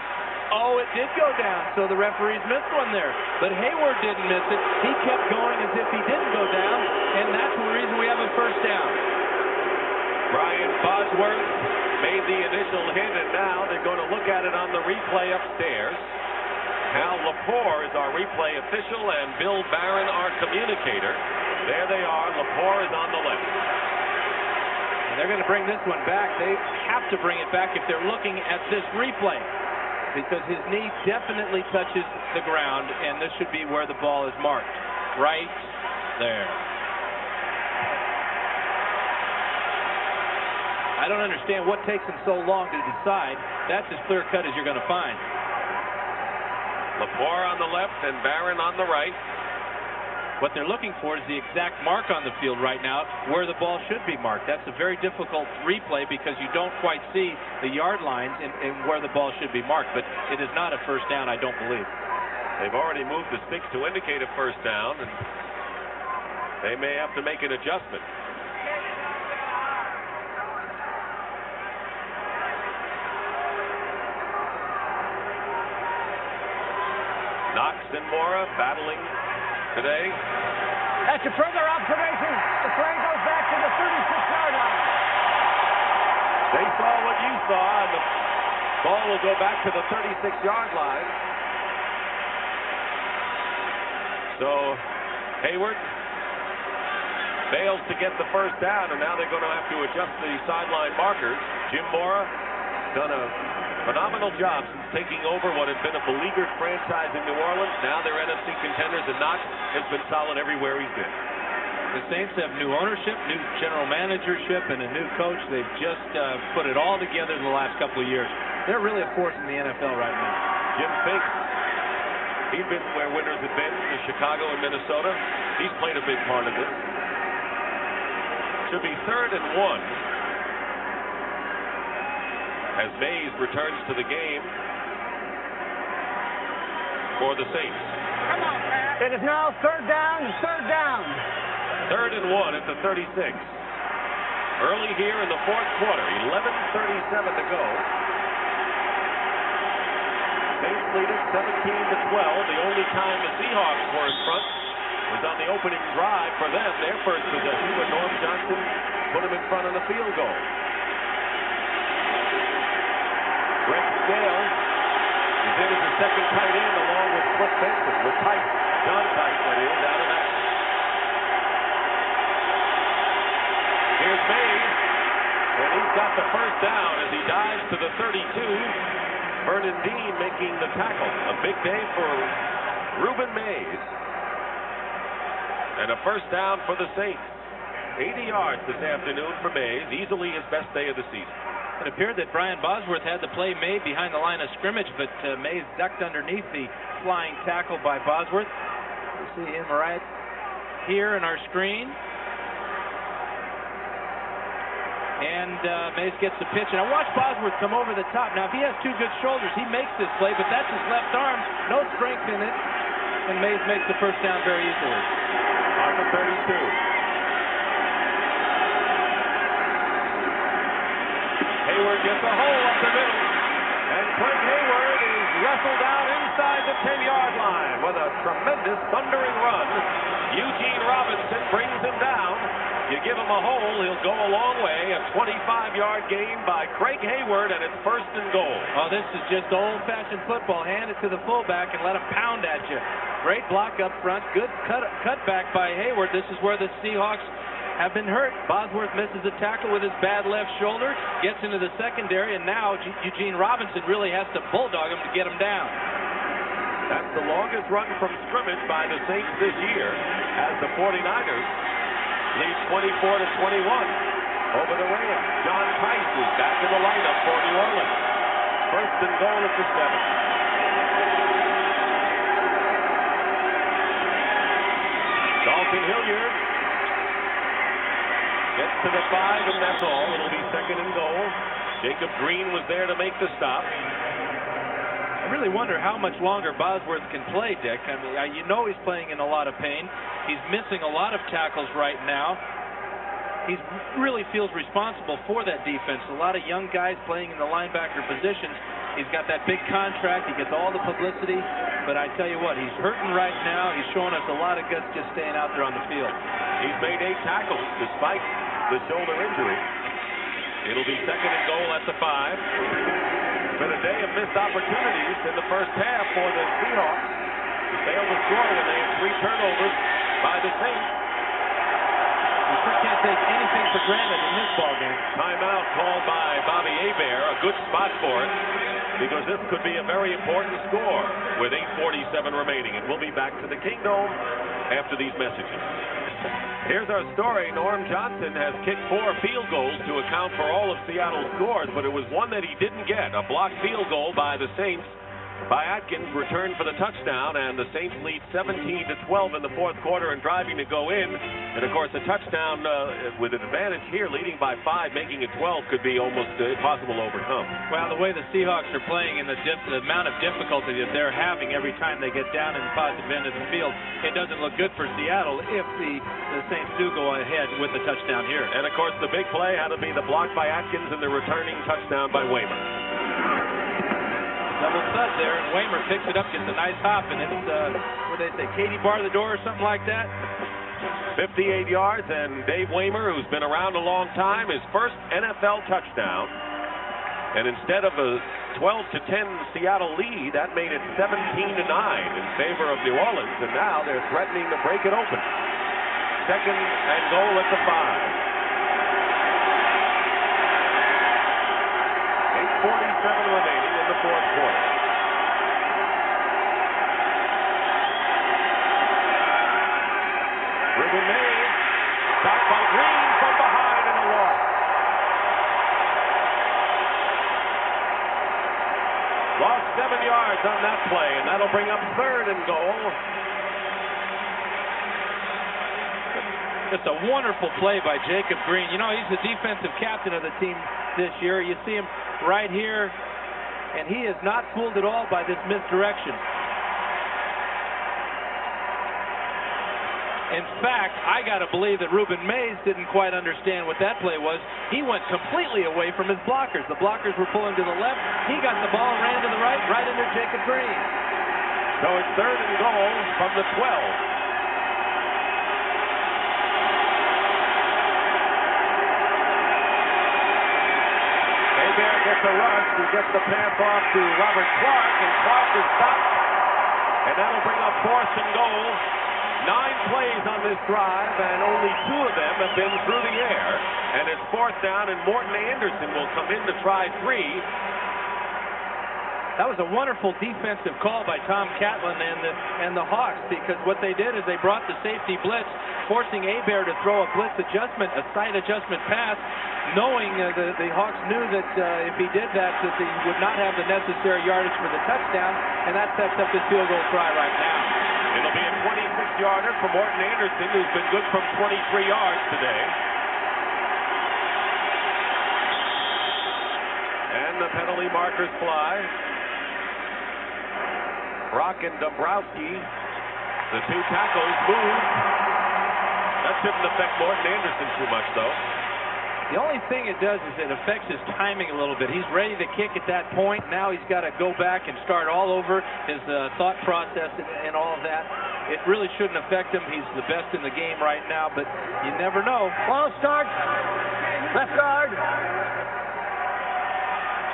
S2: it did go down, so the referees missed one there. But Hayward didn't miss it. He kept going as if he didn't go down, and that's the reason we have a first down.
S1: Brian Bosworth made the initial hit, and now they're going to look at it on the replay upstairs. Hal Lepore is our replay official, and Bill Barron, our communicator. There they are. Lepore is on the left.
S2: And they're going to bring this one back. They have to bring it back if they're looking at this replay, because his knee definitely touches the ground, and this should be where the ball is marked. Right there. I don't understand what takes him so long to decide. That's as clear cut as you're going to find.
S1: Lepore on the left and Barron on the right.
S2: What they're looking for is the exact mark on the field right now where the ball should be marked. That's a very difficult replay because you don't quite see the yard lines and where the ball should be marked. But it is not a first down, I don't believe.
S1: They've already moved the sticks to indicate a first down, and they may have to make an adjustment. Knox and Mora battling today.
S3: After further observation, the play goes back to the 36-yard line.
S1: They saw what you saw, and the ball will go back to the 36-yard line. So Hayward fails to get the first down, and now they're going to have to adjust the sideline markers. Jim Mora done a phenomenal job since taking over what had been a beleaguered franchise in New Orleans. Now they're NFC contenders, and Knox has been solid everywhere he's been.
S2: The Saints have new ownership, new general managership, and a new coach. They've just put it all together in the last couple of years. They're really a force in the NFL right now.
S1: Jim Fink, he's been where winners have been, in Chicago and Minnesota. He's played a big part of this. Should be 3rd and 1. As Mays returns to the game for the Saints.
S3: It is now 3rd down and 3rd down.
S1: 3rd and 1 at the 36. Early here in the 4th quarter, 11:37 to go. Saints lead it 17-12. The only time the Seahawks were in front was on the opening drive for them, their first possession, when Norm Johnson put them in front on the field goal. Brett Scales is in as the second tight end along with Cliff Benson, with Tight, John Tight, that is, out of that. Here's Mays, and he's got the first down as he dives to the 32. Vernon Dean making the tackle. A big day for Reuben Mays. And a first down for the Saints. 80 yards this afternoon for Mays, easily his best day of the season.
S2: It appeared that Brian Bosworth had the play made behind the line of scrimmage, but Mays ducked underneath the flying tackle by Bosworth. You see him right here in our screen. And Mays gets the pitch. And I watched Bosworth come over the top. Now, if he has two good shoulders, he makes this play, but that's his left arm. No strength in it. And Mays makes the first down very easily.
S1: On the 32. Hayward gets a hole up the middle, and Craig Hayward is wrestled out inside the 10-yard line with a tremendous thundering run. Eugene Robinson brings him down. You give him a hole. He'll go a long way. A 25-yard gain by Craig Hayward, and it's 1st and goal.
S2: Oh, this is just old-fashioned football. Hand it to the fullback and let him pound at you. Great block up front. Good cut back by Hayward. This is where the Seahawks have been hurt. Bosworth misses a tackle with his bad left shoulder, gets into the secondary, and now Eugene Robinson really has to bulldog him to get him down.
S1: That's the longest run from scrimmage by the Saints this year, as the 49ers lead 24-21 over the Rams. John Price is back in the lineup for New Orleans. 1st and goal at the 7. Dalton Hilliard gets to the 5, and that's all. It'll be 2nd and goal. Jacob Green was there to make the stop.
S2: I really wonder how much longer Bosworth can play, Dick. I mean, you know he's playing in a lot of pain. He's missing a lot of tackles right now. He really feels responsible for that defense. A lot of young guys playing in the linebacker positions. He's got that big contract. He gets all the publicity. But I tell you what, he's hurting right now. He's showing us a lot of guts just staying out there on the field.
S1: He's made 8 tackles despite the shoulder injury. It'll be 2nd and goal at the 5. Been a day of missed opportunities in the first half for the Seahawks. They failed to score when they had 3 turnovers by the Saints.
S2: You sure can't take anything for granted in this ballgame.
S1: Timeout called by Bobby Hebert. A good spot for it, because this could be a very important score with 8:47 remaining. And we'll be back to the Kingdom after these messages. Here's our story. Norm Johnson has kicked 4 field goals to account for all of Seattle's scores, but it was one that he didn't get. A blocked field goal by the Saints. By Atkins, returned for the touchdown, and the Saints lead 17-12 in the 4th quarter and driving to go in. And, of course, a touchdown with an advantage here, leading by 5, making it 12, could be almost impossible to overcome.
S2: Well, the way the Seahawks are playing and the amount of difficulty that they're having every time they get down in the positive end of the field, it doesn't look good for Seattle if the Saints do go ahead with the touchdown here.
S1: And, of course, the big play had to be the block by Atkins and the returning touchdown by Waymer.
S2: Double thud there, and Waymer picks it up, gets a nice hop, and it's, what do they say, Katie bar the door or something like that?
S1: 58 yards, and Dave Waymer, who's been around a long time, his first NFL touchdown. And instead of a 12-10 Seattle lead, that made it 17-9 in favor of New Orleans, and now they're threatening to break it open. 2nd and goal at the 5. 8:47 remaining in the 4th quarter. Ruben Mays, stopped by Green from behind and a loss. Lost 7 yards on that play, and that'll bring up 3rd and goal.
S2: It's a wonderful play by Jacob Green. You know, he's the defensive captain of the team this year. You see him right here, and he is not fooled at all by this misdirection. In fact, I got to believe that Ruben Mays didn't quite understand what that play was. He went completely away from his blockers. The blockers were pulling to the left. He got the ball, ran to the right into Jacob Green.
S1: So it's 3rd and goal from the 12. Hebert gets a rush. He gets the pass off to Robert Clark, and Clark is stopped. And that'll bring up 4th and goal. 9 plays on this drive, and only 2 of them have been through the air. And it's 4th down, and Morton Anderson will come in to try 3.
S2: That was a wonderful defensive call by Tom Catlin and the Hawks, because what they did is they brought the safety blitz, forcing Hebert to throw a blitz adjustment, a side adjustment pass, knowing the Hawks knew that if he did that he would not have the necessary yardage for the touchdown, and that sets up his field goal try right now.
S1: It'll be a 26-yarder for Morton Anderson, who's been good from 23 yards today. And the penalty markers fly. Brock and Dombrowski, the 2 tackles, move. That shouldn't affect Morton Anderson too much, though.
S2: The only thing it does is it affects his timing a little bit. He's ready to kick at that point. Now he's got to go back and start all over his thought process and all of that. it really shouldn't affect him. He's the best in the game right now, but you never know.
S3: Ball start. Left guard.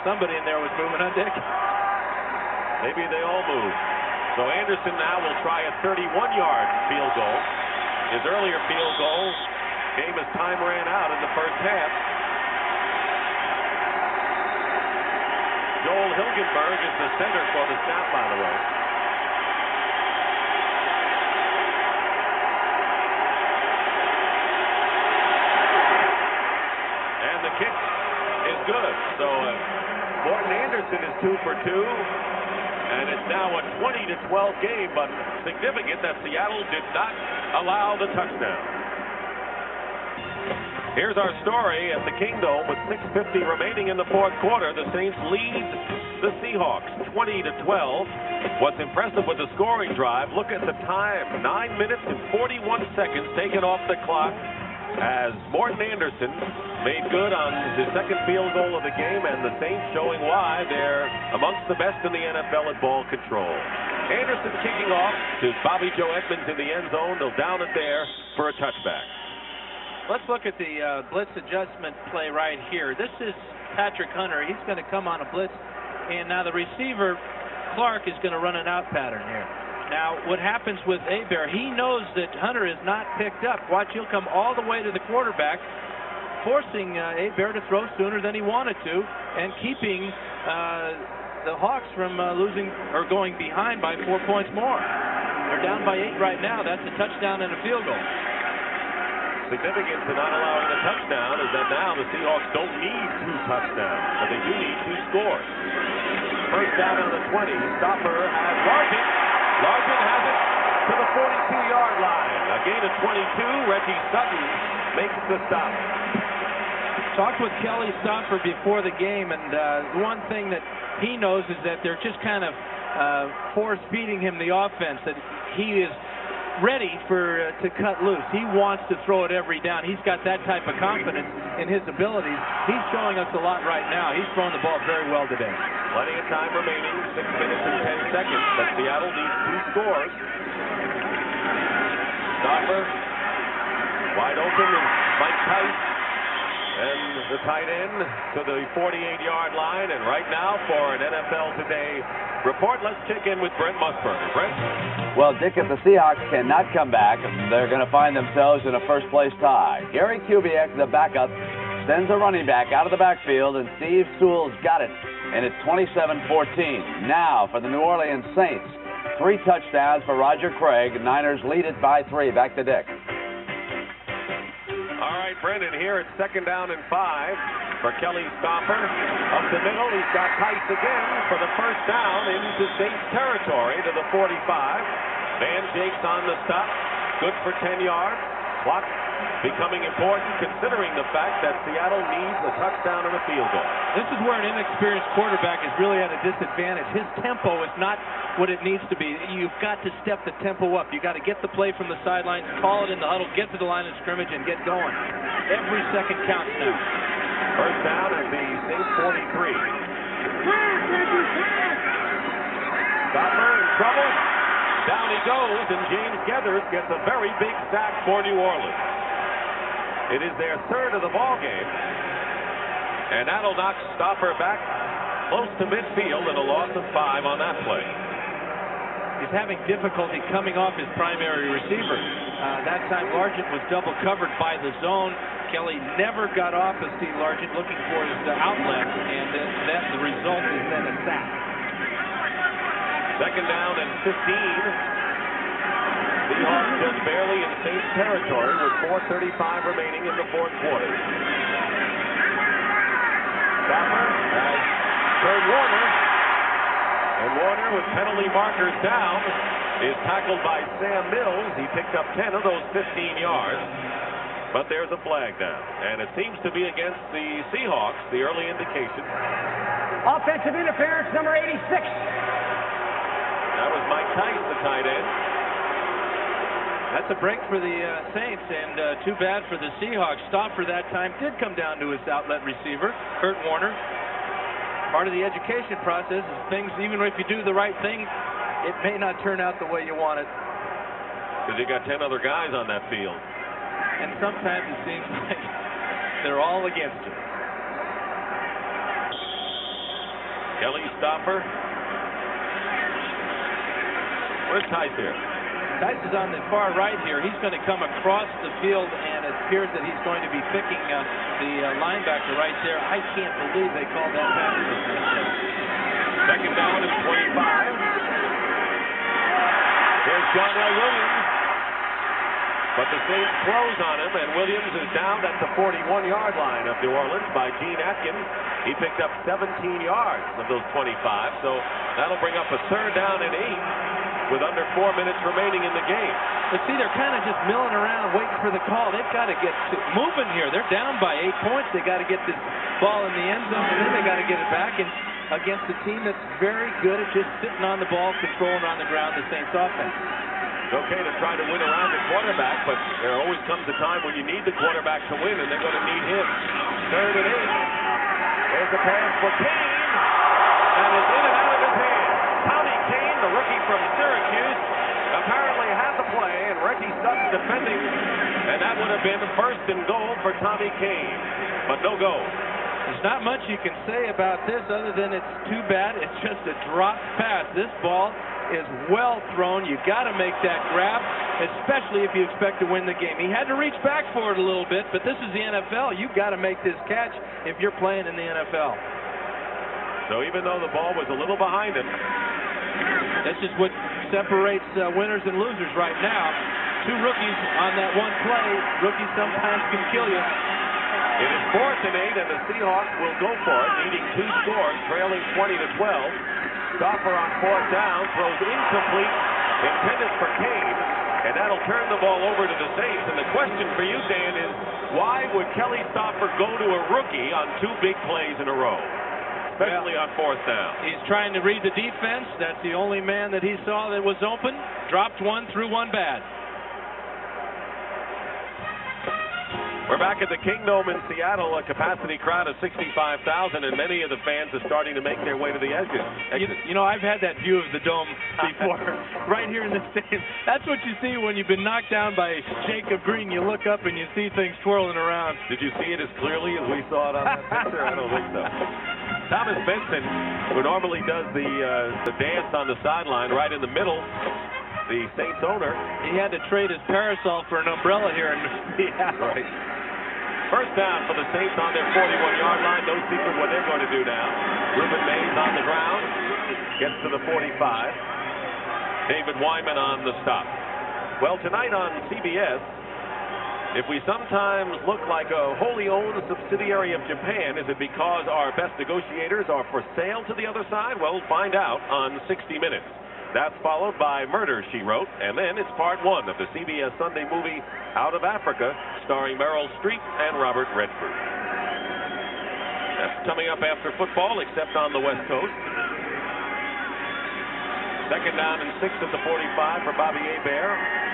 S2: Somebody in there was moving, huh, Dick?
S1: Maybe they all move. So Anderson now will try a 31-yard field goal. His earlier field goal came as time ran out in the first half. Joel Hilgenberg is the center for the snap, by the way. And the kick is good. So Morton Anderson is 2 for 2. And it's now a 20-12 game, but significant that Seattle did not allow the touchdown. Here's our story at the Kingdome with 6:50 remaining in the fourth quarter. The Saints lead the Seahawks 20-12. What's impressive with the scoring drive, look at the time. 9 minutes and 41 seconds taken off the clock as Morton Anderson made good on his second field goal of the game, and the Saints showing why they're amongst the best in the NFL at ball control. Anderson kicking off to Bobby Joe Edmonds in the end zone. They'll down it there for a touchback.
S2: Let's look at the blitz adjustment play right here. This is Patrick Hunter. He's going to come on a blitz, and now the receiver, Clark, is going to run an out pattern here. Now, what happens with Hebert, he knows that Hunter is not picked up. Watch, he'll come all the way to the quarterback, forcing Hebert to throw sooner than he wanted to, and keeping the Hawks from losing or going behind by 4 points more. They're down by 8 right now. That's a touchdown and a field goal.
S1: Significant to not allowing a touchdown is that now the Seahawks don't need 2 touchdowns, but they do need 2 scores. First down on the 20. Stopper has Larkin. Larkin has it to the 42-yard line. A gain of 22. Reggie Sutton makes the stop.
S2: Talked with Kelly Stopper before the game, and the one thing that he knows is that they're just kind of force-feeding him the offense, that he is ready to cut loose. He wants to throw it every down. He's got that type of confidence in his abilities. He's showing us a lot right now. He's throwing the ball very well today.
S1: Plenty of time remaining, 6 minutes and 10 seconds, but Seattle needs 2 scores. Stopper, wide open, and Mike Tice, and the tight end to the 48-yard line. And right now for an NFL Today report, let's check in with Brent Musburger. Brent?
S5: Well, Dick, if the Seahawks cannot come back, they're going to find themselves in a first-place tie. Gary Kubiak, the backup, sends a running back out of the backfield, and Steve Sewell's got it. And it's 27-14. Now for the New Orleans Saints. 3 touchdowns for Roger Craig. Niners lead it by 3. Back to Dick.
S1: All right, Brendan, here it's 2nd down and 5 for Kelly Stopper. Up the middle, he's got Tice again for the first down into Saints territory to the 45. Van Jakes on the stop. Good for 10 yards. Clock becoming important considering the fact that Seattle needs a touchdown and a field goal.
S2: This is where an inexperienced quarterback is really at a disadvantage. His tempo is not what it needs to be. You've got to step the tempo up. You've got to get the play from the sidelines, call it in the huddle, get to the line of scrimmage, and get going. Every second counts now.
S1: First down at the Saints 43. Stopper in trouble. Down he goes, and James Geathers gets a very big sack for New Orleans. It is their 3rd of the ball game, and that'll knock Stopper back close to midfield and a loss of 5 on that play.
S2: He's having difficulty coming off his primary receiver. That time Largent was double covered by the zone. Kelly never got off of Steve Largent looking for his outlet, and the result is then a sack.
S1: 2nd down and 15. Seahawks just barely in Saints territory with 4:35 remaining in the fourth quarter. Stopper has Kurt Warner. And Warner, with penalty markers down, is tackled by Sam Mills. He picked up 10 of those 15 yards. But there's a flag down. And it seems to be against the Seahawks, the early indication.
S3: Offensive interference, number 86.
S1: That was Mike Tice, the tight end.
S2: That's a break for the Saints, and too bad for the Seahawks. Stopper that time did come down to his outlet receiver, Kurt Warner. Part of the education process is things, even if you do the right thing, it may not turn out the way you want it.
S1: because you got 10 other guys on that field.
S2: And sometimes it seems like they're all against him.
S1: Kelly Stopper. Where's Tice here?
S2: Tice is on the far right here. He's going to come across the field, and it appears that he's going to be picking the linebacker right there. I can't believe they called that pass.
S1: Second down is 25. Here's John L. Williams. But the Saints close on him, and Williams is down at the 41-yard line of New Orleans by Gene Atkins. He picked up 17 yards of those 25, so that'll bring up a third down and 8 with under 4 minutes remaining in the game.
S2: But see, they're kind of just milling around waiting for the call. They've got to get moving here. They're down by 8 points. They got to get this ball in the end zone, and then they got to get it back against a team that's very good at just sitting on the ball, controlling on the ground, the Saints offense.
S1: It's okay to try to win around the quarterback, but there always comes a time when you need the quarterback to win, and they're going to need him. Third and 8. There's a pass for Kane, and it's in and out of his hand. Tommy Kane, the rookie from Syracuse, apparently had the play, and Reggie Sutton defending, and that would have been first and goal for Tommy Kane, but no goal.
S2: There's not much you can say about this other than it's too bad. It's just a dropped pass. This ball is well thrown. You got to make that grab, especially if you expect to win the game. He had to reach back for it a little bit, but this is the NFL. You've got to make this catch if you're playing in the NFL.
S1: So even though the ball was a little behind him,
S2: this is what separates winners and losers right now. Two rookies on that one play. Rookies sometimes can kill you.
S1: It is 4th and 8, and the Seahawks will go for it, needing 2 scores, trailing 20-12. Stopper on 4th down, throws incomplete, intended for Kane, and that'll turn the ball over to the Saints. And the question for you, Dan, is why would Kelly Stopper go to a rookie on 2 big plays in a row, especially on 4th down?
S2: He's trying to read the defense. That's the only man that he saw that was open. Dropped one, threw one bad.
S1: We're back at the Kingdome in Seattle, a capacity crowd of 65,000, and many of the fans are starting to make their way to the exit.
S2: You know, I've had that view of the dome before, right here in the stadium. That's what you see when you've been knocked down by Jacob Green. You look up and you see things twirling around.
S1: Did you see it as clearly as we saw it on that picture? I don't think so. Thomas Benson, who normally does the dance on the sideline right in the middle, the Saints owner.
S2: He had to trade his parasol for an umbrella here in Seattle.
S1: Right. First down for the Saints on their 41-yard line. No secret what they're going to do now. Ruben Mays on the ground. Gets to the 45. David Wyman on the stop. Well, tonight on CBS, if we sometimes look like a wholly owned subsidiary of Japan, is it because our best negotiators are for sale to the other side? Well, we'll find out on 60 Minutes. That's followed by Murder, She Wrote, and then it's part 1 of the CBS Sunday movie Out of Africa, starring Meryl Streep and Robert Redford. That's coming up after football, except on the West Coast. Second down and 6 at the 45 for Bobby Hebert.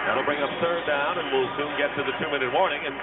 S1: That'll bring up third down, and we'll soon get to the 2-minute warning. And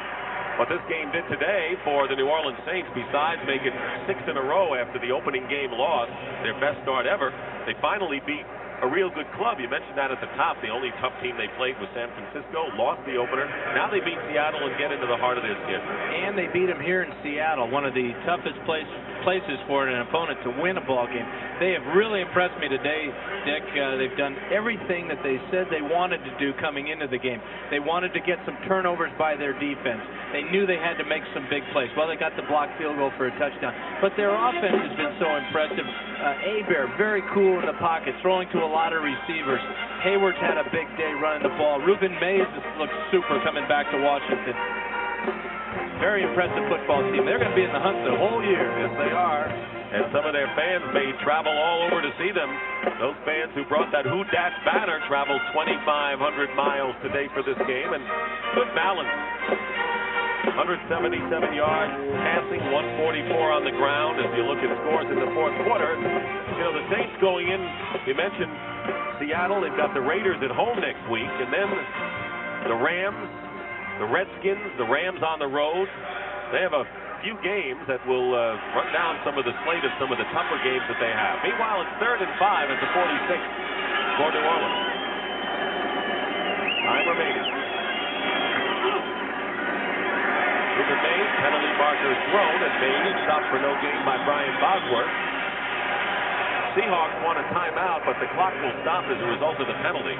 S1: what this game did today for the New Orleans Saints, besides making 6 in a row after the opening game loss, their best start ever, they finally beat a real good club. You mentioned that at the top. The only tough team they played was San Francisco, lost the opener. Now they beat Seattle and get into the heart of their schedule.
S2: And they beat them here in Seattle, one of the toughest places for an opponent to win a ball game. They have really impressed me today, Dick. They've done everything that they said they wanted to do coming into the game. They wanted to get some turnovers by their defense. They knew they had to make some big plays. Well, they got the blocked field goal for a touchdown. But their offense has been so impressive. Hebert, very cool in the pocket, throwing to a lot of receivers. Hayward's had a big day running the ball. Ruben Mays looks super coming back to Washington. Very impressive football team. They're going to be in the hunt the whole year.
S1: Yes, they are. And some of their fans may travel all over to see them. Those fans who brought that Who Dat banner traveled 2,500 miles today for this game. And good balance. 177 yards passing, 144 on the ground. As you look at scores in the fourth quarter, you know, the Saints going in, you mentioned Seattle. They've got the Raiders at home next week, and then the Rams, the Redskins, the Rams on the road. They have a few games that will run down some of the slate of some of the tougher games that they have. Meanwhile, it's 3rd and 5 at the 46 for New Orleans. Time remaining. Ruben Mays, penalty marker thrown, and Mays stopped for no gain by Brian Bosworth. Seahawks want a timeout, but the clock will stop as a result of the penalty.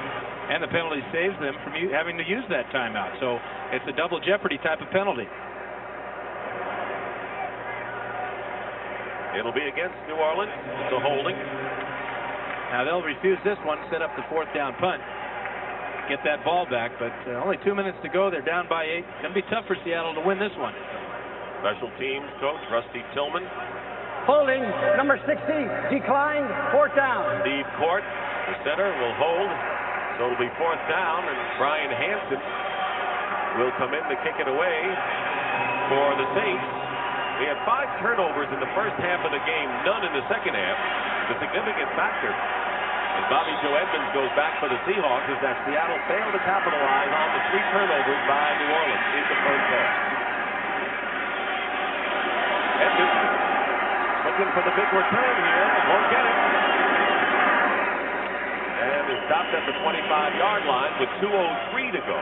S2: And the penalty saves them from having to use that timeout. So it's a double jeopardy type of penalty.
S1: It'll be against New Orleans, so holding.
S2: Now they'll refuse this one, set up the 4th down punt, get that ball back, but only 2 minutes to go. They're down by 8. Going to be tough for Seattle to win this one.
S1: Special teams coach Rusty Tillman.
S3: Holding, number 60, declined, 4th down.
S1: Steve Court, the center, will hold. So it'll be 4th down, and Brian Hansen will come in to kick it away for the Saints. We had 5 turnovers in the first half of the game, none in the second half. The significant factor, as Bobby Joe Edmonds goes back for the Seahawks, is that Seattle failed to capitalize on the 3 turnovers by New Orleans in the first half. Edmonds looking for the big return here, won't get it. And is stopped at the 25-yard line with 2:03 to go.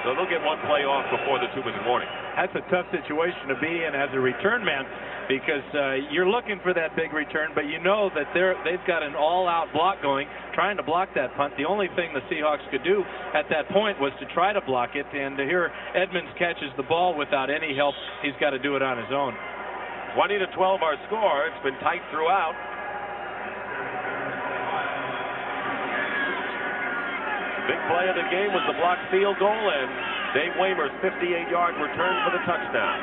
S1: So they'll get one play off before the 2-minute warning.
S2: That's a tough situation to be in as a return man, because you're looking for that big return, but you know that they've got an all-out block going, trying to block that punt. The only thing the Seahawks could do at that point was to try to block it, and here Edmonds catches the ball without any help. He's got to do it on his own.
S1: 20-12 our score. It's been tight throughout. Big play of the game was the blocked field goal and Dave Waymer's 58-yard return for the touchdown.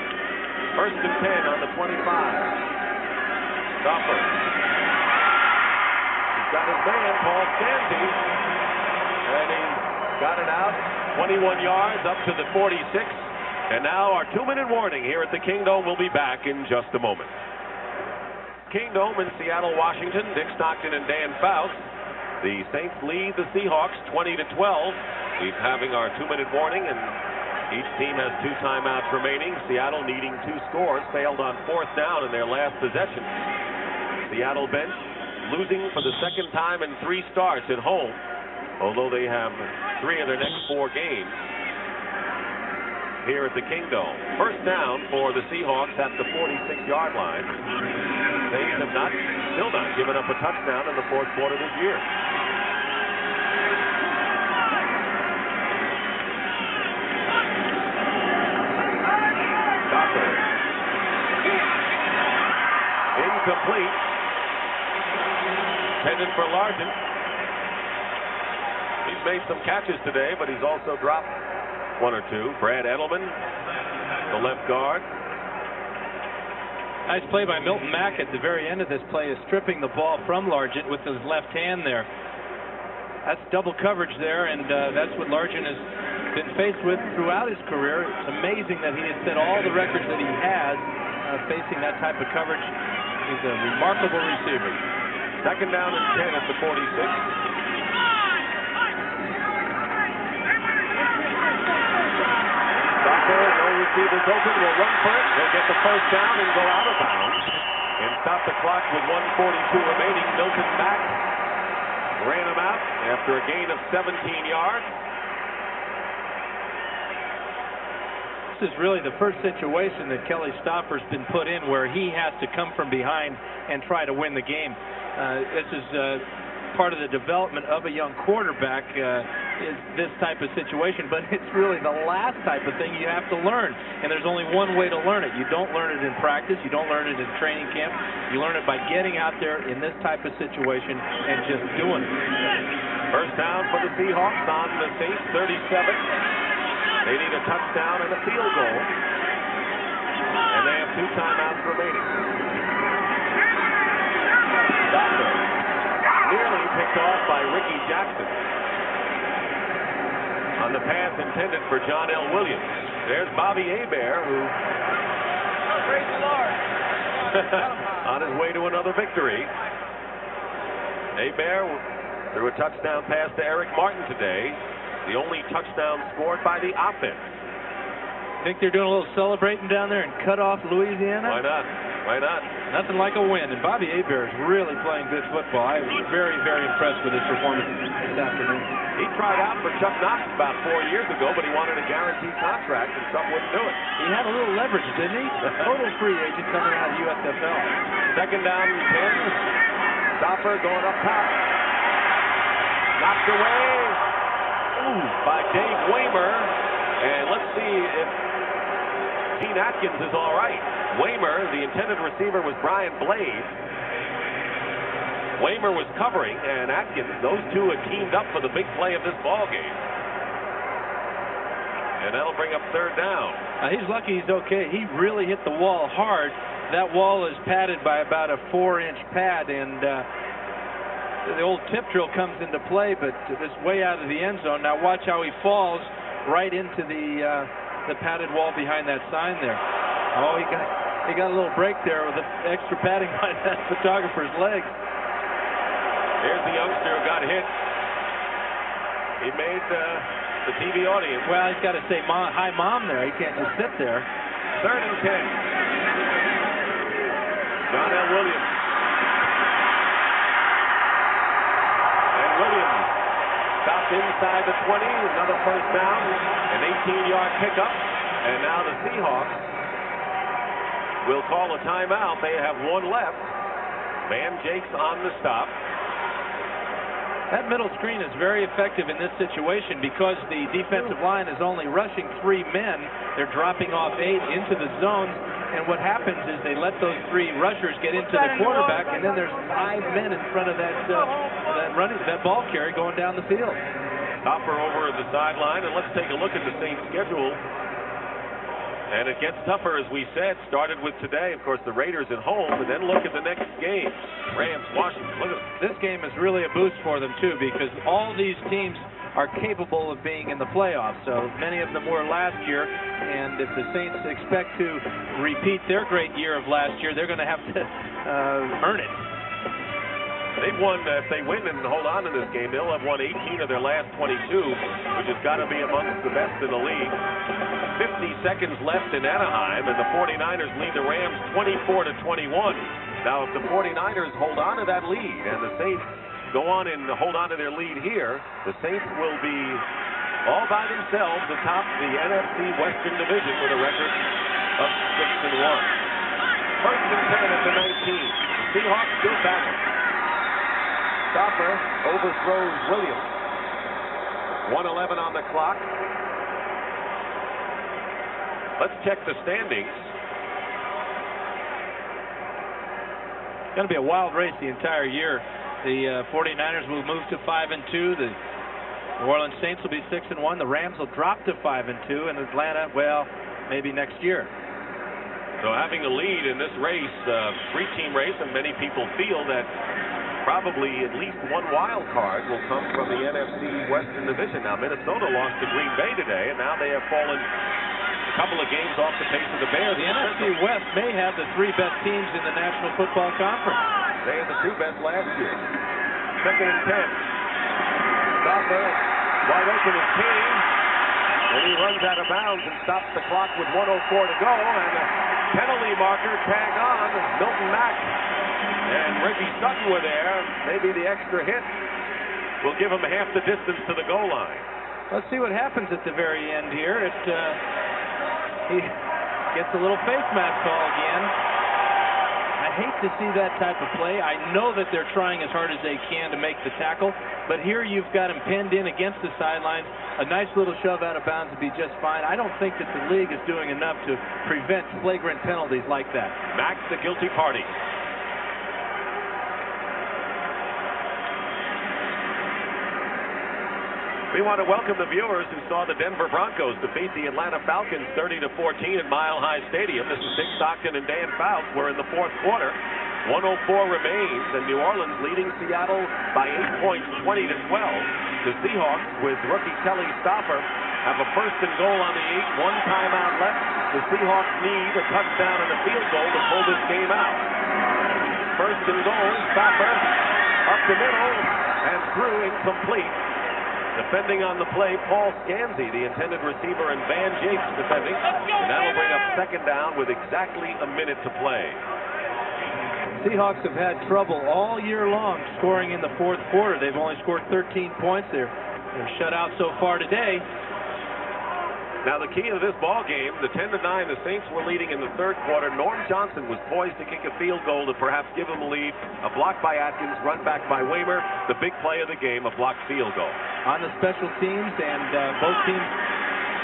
S1: 1st and 10 on the 25. Stopper. He's got his man, Paul Stanzi, and he's got it out 21 yards up to the 46. And now our 2-minute warning here at the Kingdome. We'll be back in just a moment. Kingdome in Seattle, Washington. Dick Stockton and Dan Faust. The Saints lead the Seahawks 20-12. We're having our 2-minute warning, and each team has 2 timeouts remaining. Seattle needing 2 scores, failed on 4th down in their last possession. Seattle bench losing for the 2nd time in 3 starts at home, although they have 3 of their next 4 games here at the Kingdome. 1st down for the Seahawks at the 46-yard line. Saints have still not given up a touchdown in the 4th quarter this year. Stopper. Incomplete. Intended for Largent. He's made some catches today, but he's also dropped 1 or 2. Brad Edelman, the left guard.
S2: Nice play by Milton Mack at the very end of this play, is stripping the ball from Largent with his left hand there. That's double coverage there, and that's what Largent has been faced with throughout his career. It's amazing that he has set all the records that he has facing that type of coverage. He's a remarkable receiver.
S1: 2nd down and 10 at the 46. No receivers open, will run for it. He'll get the 1st down and go out of bounds. And stop the clock with 1:42 remaining. Milton Mack ran him out after a gain of 17 yards.
S2: This is really the first situation that Kelly Stopper's been put in where he has to come from behind and try to win the game. This is part of the development of a young quarterback, is this type of situation, but it's really the last type of thing you have to learn, and there's only one way to learn it. You don't learn it in practice, you don't learn it in training camp, you learn it by getting out there in this type of situation and just doing it.
S1: 1st down for the Seahawks on the Saints 37. They need a touchdown and a field goal, and they have 2 timeouts remaining. Stopper. Nearly picked off by Ricky Jackson on the pass intended for John L. Williams. There's Bobby Hebert, who
S3: Praise the Lord.
S1: on his way to another victory. Hebert Threw a touchdown pass to Eric Martin today. The only touchdown scored by the offense.
S2: Think they're doing a little celebrating down there and cut off Louisiana?
S1: Why not? Why not?
S2: Nothing like a win. And Bobby Hebert is really playing good football. I was very, very impressed with his performance this afternoon.
S1: He tried out for Chuck Knox about 4 years ago, but he wanted a guaranteed contract, and Chuck wouldn't do it.
S2: He had a little leverage, didn't he? Total free agent coming out of USFL.
S1: Second down and 10. Stopper going up top. Knocked away. Ooh, by Dave Waymer. And let's see if Gene Atkins is all right. Waymer, the intended receiver, was Brian Blade. Waymer was covering, and Atkins, those two had teamed up for the big play of this ball game. And that'll bring up third down.
S2: He's lucky he's okay. He really hit the wall hard. That wall is padded by about a 4-inch pad, and the old tip drill comes into play, but this way out of the end zone. Now watch how he falls right into the padded wall behind that sign there. Oh, he got a little break there with the extra padding by that photographer's leg.
S1: Here's the youngster who got hit. He made the TV audience.
S2: Well, he's got to say hi, Mom, there. He can't just sit there.
S1: Third and 10. John L. Williams. And Williams stopped inside the 20. Another first down. An 18-yard pickup. And now the Seahawks will call a timeout. They have one left. Van Jakes on the stop.
S2: That middle screen is very effective in this situation because the defensive line is only rushing 3 men. They're dropping off 8 into the zones, and what happens is they let those 3 rushers get into the quarterback, and then there's 5 men in front of that ball carrier going down the field.
S1: Hopper over the sideline, and let's take a look at the Saints' schedule. And it gets tougher, as we said. Started with today, of course, the Raiders at home, and then look at the next game. Rams, Washington. Look at them.
S2: This game is really a boost for them, too, because all these teams are capable of being in the playoffs. So many of them were last year, and if the Saints expect to repeat their great year of last year, they're going to have to earn it.
S1: They've won, if they win and hold on in this game, they'll have won 18 of their last 22, which has got to be amongst the best in the league. 50 seconds left in Anaheim, and the 49ers lead the Rams 24-21. Now, if the 49ers hold on to that lead and the Saints go on and hold on to their lead here, the Saints will be all by themselves atop the NFC Western Division with a record of 6-1. First and 10 at the 19. The Seahawks still battling. Stopper overthrows Williams. 1:11 on the clock. Let's check the standings.
S2: It's going to be a wild race the entire year. The 49ers will move to 5-2. The New Orleans Saints will be 6-1. The Rams will drop to 5-2, and Atlanta, well, maybe next year.
S1: So having a lead in this race, 3-team race, and many people feel that probably at least one wild card will come from the NFC Western Division. Now, Minnesota lost to Green Bay today, and now they have fallen a couple of games off the pace of the Bears.
S2: The NFC West may have the 3 best teams in the National Football Conference.
S1: They had the 2 best last year. Second and 10. Stopper, wide open is King, and he runs out of bounds and stops the clock with 1:04 to go, and the penalty marker tag on. Milton Mack and Reggie Sutton were there. Maybe the extra hit will give him half the distance to the goal line.
S2: Let's see what happens at the very end here. He gets a little face mask call again. I hate to see that type of play. I know that they're trying as hard as they can to make the tackle, but here you've got him pinned in against the sidelines. A nice little shove out of bounds would be just fine. I don't think that the league is doing enough to prevent flagrant penalties like that.
S1: Mack's the guilty party. We want to welcome the viewers who saw the Denver Broncos defeat the Atlanta Falcons 30-14 at Mile High Stadium. This is Dick Stockton and Dan Fouts. We're in the fourth quarter. 1:04 remains, and New Orleans leading Seattle by 8 points, 20-12. The Seahawks, with rookie Kelly Stopper, have a first and goal on the 8. 1 timeout left. The Seahawks need a touchdown and a field goal to pull this game out. First and goal, Stopper Up the middle and through, incomplete. Defending on the play, Paul Scanzi, the intended receiver, and Van Jakes defending. And that'll bring up second down with exactly a minute to play.
S2: Seahawks have had trouble all year long scoring in the fourth quarter. They've only scored 13 points. They're shut out so far today.
S1: Now the key to this ball game, the 10-9, the Saints were leading in the third quarter. Norm Johnson was poised to kick a field goal to perhaps give them a lead. A block by Atkins, run back by Waymer. The big play of the game, a blocked field goal.
S2: On the special teams, and both teams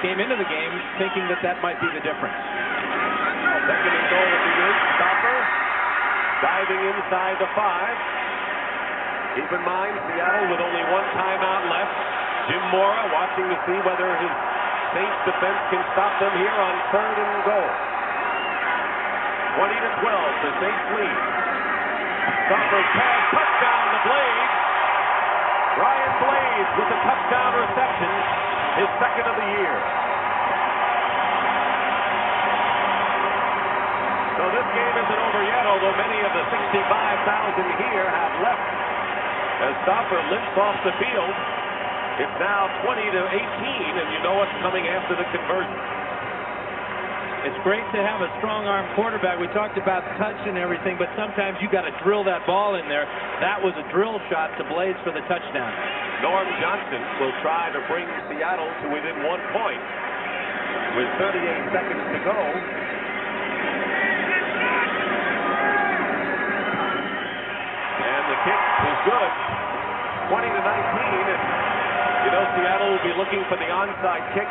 S2: came into the game thinking that might be the difference.
S1: Second and goal at the end. Stopper diving inside the 5. Keep in mind, Seattle with only one timeout left. Jim Mora watching to see whether his Saints defense can stop them here on third and goal. 20-12, the Saints lead. Stopper's pass, touchdown to Blades. Brian Blades with a touchdown reception, his second of the year. So this game isn't over yet, although many of the 65,000 here have left. As Stopper limps off the field, it's now 20-18, and you know what's coming after the conversion.
S2: It's great to have a strong-arm quarterback. We talked about touch and everything, but sometimes you got to drill that ball in there. That was a drill shot to Blades for the touchdown.
S1: Norm Johnson will try to bring Seattle to within 1 point with 38 seconds to go. And the kick is good. 20-19. And you know, Seattle will be looking for the onside kick.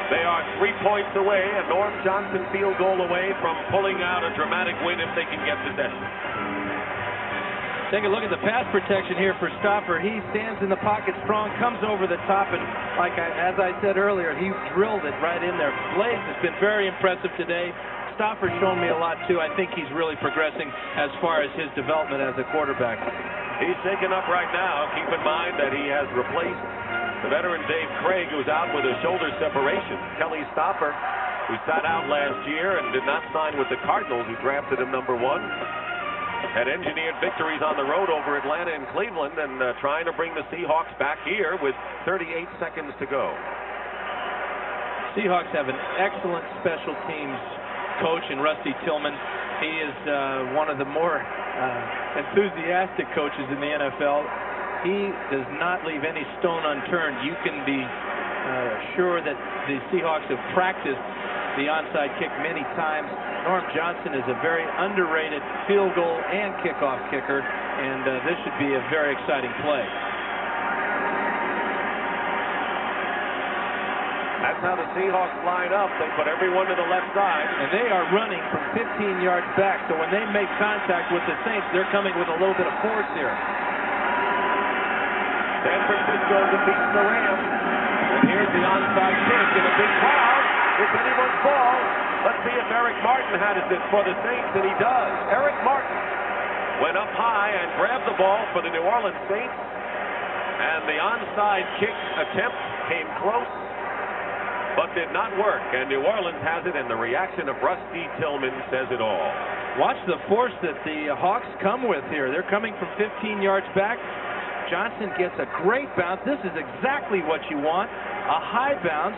S1: They are 3 points away, a Norm Johnson field goal away from pulling out a dramatic win if they can get possession.
S2: Take a look at the pass protection here for Stopper. He stands in the pocket strong, comes over the top, and as I said earlier, he drilled it right in there. Blades has been very impressive today. Stopper's shown me a lot, too. I think he's really progressing as far as his development as a quarterback.
S1: He's shaken up right now. Keep in mind that he has replaced the veteran Dave Craig, who's out with a shoulder separation. Kelly Stopper, who sat out last year and did not sign with the Cardinals, who drafted him #1, had engineered victories on the road over Atlanta and Cleveland, and trying to bring the Seahawks back here with 38 seconds to go.
S2: Seahawks have an excellent special teams coach in Rusty Tillman. He is one of the more enthusiastic coaches in the NFL. He does not leave any stone unturned. You can be sure that the Seahawks have practiced the onside kick many times. Norm Johnson is a very underrated field goal and kickoff kicker, and this should be a very exciting play.
S1: That's how the Seahawks line up. They put everyone to the left side.
S2: And they are running from 15 yards back, so when they make contact with the Saints, they're coming with a little bit of force here.
S1: San Francisco defeats the Rams. And here's the onside kick in a big crowd. It's anyone's ball. Let's see if Eric Martin had it for the Saints, and he does. Eric Martin went up high and grabbed the ball for the New Orleans Saints. And the onside kick attempt came close, but did not work. And New Orleans has it, and the reaction of Rusty Tillman says it all.
S2: Watch the force that the Hawks come with here. They're coming from 15 yards back. Johnson gets a great bounce. This is exactly what you want, a high bounce,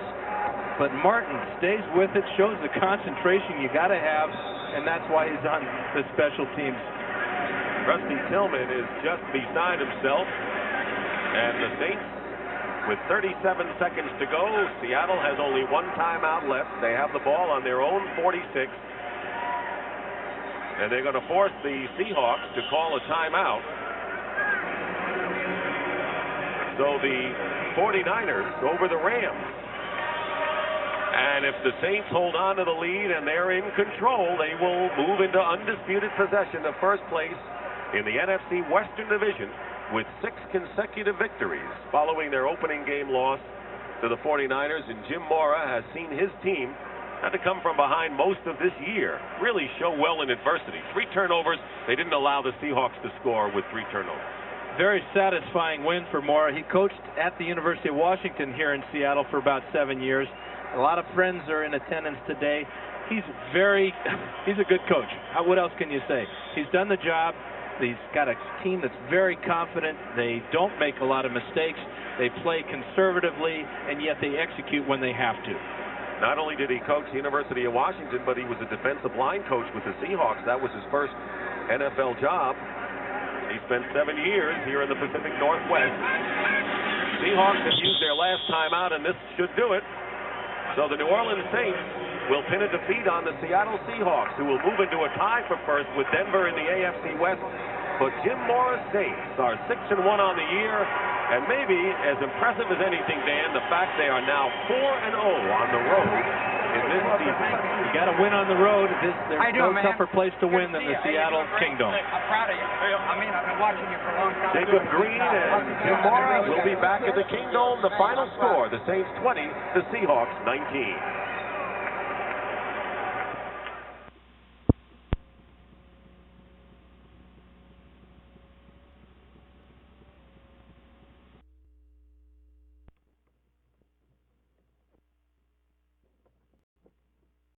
S2: but Martin stays with it, shows the concentration you got to have, and that's why he's on the special teams.
S1: Rusty Tillman is just beside himself, and the Saints, with 37 seconds to go, Seattle has only one timeout left. They have the ball on their own 46, and they're going to force the Seahawks to call a timeout. So the 49ers over the Rams. And if the Saints hold on to the lead and they're in control, they will move into undisputed possession of first place in the NFC Western Division with 6 consecutive victories following their opening game loss to the 49ers. And Jim Mora has seen his team had to come from behind most of this year, really show well in adversity. 3 turnovers. They didn't allow the Seahawks to score with 3 turnovers.
S2: Very satisfying win for Mora. He coached at the University of Washington here in Seattle for about 7 years. A lot of friends are in attendance today. He's a good coach. What else can you say? He's done the job. He's got a team that's very confident. They don't make a lot of mistakes. They play conservatively, and yet they execute when they have to.
S1: Not only did he coach the University of Washington, but he was a defensive line coach with the Seahawks. That was his first NFL job. He spent 7 years here in the Pacific Northwest. Seahawks have used their last timeout, and this should do it. So the New Orleans Saints will pin a defeat on the Seattle Seahawks, who will move into a tie for first with Denver in the AFC West. But Jim Morris Saints are 6-1 on the year, and maybe as impressive as anything, Dan, the fact they are now 4-0 on the road in this season.
S2: You got to win on the road. There's no tougher place to win than the Seattle Kingdom.
S3: I'm proud of you. I mean, I've been watching you for a long time.
S1: Jacob Green and Jim Morris will be back at the Kingdom. The final score, the Saints 20, the Seahawks 19.